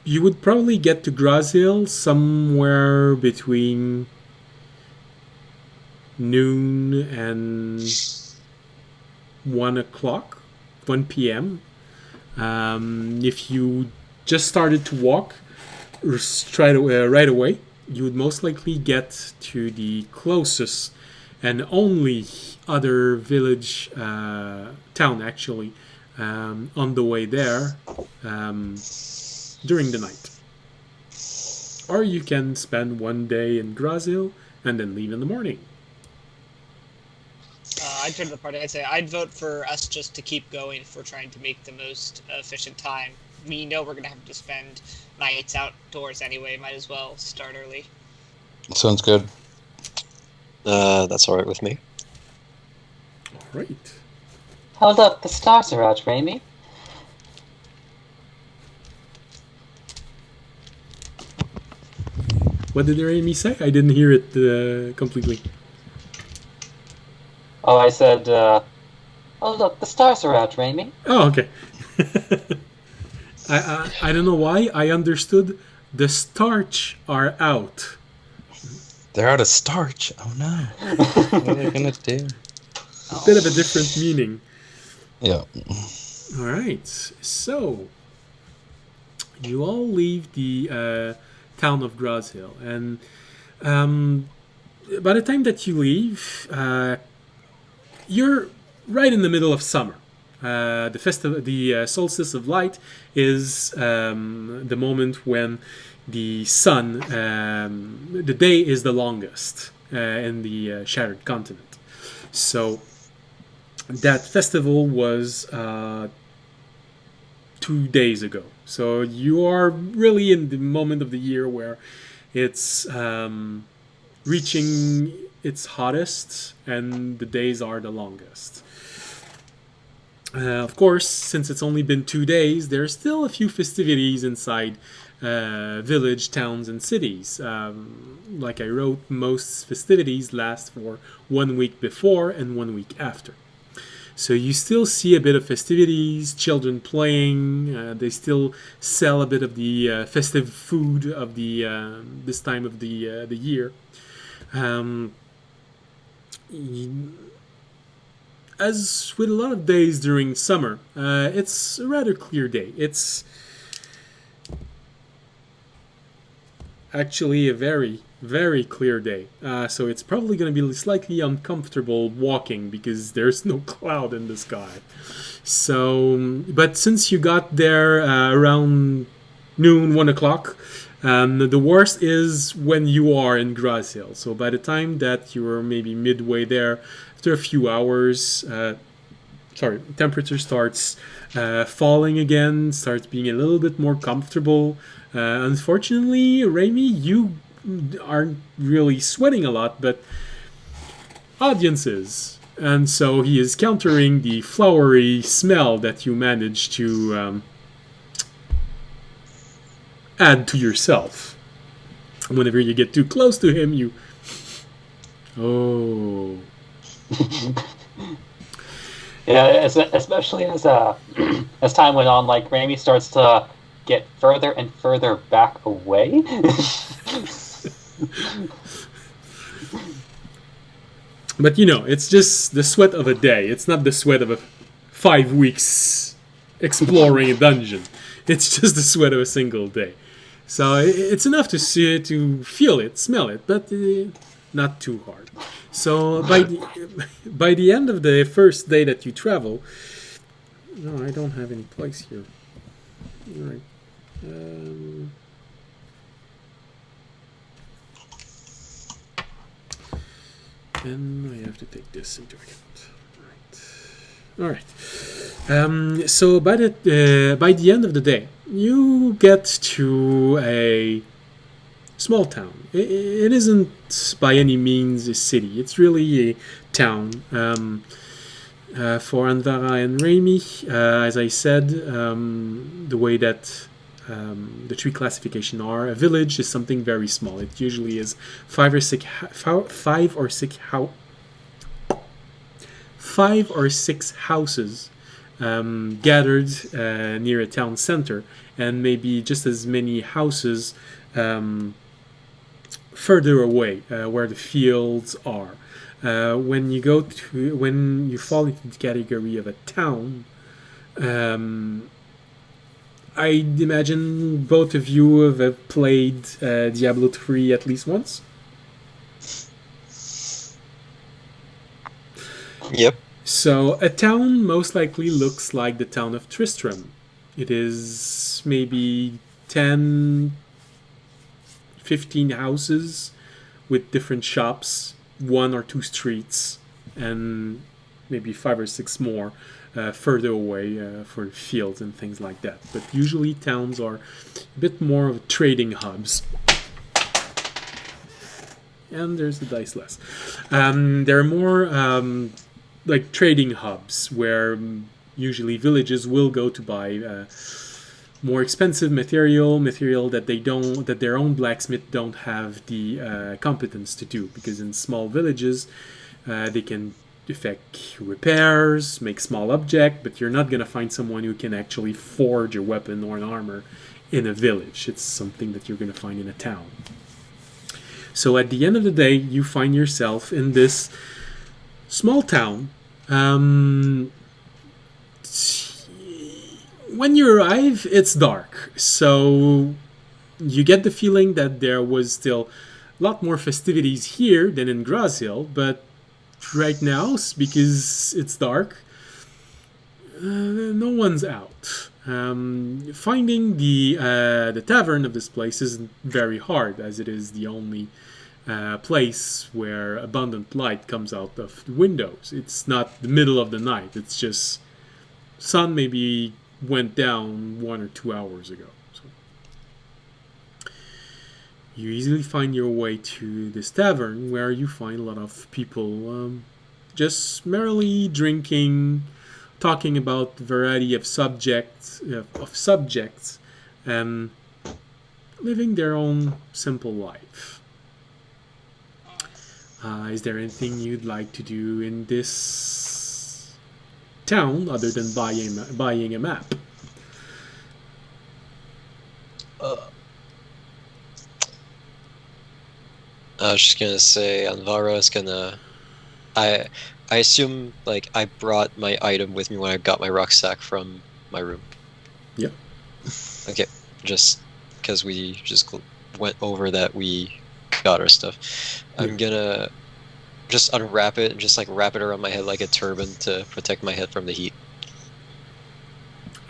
you would probably get to Grazil somewhere between noon and 1 p.m. If you just started to walk right away, you would most likely get to the closest and only other village town actually on the way there during the night. Or you can spend one day in Grazil and then leave in the morning. I'd turn to the party. I'd say I'd vote for us just to keep going if we're trying to make the most efficient time. We know we're going to have to spend nights outdoors anyway. Might as well start early. Sounds good. That's all right with me. All right. Hold up, the stars are out, Raimi. What did Amy say? I didn't hear it completely. Oh, I said, oh look, the stars are out, Raimi. Oh, okay. I don't know why. I understood the starch are out. They're out of starch. Oh no. What are they gonna do? A bit of a different meaning. Yeah. All right. So you all leave the town of Groshill, and by the time that you leave, you're right in the middle of summer. The solstice of light is the moment when the sun, the day is the longest in the Shattered Continent. So that festival was 2 days ago. So you are really in the moment of the year where it's reaching its hottest and the days are the longest. Of course, since it's only been 2 days, there are still a few festivities inside village, towns, and cities. Like I wrote, most festivities last for 1 week before and 1 week after. So you still see a bit of festivities, children playing. They still sell a bit of the festive food of the this time of the year. As with a lot of days during summer, it's a rather clear day. It's actually a very, very clear day. So it's probably going to be slightly uncomfortable walking because there's no cloud in the sky. So, but since you got there around noon, 1 o'clock, the worst is when you are in Groshill. So by the time that you're maybe midway there, after a few hours, temperature starts falling again, starts being a little bit more comfortable. Unfortunately, Raimi, you aren't really sweating a lot, but audiences. And so he is countering the flowery smell that you managed to add to yourself. Whenever you get too close to him, you... Oh... Yeah, especially as as time went on, like Raimi starts to get further and further back away. But you know, it's just the sweat of a day. It's not the sweat of 5 weeks exploring a dungeon. It's just the sweat of a single day. So it's enough to see it, to feel it, smell it, but not too hard. So by the end of the first day that you travel, no, I don't have any place here. All right. And I have to take this into account. All right. So by the end of the day, you get to a small town. It isn't by any means a city. It's really a town. For Anvara and Raimi, as I said, the way that the three classification are, a village is something very small. It usually is five or six houses gathered near a town center, and maybe just as many houses further away where the fields are. When you fall into the category of a town, I'd imagine both of you have played Diablo 3 at least once. Yep. So a town most likely looks like the town of Tristram. It is maybe 10, 15 houses with different shops, 1 or 2 streets, and maybe 5 or 6 more further away for fields and things like that. But usually towns are a bit more of trading hubs. And there's the dice less. There are more like trading hubs where usually villages will go to buy more expensive material that their own blacksmith don't have the competence to do, because in small villages they can effect repairs, make small object, but you're not going to find someone who can actually forge a weapon or an armor in a village. It's something that you're going to find in a town. So at the end of the day, you find yourself in this small town. When you arrive, it's dark. So you get the feeling that there was still a lot more festivities here than in Groshill, but right now, because it's dark, no one's out. Finding the tavern of this place isn't very hard, as it is the only place where abundant light comes out of the windows. It's not the middle of the night. It's just sun maybe went down 1 or 2 hours ago. So you easily find your way to this tavern, where you find a lot of people just merrily drinking, talking about a variety of subjects, and living their own simple life. Is there anything you'd like to do in this town other than buying a map? I was just gonna say, Anvara is gonna. I assume like I brought my item with me when I got my rucksack from my room. Yep. Okay, just because we just went over that, we got our stuff. I'm gonna just unwrap it and just like wrap it around my head like a turban to protect my head from the heat.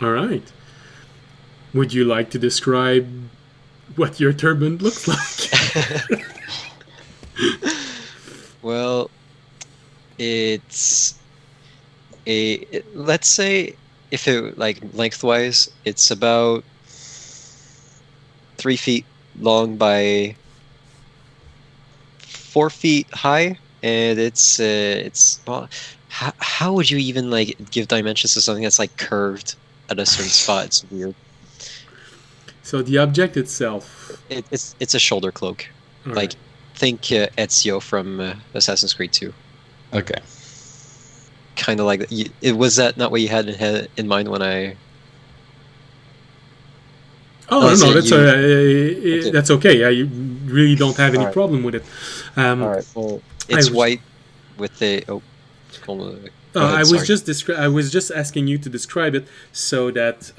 All right. Would you like to describe what your turban looks like? Well, it's let's say if it like lengthwise, it's about 3 feet long by 4 feet high, and it's well, how would you even like give dimensions to something that's like curved at a certain spot? It's weird. So the object itself. It's a shoulder cloak. All Like right. think Ezio from Assassin's Creed 2. Okay. Kind of like that. Was that not what you had in mind when I? Oh, is no, it that's you? okay. That's okay. I really don't have any Alright. problem with it. All right. Well, it's was- white with the. Oh, hold on. Go ahead, I was sorry. I was just asking you to describe it so that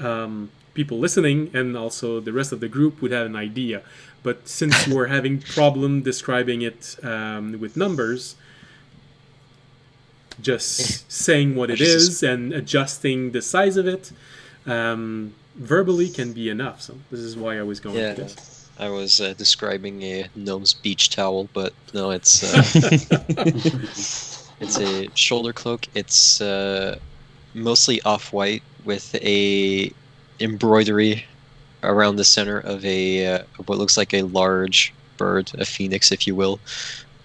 people listening and also the rest of the group would have an idea. But since you were having problem describing it with numbers, just saying what it is and adjusting the size of it verbally can be enough. So this is why I was going Yeah. with this. I was describing a gnome's beach towel, but no, it's it's a shoulder cloak. It's mostly off-white with a embroidery around the center of a what looks like a large bird, a phoenix, if you will.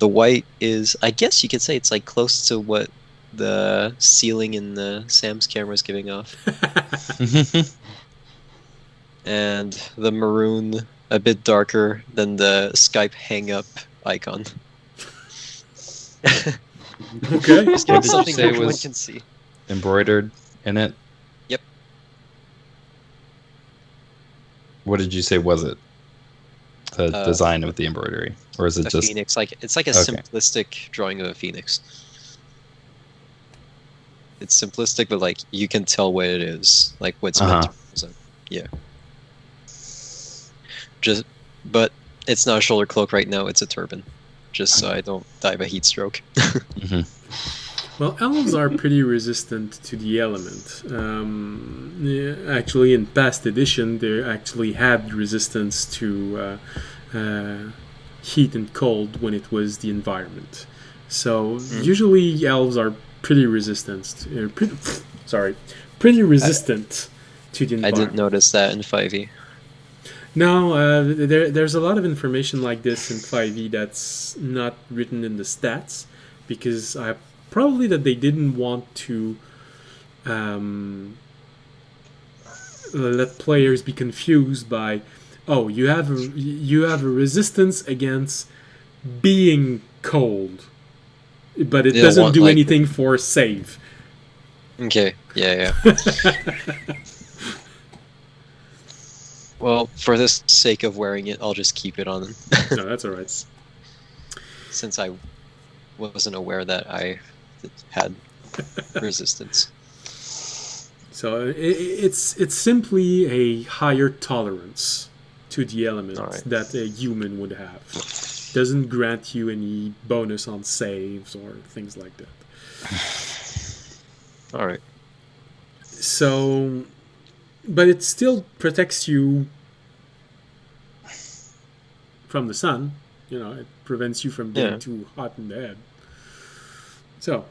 The white is, I guess you could say, it's like close to what the ceiling in the Sam's camera is giving off, and the maroon a bit darker than the Skype hang-up icon. Okay. Just What give did you something say everyone was- can see. Embroidered in it? Yep. What did you say was it? The Uh, design with the embroidery? Or is it A just... phoenix, like it's like a Okay. simplistic drawing of a phoenix. It's simplistic, but like you can tell what it is, like what's meant to represent. Yeah. But it's not a shoulder cloak right now. It's a turban, just so I don't die of a heat stroke. Mhm. Well, elves are pretty resistant to the element. Actually, in past edition, they actually had resistance to heat and cold when it was the environment. So usually elves are pretty resistant. Pretty resistant to the I environment. didn't notice that in 5e. No, there's a lot of information like this in 5e that's not written in the stats because probably that they didn't want to let players be confused by, oh, you have a resistance against being cold, but it They don't doesn't want, do like- anything for save. Okay, yeah. Well, for the sake of wearing it, I'll just keep it on. No, that's all right. Since I wasn't aware that I had resistance. So it's simply a higher tolerance to the element Alright. that a human would have. Doesn't grant you any bonus on saves or things like that. Alright. So, but it still protects you from the sun. You know, it prevents you from getting Yeah. too hot in the head. So,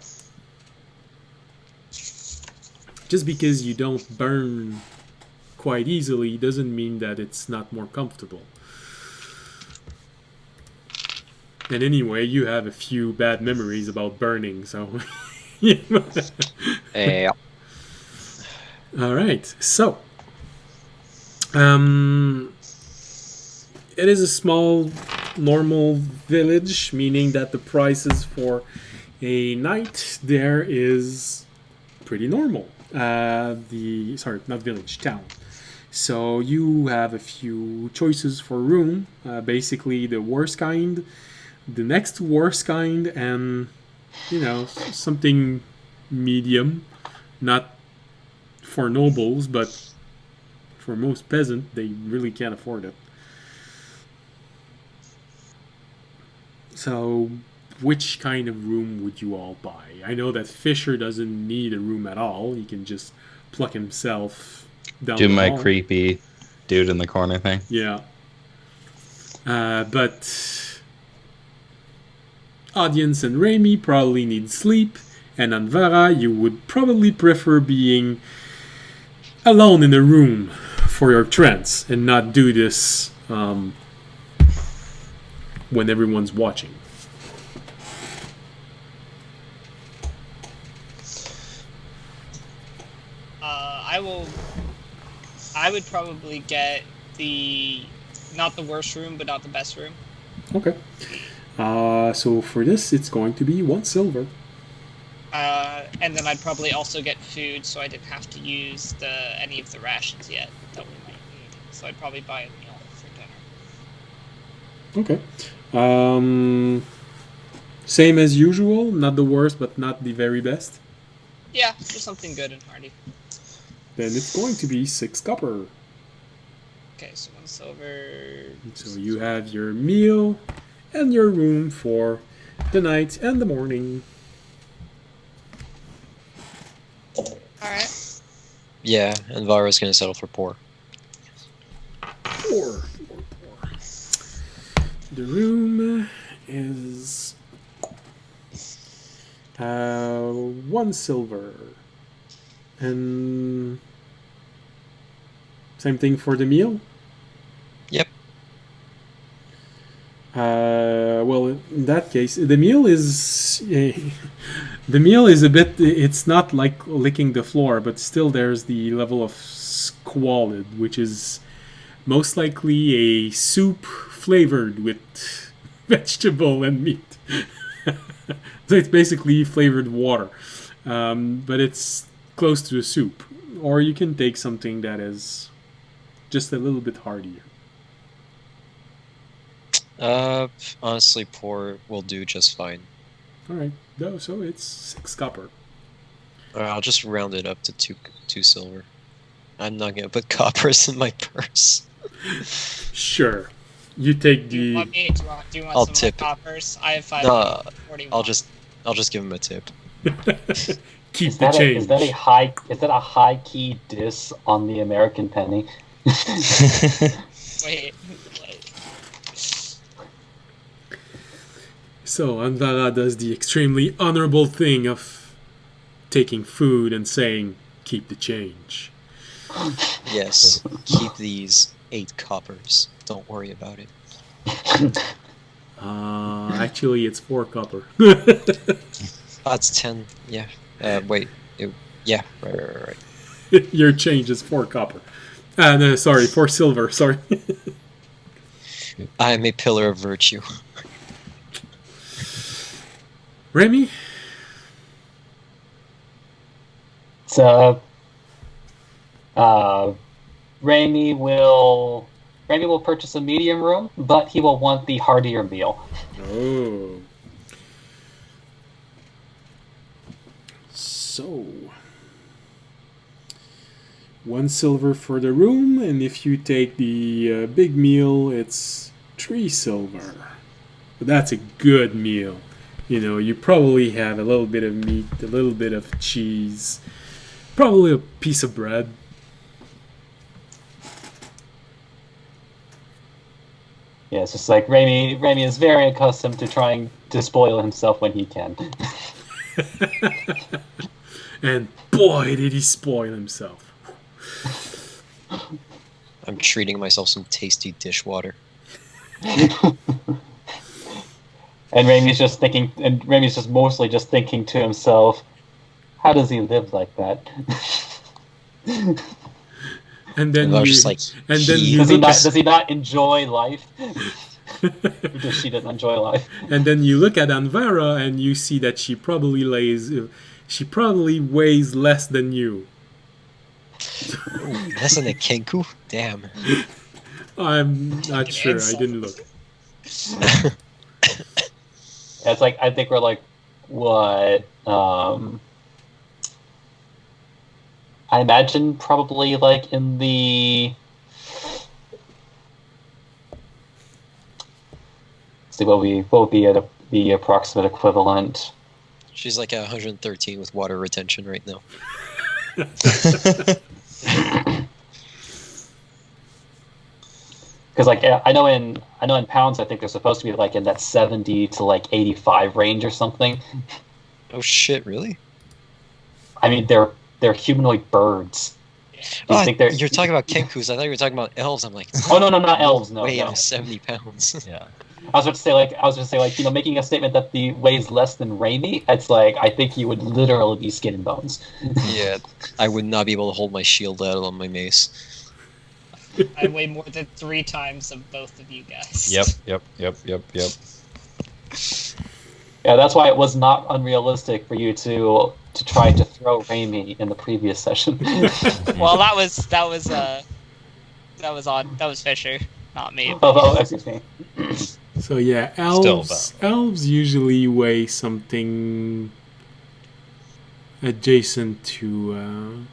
just because you don't burn quite easily doesn't mean that it's not more comfortable. And anyway, you have a few bad memories about burning, so... Yeah. Alright, so... it is a small, normal village, meaning that the prices for a night there is pretty normal. Sorry, not village, town. So you have a few choices for room. Basically, the worst kind, the next worst kind, and something medium. Not for nobles, but for most peasant, they really can't afford it. So, which kind of room would you all buy? I know that Fisher doesn't need a room at all. He can just pluck himself down Do the my hall. creepy dude in the corner thing. Yeah. But Audience and Raimi probably need sleep, and Anvara, you would probably prefer being alone in a room for your trance and not do this when everyone's watching. I would probably get not the worst room, but not the best room. Okay. So for this, it's going to be 1 silver. And then I'd probably also get food, so I didn't have to use any of the rations yet that we might need. So I'd probably buy a meal for dinner. Okay. Same as usual, not the worst, but not the very best. Yeah, just something good and hearty. Then it's going to be 6 copper. Okay, so 1 silver. So you have your meal and your room for the night and the morning. Alright. Yeah, and Vara's gonna settle for poor. Four. The room is 1 silver. And same thing for the meal? Yep. Well, in that case, the meal is a bit. It's not like licking the floor, but still, there's the level of squalid, which is most likely a soup flavored with vegetable and meat. So it's basically flavored water, but it's close to a soup. Or you can take something that is just a little bit heartier. Honestly, poor will do just fine. Alright, no, so it's 6 copper. I'll just round it up to two silver. I'm not gonna put coppers in my purse. Sure. You take Do you the... want I'll some tip it. coppers? I have 5 No, 41. I'll just give him a tip. Keep Is the that change. is that a high key diss on the American penny? Wait. So Anvara does the extremely honorable thing of taking food and saying, "Keep the change." Yes, keep these 8 coppers. Don't worry about it. Actually, it's 4 copper. Oh, it's 10. Yeah. Wait. Yeah. Right. Your change is 4 copper. No, sorry, 4 silver. Sorry. I am a pillar of virtue. Remy? So, Remy will purchase a medium room, but he will want the heartier meal. Oh. So, 1 silver for the room, and if you take the big meal, it's 3 silver. But that's a good meal. You know, you probably have a little bit of meat, a little bit of cheese, probably a piece of bread. Yeah, it's just like Remy is very accustomed to trying to spoil himself when he can. And boy, did he spoil himself. I'm treating myself some tasty dishwater. And Remy's just mostly just thinking to himself, how does he live like that? And then And I was you, just like, and then he- you Does he look not at, does he not enjoy life? Because she doesn't enjoy life. and then you look at Anvara and you see that she probably weighs less than you. Ooh, less than a Kenku? Damn. I'm not An sure. I insult. didn't look. It's like I think we're like what I imagine probably like in the see what would be the approximate equivalent. She's like at 113 with water retention right now. Because like I know in pounds I think they're supposed to be like in that 70 to like 85 range or something. Oh shit, really? I mean they're humanoid birds. Do you Oh, think they're you're talking about Kenkus. I thought you were talking about elves. I'm like, Oh no, not elves, no. weigh No. 70 pounds. Yeah. I was about to say like, you know, making a statement that the weighs less than Raimi, it's like I think you would literally be skin and bones. Yeah, I would not be able to hold my shield out on my mace. I weigh more than 3 times of both of you guys. Yep. Yeah, that's why it was not unrealistic for you to try to throw Raimi in the previous session. Well, that was Fisher, not me. Oh, excuse me. So yeah, Still elves usually weigh something adjacent to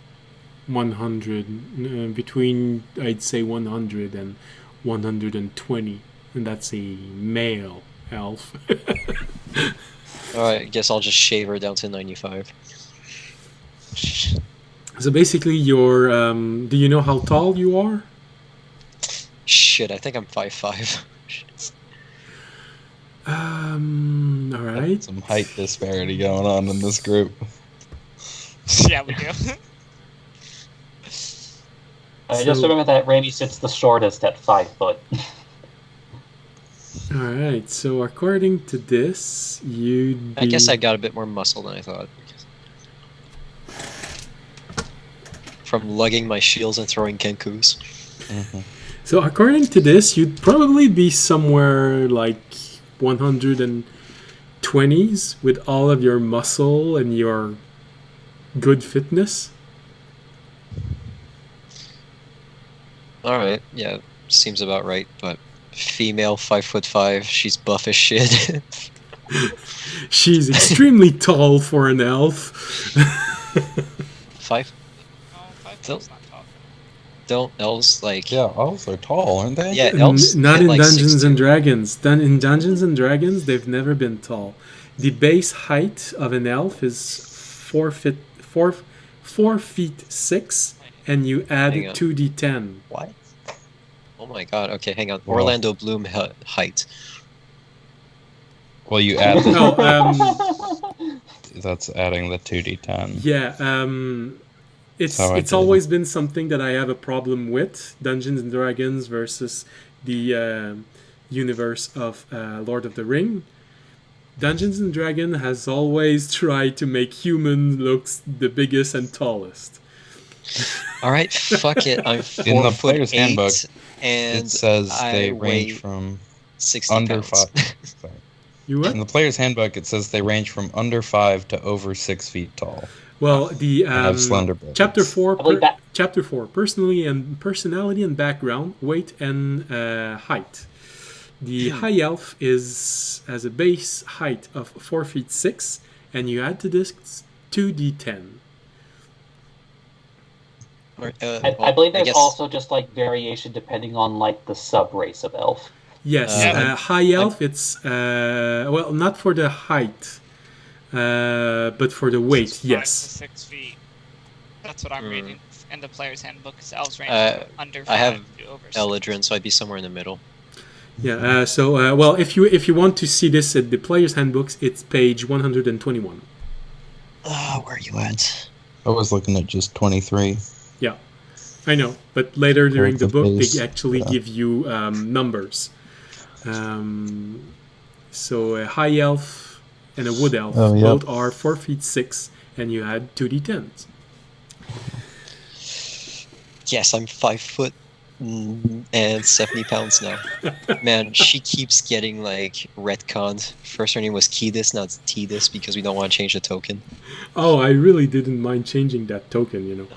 100, between I'd say 100 and 120, and that's a male elf. Alright, I guess I'll just shave her down to 95. So basically, you're. Do you know how tall you are? Shit, I think I'm 5'5". All right. Some height disparity going on in this group. Yeah, we do. I just remember that Raimi sits the shortest at 5 foot. All right. So according to this, you'd be. I guess I got a bit more muscle than I thought. From lugging my shields and throwing Kenkus. Mm-hmm. So according to this, you'd probably be somewhere like 120s with all of your muscle and your good fitness. Alright, yeah, seems about right, but female, 5'5", she's buff as shit. She's extremely tall for an elf. 5? Oh, 5 Don't- foot's not tall. Don't elves, like... Yeah, elves are tall, aren't they? Yeah, elves Not hit in like Dungeons 6'2". and Dragons. In Dungeons and Dragons, they've never been tall. The base height of an elf is 4 feet 6, and you add Hang on. 2d10. What? Oh my god, okay, hang on. Wow. Orlando Bloom height. Well, you add Oh, that's adding the 2d10. yeah. It's how I it's did. always been something that I have a problem with. Dungeons and Dragons versus the universe of Lord of the Ring. Dungeons and Dragons has always tried to make human looks the biggest and tallest. Alright, fuck it. I'm 4 In the foot player's 8, handbook, and It says I they weigh range from 60 under pounds. 5. Sorry. You what? In the player's handbook, it says they range from under 5 to over 6 feet tall. Well, the And have slender builds. chapter 4, I believe that- chapter 4, personality and background, weight and height. The high elf has a base height of 4 feet 6, and you add to this 2d10. I believe there's guess- also just like variation depending on like the sub race of elf. Yes, high elf. It's well, not for the height, but for the weight. 5 to Yes. 6 feet. That's what I'm reading in the player's handbook. Is elves range from under 5 I have to over 6. Eladrin, so I'd be somewhere in the middle. Yeah. So, well, if you want to see this at the player's handbooks, it's page 121. Where are you at? I was looking at just 23. Yeah, I know. But later during the book, base, they actually yeah. give you numbers. So a high elf and a wood elf both are 4 feet 6, and you add 2d10s. Yes, I'm 5 foot and 70 pounds now. Man, she keeps getting like retconned. First her name was Keydis, now it's Tidis because we don't want to change the token. Oh, I really didn't mind changing that token, you know.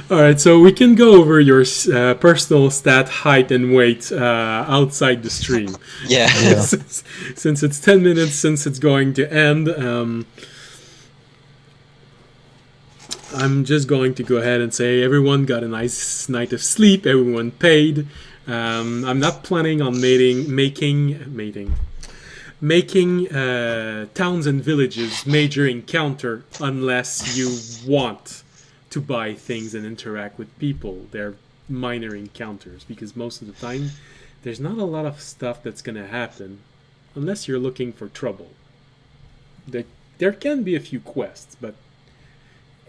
All right, so we can go over your personal stat, height, and weight outside the stream. Yeah. Since it's 10 minutes since it's going to end, I'm just going to go ahead and say everyone got a nice night of sleep. Everyone paid. I'm not planning on making towns and villages major encounter unless you want to buy things and interact with people. They're minor encounters because most of the time there's not a lot of stuff that's going to happen unless you're looking for trouble. There can be a few quests, but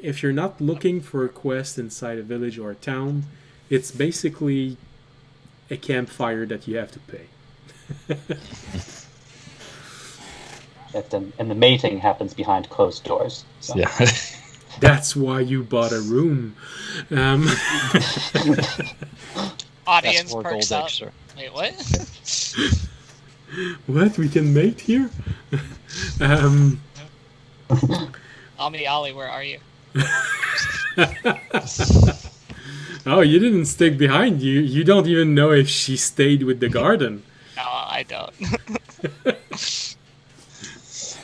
if you're not looking for a quest inside a village or a town, it's basically a campfire that you have to pay. And the mating happens behind closed doors. So. Yeah. That's why you bought a room. Audience That's 4 perks gold up. extra. Wait, what? What? We can mate here? Ami Ali, where are you? Oh, you didn't stick behind. You don't even know if she stayed with the garden. No, I don't.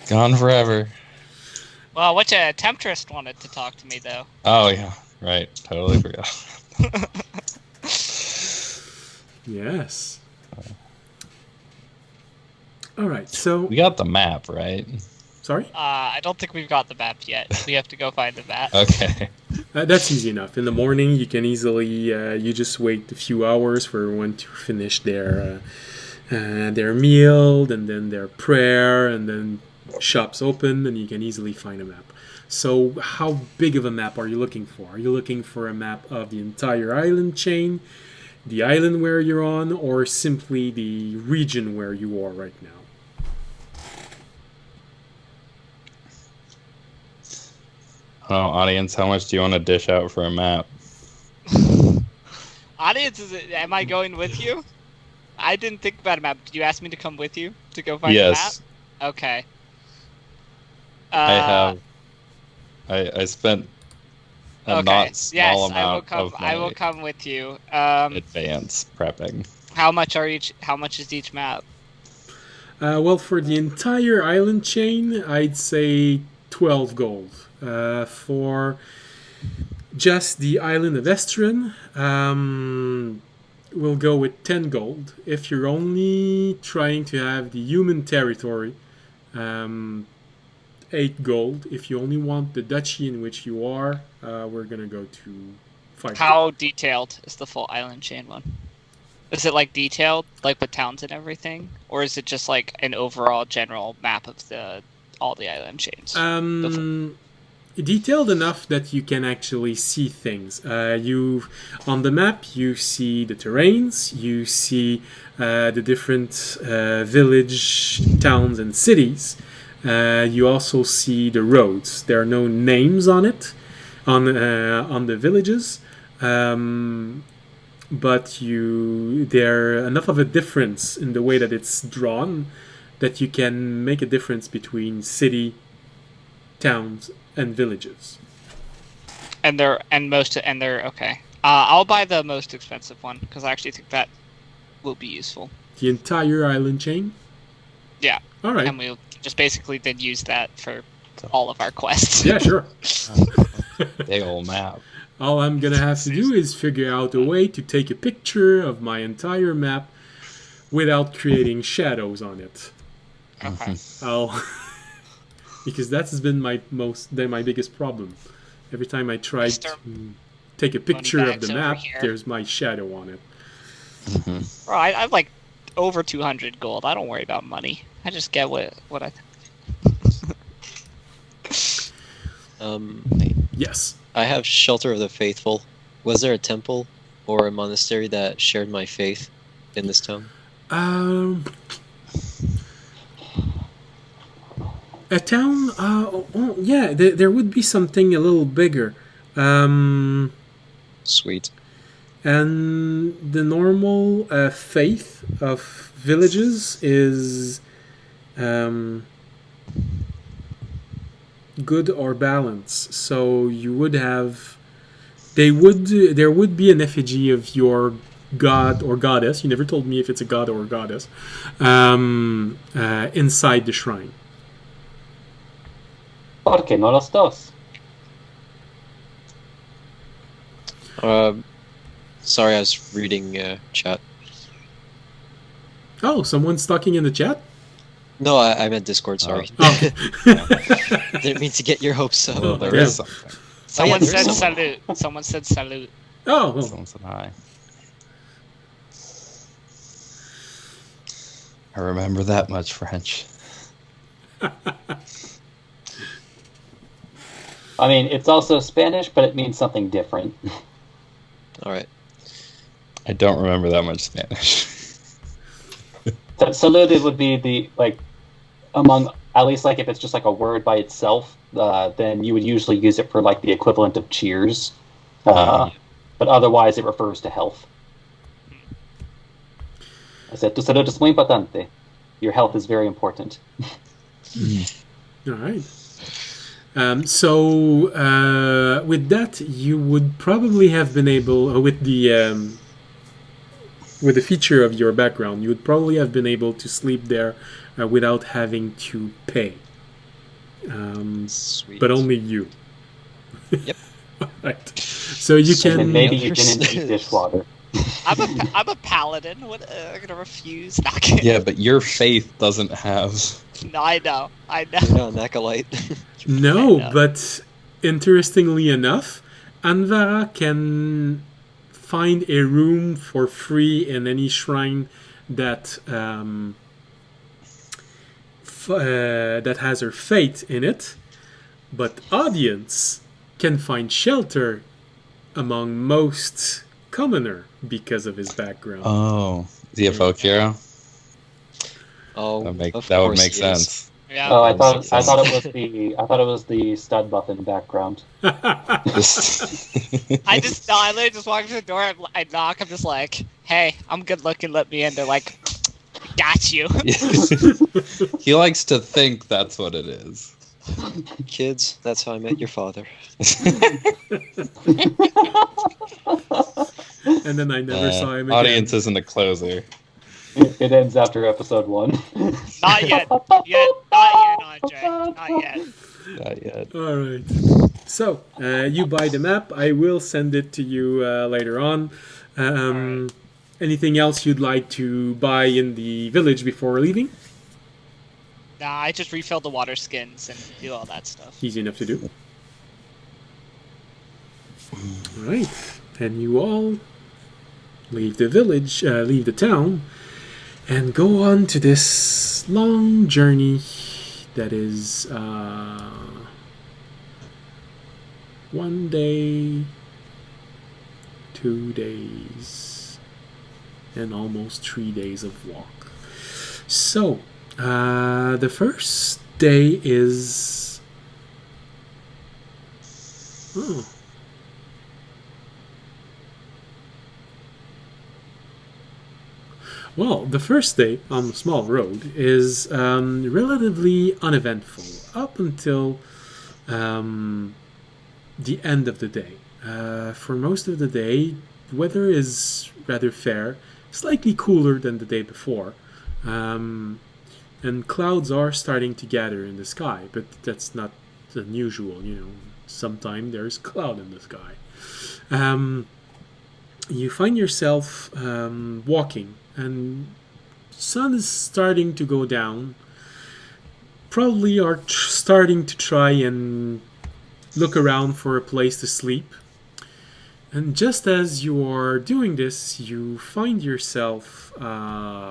Gone forever. Well, which Temptress wanted to talk to me though. Oh, yeah. Right. Totally forgot. Yes. All right. So, We got the map, right? sorry. I don't think we've got the map yet. We have to go find the map. Okay. That's easy enough. In the morning, you can easily you just wait a few hours for everyone to finish their meal, and then their prayer, and then shops open, and you can easily find a map. So, how big of a map are you looking for? Are you looking for a map of the entire island chain, the island where you're on, or simply the region where you are right now? Oh, audience, how much do you want to dish out for a map? Audience, am I going with you? I didn't think about a map. Did you ask me to come with you to go find Yes. the map? Okay. I have. I spent a not small amount of I will my come with you. advance prepping. How much is each map? Well, for the entire island chain, I'd say 12 gold. For just the island of Estrin, we'll go with 10 gold. If you're only trying to have the human territory, 8 gold. If you only want the duchy in which you are, we're gonna go to 5 gold. How detailed is the full island chain one? Is it like detailed, like with towns and everything, or is it just like an overall general map of all the island chains? Detailed enough that you can actually see things. On the map, you see the terrains, you see the different village, towns, and cities. You also see the roads. There are no names on it, on the villages, but there enough of a difference in the way that it's drawn that you can make a difference between city, towns, and villages. And they're okay. I'll buy the most expensive one because I actually think that will be useful. The entire island chain? Yeah. All right. And we'll just basically then use that for all of our quests. Yeah, sure. Big old map. All I'm gonna have to do is figure out a way to take a picture of my entire map without creating shadows on it. Okay. Because that's been my biggest problem. Every time I try to take a picture of the map, there's my shadow on it. Bro, I have like over 200 gold. I don't worry about money. I just get what I. Yes. I have Shelter of the Faithful. Was there a temple or a monastery that shared my faith in this town? A town? Yeah, there would be something a little bigger. Sweet. And the normal faith of villages is good or balance. So you would have... there would be an effigy of your god or goddess. You never told me if it's a god or a goddess. Inside the shrine. ¿Por qué no los dos? Sorry, I was reading chat. Oh, someone's talking in the chat? No, I meant Discord, sorry. Oh. Didn't mean to get your hopes up. Oh, There yeah. is something. Someone there's said someone. salute. Someone said salute. Oh, well. Someone said hi. I remember that much French. I mean, it's also Spanish, but it means something different. All right. I don't remember that much Spanish. Salute would be the, like, among, at least like if it's just like a word by itself, then you would usually use it for like the equivalent of cheers. But otherwise it refers to health. I said, tu salud es muy importante. Your health is very important. All right. So with that, you would probably have been able, with the feature of your background, you would probably have been able to sleep there without having to pay. Sweet. But only you. Yep. Right. So you And then can. maybe you didn't eat dishwater. I'm a paladin. What? I'm gonna refuse. Not kidding. Yeah, but your faith doesn't have... No, I know. You're not an acolyte. No, I know. but interestingly enough, Anvara can find a room for free in any shrine that that has her fate in it. But Audience can find shelter among most commoner because of his background. Oh, is he a folk hero? Oh, That would of make course he is. sense. Yeah. Oh, I That thought makes I thought it sense. was the stud buff in the background. I literally just walk through the door. I knock. I'm just like, "Hey, I'm good looking. Let me in." They're like, "Got you." He likes to think that's what it is. Kids, that's how I met your father. And then I never saw him again. Audience isn't a closer. It ends after episode 1. Not yet. Not yet, Andre. Not yet. Not yet. All right. So you buy the map. I will send it to you later on. Anything else you'd like to buy in the village before leaving? Nah, I just refill the water skins and do all that stuff. Easy enough to do. Alright, and you all leave the village, leave the town, and go on to this long journey that is 1 day, 2 days, and almost 3 days of walk. So, the first day is... Oh. Well, the first day on the small road is relatively uneventful up until the end of the day. For most of the day, the weather is rather fair, slightly cooler than the day before, and clouds are starting to gather in the sky, but that's not unusual, you know. Sometimes there's cloud in the sky. You find yourself walking, and sun is starting to go down. Probably are starting to try and look around for a place to sleep. And just as you are doing this, you find yourself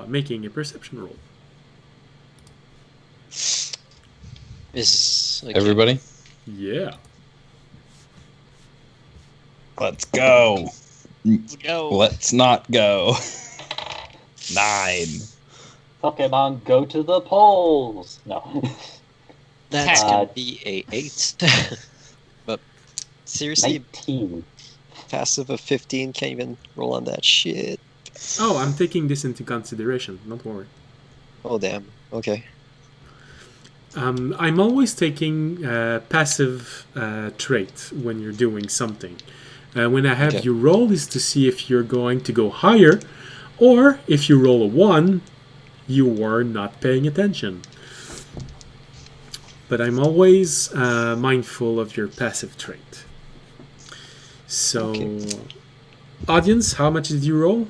making a perception roll. Is like Everybody, Yeah. let's go. Let's go. Let's not go. 9. Pokemon, go to the polls. No. that's Uh, gonna be a 8. But seriously, 19. passive of 15 can't even roll on that shit. Oh, I'm taking this into consideration. Don't worry. Oh damn. Okay. I'm always taking passive trait when you're doing something. When I have Okay. you roll is to see if you're going to go higher, or if you roll a 1, you are not paying attention. But I'm always mindful of your passive trait. So, Okay. audience, how much did you roll?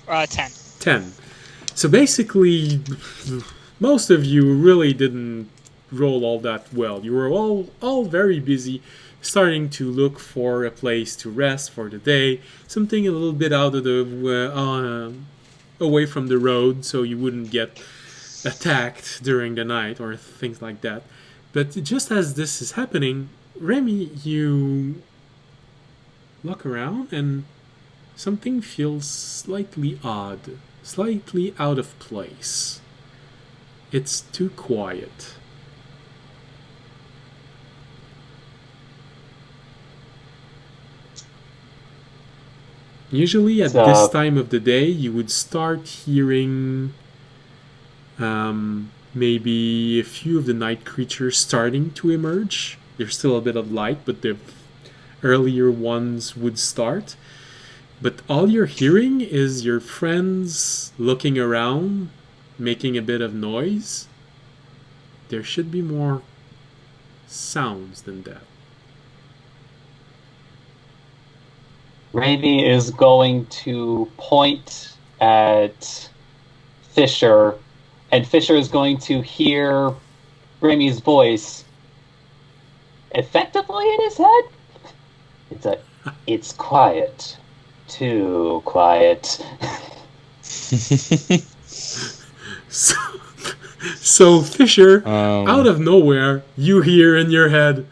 10. 10. So basically, most of you really didn't roll all that well. You were all very busy starting to look for a place to rest for the day, something a little bit out of the away from the road so you wouldn't get attacked during the night or things like that. But just as this is happening, Remy, you look around and something feels slightly odd, slightly out of place. It's too quiet. Usually at this time of the day, you would start hearing maybe a few of the night creatures starting to emerge. There's still a bit of light, but the earlier ones would start. But all you're hearing is your friends looking around, making a bit of noise. There should be more sounds than that. Raimi is going to point at Fisher, and Fisher is going to hear Raimi's voice effectively in his head. It's quiet. Too quiet. So Fisher, Um, out of nowhere, you hear in your head,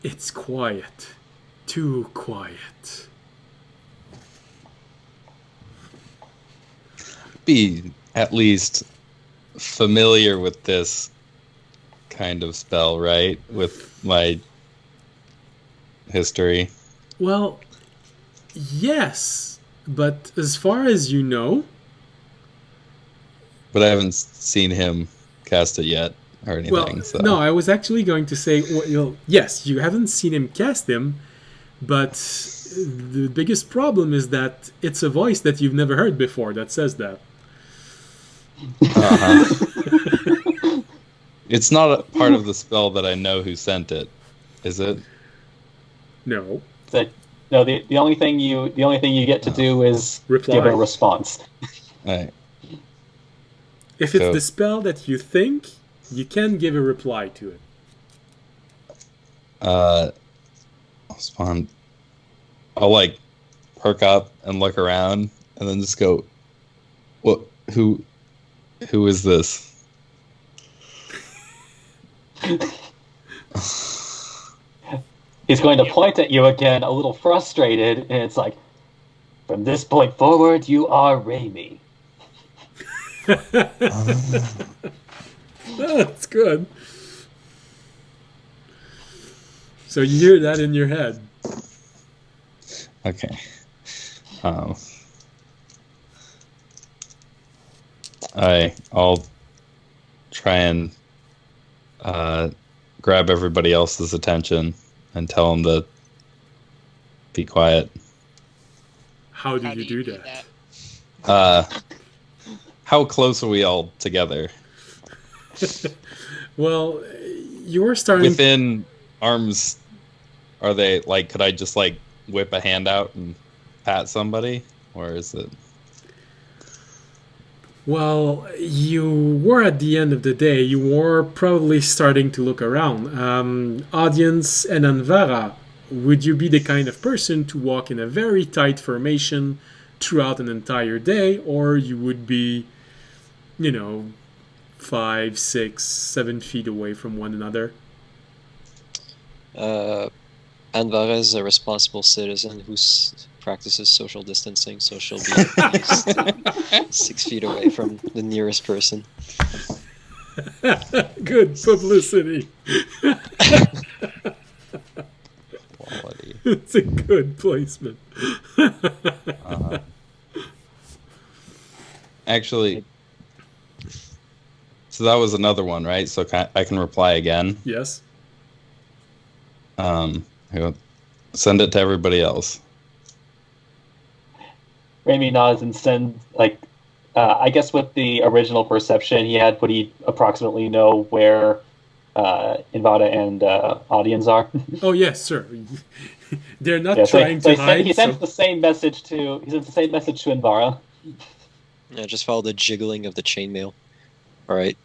it's quiet. Too quiet. Be at least familiar with this kind of spell, right? With my history. Well, yes, but as far as you know, But I haven't seen him cast it yet or anything. well, so. no, I was actually going to say, well, yes, you haven't seen him cast him, but the biggest problem is that it's a voice that you've never heard before that says that. Uh-huh. It's not a part of the spell that I know who sent it, is it? No. It's a No, the only thing you get to do is Reply. give a response. Alright. If it's So- the spell that you think, you can give a reply to it. I'll spawn. I'll like perk up and look around and then just go, what, who is this? He's going to point at you again, a little frustrated, and it's like, from this point forward, you are Raimi. Oh, that's good. So you hear that in your head. Okay. I'll try and grab everybody else's attention and tell them to be quiet. How do you do that? How close are we all together? Well, you're starting. Within arms, are they like? Could I just like whip a hand out and pat somebody, or is it? Well, you were at the end of the day. You were probably starting to look around. Audience and Anvara, would you be the kind of person to walk in a very tight formation throughout an entire day, or you would be, 5, 6, 7 feet away from one another? Anvara is a responsible citizen who practices social distancing, so she'll be at least 6 feet away from the nearest person. Good publicity. Quality. It's a good placement. Actually, so that was another one, right? So I can reply again. Yes. Send it to everybody else. Raimi nods and sends, I guess with the original perception he had, would he approximately know where Invada and Audience are? Oh, yes, sir. They're not Yeah, trying to hide. He sends the same message to Invara. Yeah, just follow the jiggling of the chainmail. Alright.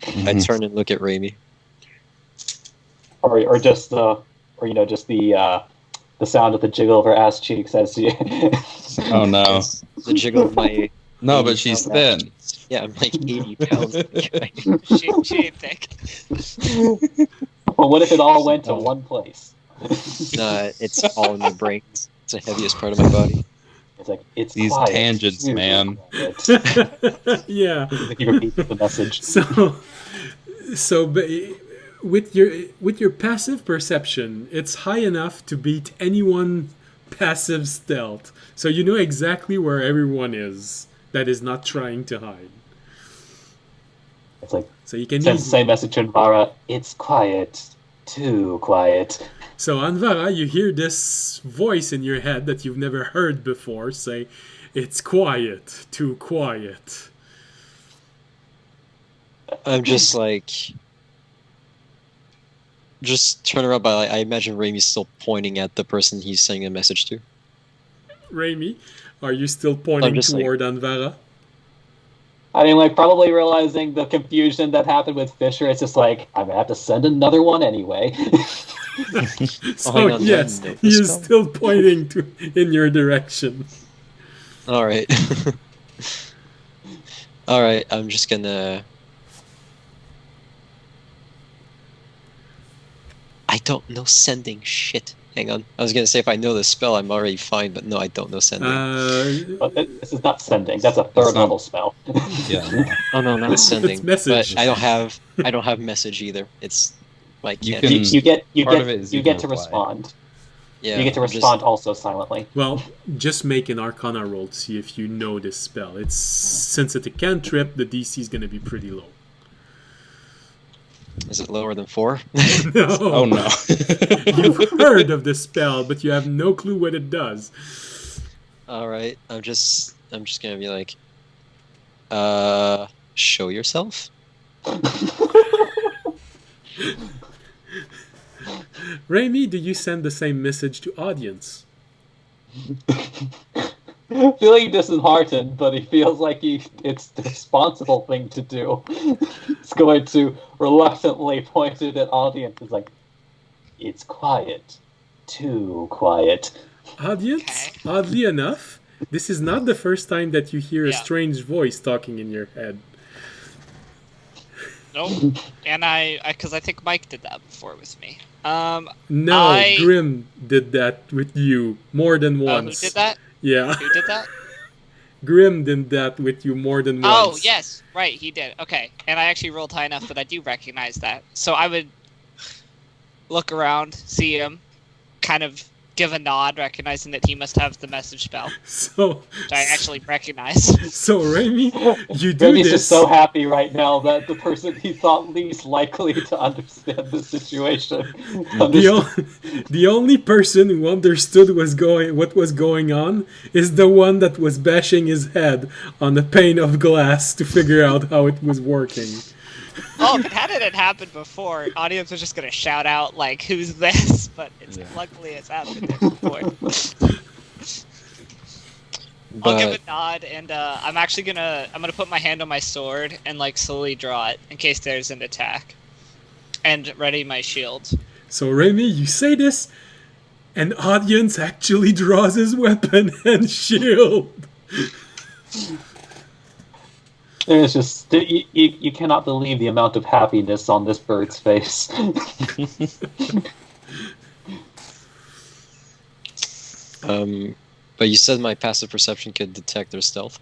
I turn and look at Raimi. Or just the sound of the jiggle of her ass cheeks as she. Oh no! The jiggle of my. No, but she's thin. Yeah, I'm like 80 pounds. She ain't thick. Well, what if it all went to one place? Nah, it's all in my brain. It's the heaviest part of my body. It's like it's These quiet. tangents, man. Yeah. Like you repeat the message. So with your passive perception, it's high enough to beat anyone passive stealth. So you know exactly where everyone is that is not trying to hide. It's like So you can sends the same message to Invara. It's quiet, too quiet. So Anvara, you hear this voice in your head that you've never heard before say, "It's quiet, too quiet." I'm just like. Just turn around, but I imagine Raimi's still pointing at the person he's sending a message to. Raimi, are you still pointing toward Anvara? I mean, probably realizing the confusion that happened with Fisher, it's just like, I'm going to have to send another one anyway. So, yes, he is still pointing in your direction. Alright. Alright, I'm just gonna... I don't know sending shit. Hang on. I was gonna say if I know the spell, I'm already fine, but no, I don't know sending. But this is not sending. That's a third level spell. Yeah. Oh no, not sending. It's message. But I don't have message either. It's like You can't- can- You get Part of it is you you get can to reply. respond. yeah, You get to I'm just- respond also silently. Well, just make an Arcana roll to see if you know this spell. Since it's a cantrip, the DC is going to be pretty low. Is it lower than 4? No. Oh no! You've heard of the spell, but you have no clue what it does. Alright, I'm just gonna be like, show yourself? Raimi, do you send the same message to audience? Feeling disheartened, but he feels like it's the responsible thing to do. He's going to reluctantly point it at audience. It's like, it's quiet. Too quiet. Audience, oddly enough, this is not the first time that you hear a strange voice talking in your head. Nope. And because I think Mike did that before with me. No, Grim did that with you more than once. Who did that? Yeah. Who did that? Grim did that with you more than once. Oh, yes. Right, he did. Okay. And I actually rolled high enough that I do recognize that. So I would look around, see him, kind of give a nod, recognizing that he must have the message spell. So which I actually recognize. So Remy, you do Remy's this. just so happy right now that the person he thought least likely to understand the situation. The only person who understood what was going on is the one that was bashing his head on a pane of glass to figure out how it was working. Oh, if it hadn't happened before, audience was just gonna shout out like, "Who's this?" But luckily it's happened before. I'll give a nod, and I'm gonna put my hand on my sword and like slowly draw it in case there's an attack, and ready my shield. So Remy, you say this, and audience actually draws his weapon and shield. It's just you cannot believe the amount of happiness on this bird's face. But you said my passive perception could detect their stealth.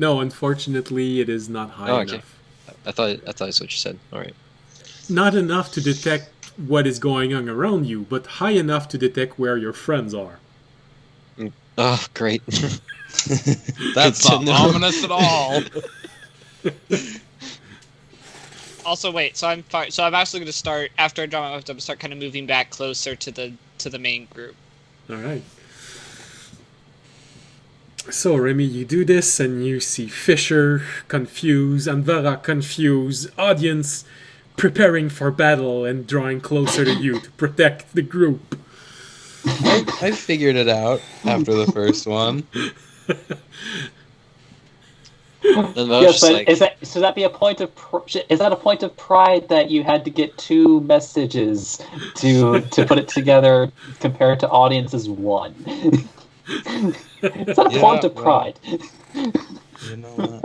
No, unfortunately, it is not high enough. I thought that's what you said. All right. Not enough to detect what is going on around you, but high enough to detect where your friends are. Oh, great. That's not ominous at all. Also, wait. So I'm actually going to start after I draw my weapon. I'm going to start kind of moving back closer to the main group. All right. So Remy, you do this, and you see Fisher confused, Anvara confused, audience preparing for battle and drawing closer to you to protect the group. I figured it out after the first one. Yes, but should that be a point of is that a point of pride that you had to get two messages to put it together compared to audience's one? Is that a point of pride? You know what?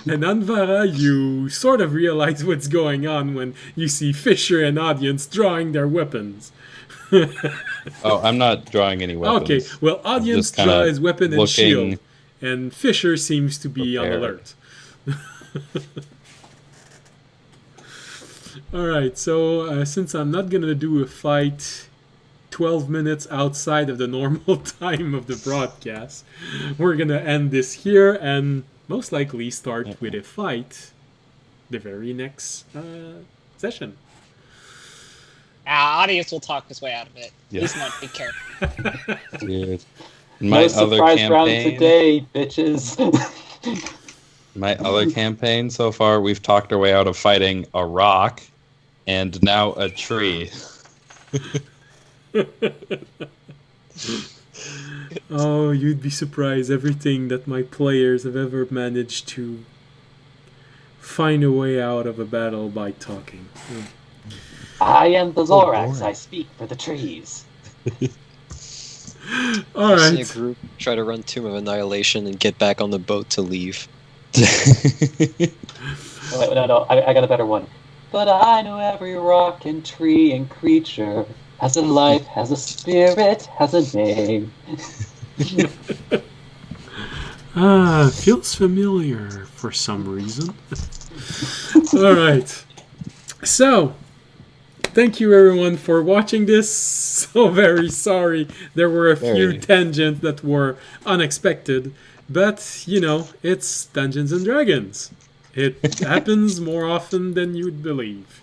And Anvara, you sort of realize what's going on when you see Fisher and audience drawing their weapons. Oh, I'm not drawing any weapons. Okay, well, audience draws his weapon and shield, and Fisher seems to be on alert. Alright, so since I'm not going to do a fight 12 minutes outside of the normal time of the broadcast, we're going to end this here and most likely start with a fight the very next session. Audience will talk his way out of it. Yeah. He's not big character. Dude. No surprise round today, bitches. My other campaign so far, we've talked our way out of fighting a rock and now a tree. Oh, you'd be surprised everything that my players have ever managed to find a way out of a battle by talking. I am the Zorax. I speak for the trees. All right. See a group try to run Tomb of Annihilation and get back on the boat to leave. No, I got a better one. But I know every rock and tree and creature has a life, has a spirit, has a name. Feels familiar for some reason. All right. So, thank you everyone for watching this. So very sorry there were a few tangents that were unexpected, but you know, it's Dungeons and Dragons. It happens more often than you'd believe.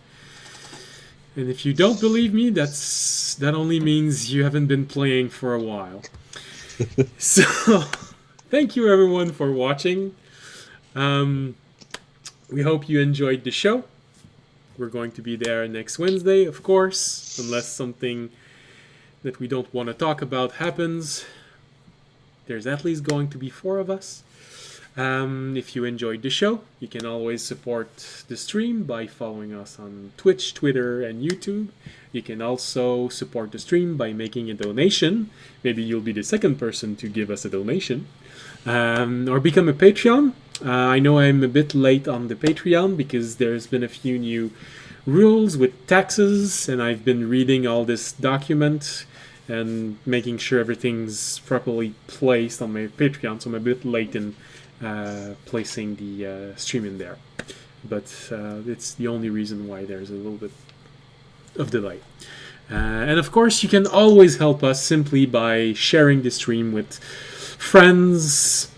And if you don't believe me, that only means you haven't been playing for a while. So, thank you everyone for watching. We hope you enjoyed the show. We're going to be there next Wednesday, of course, unless something that we don't want to talk about happens, there's at least going to be 4 of us. If you enjoyed the show, you can always support the stream by following us on Twitch, Twitter, and YouTube. You can also support the stream by making a donation. Maybe you'll be the second person to give us a donation. Or become a Patreon. I know I'm a bit late on the Patreon because there's been a few new rules with taxes, and I've been reading all this document and making sure everything's properly placed on my Patreon, so I'm a bit late in placing the stream in there. But it's the only reason why there's a little bit of delay. And of course, you can always help us simply by sharing the stream with friends,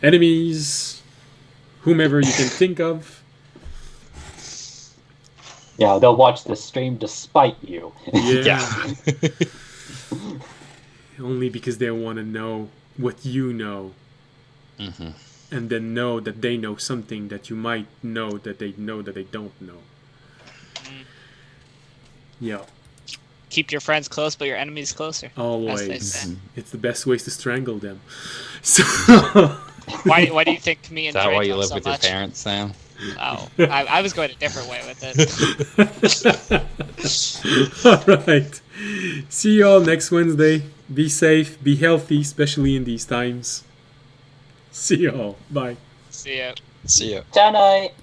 enemies, whomever you can think of. Yeah, they'll watch the stream despite you. Yeah. Only because they want to know what you know. Mm-hmm. And then know that they know something that you might know that they don't know. Yeah. Keep your friends close, but your enemies closer. Always. As they say. It's the best ways to strangle them. So Why do you think me Is and that why Drake you love live so with much? your parents, Sam? Oh, I was going a different way with it. Alright. See you all next Wednesday. Be safe, be healthy, especially in these times. See you all. Bye. See ya. See ya. Good night.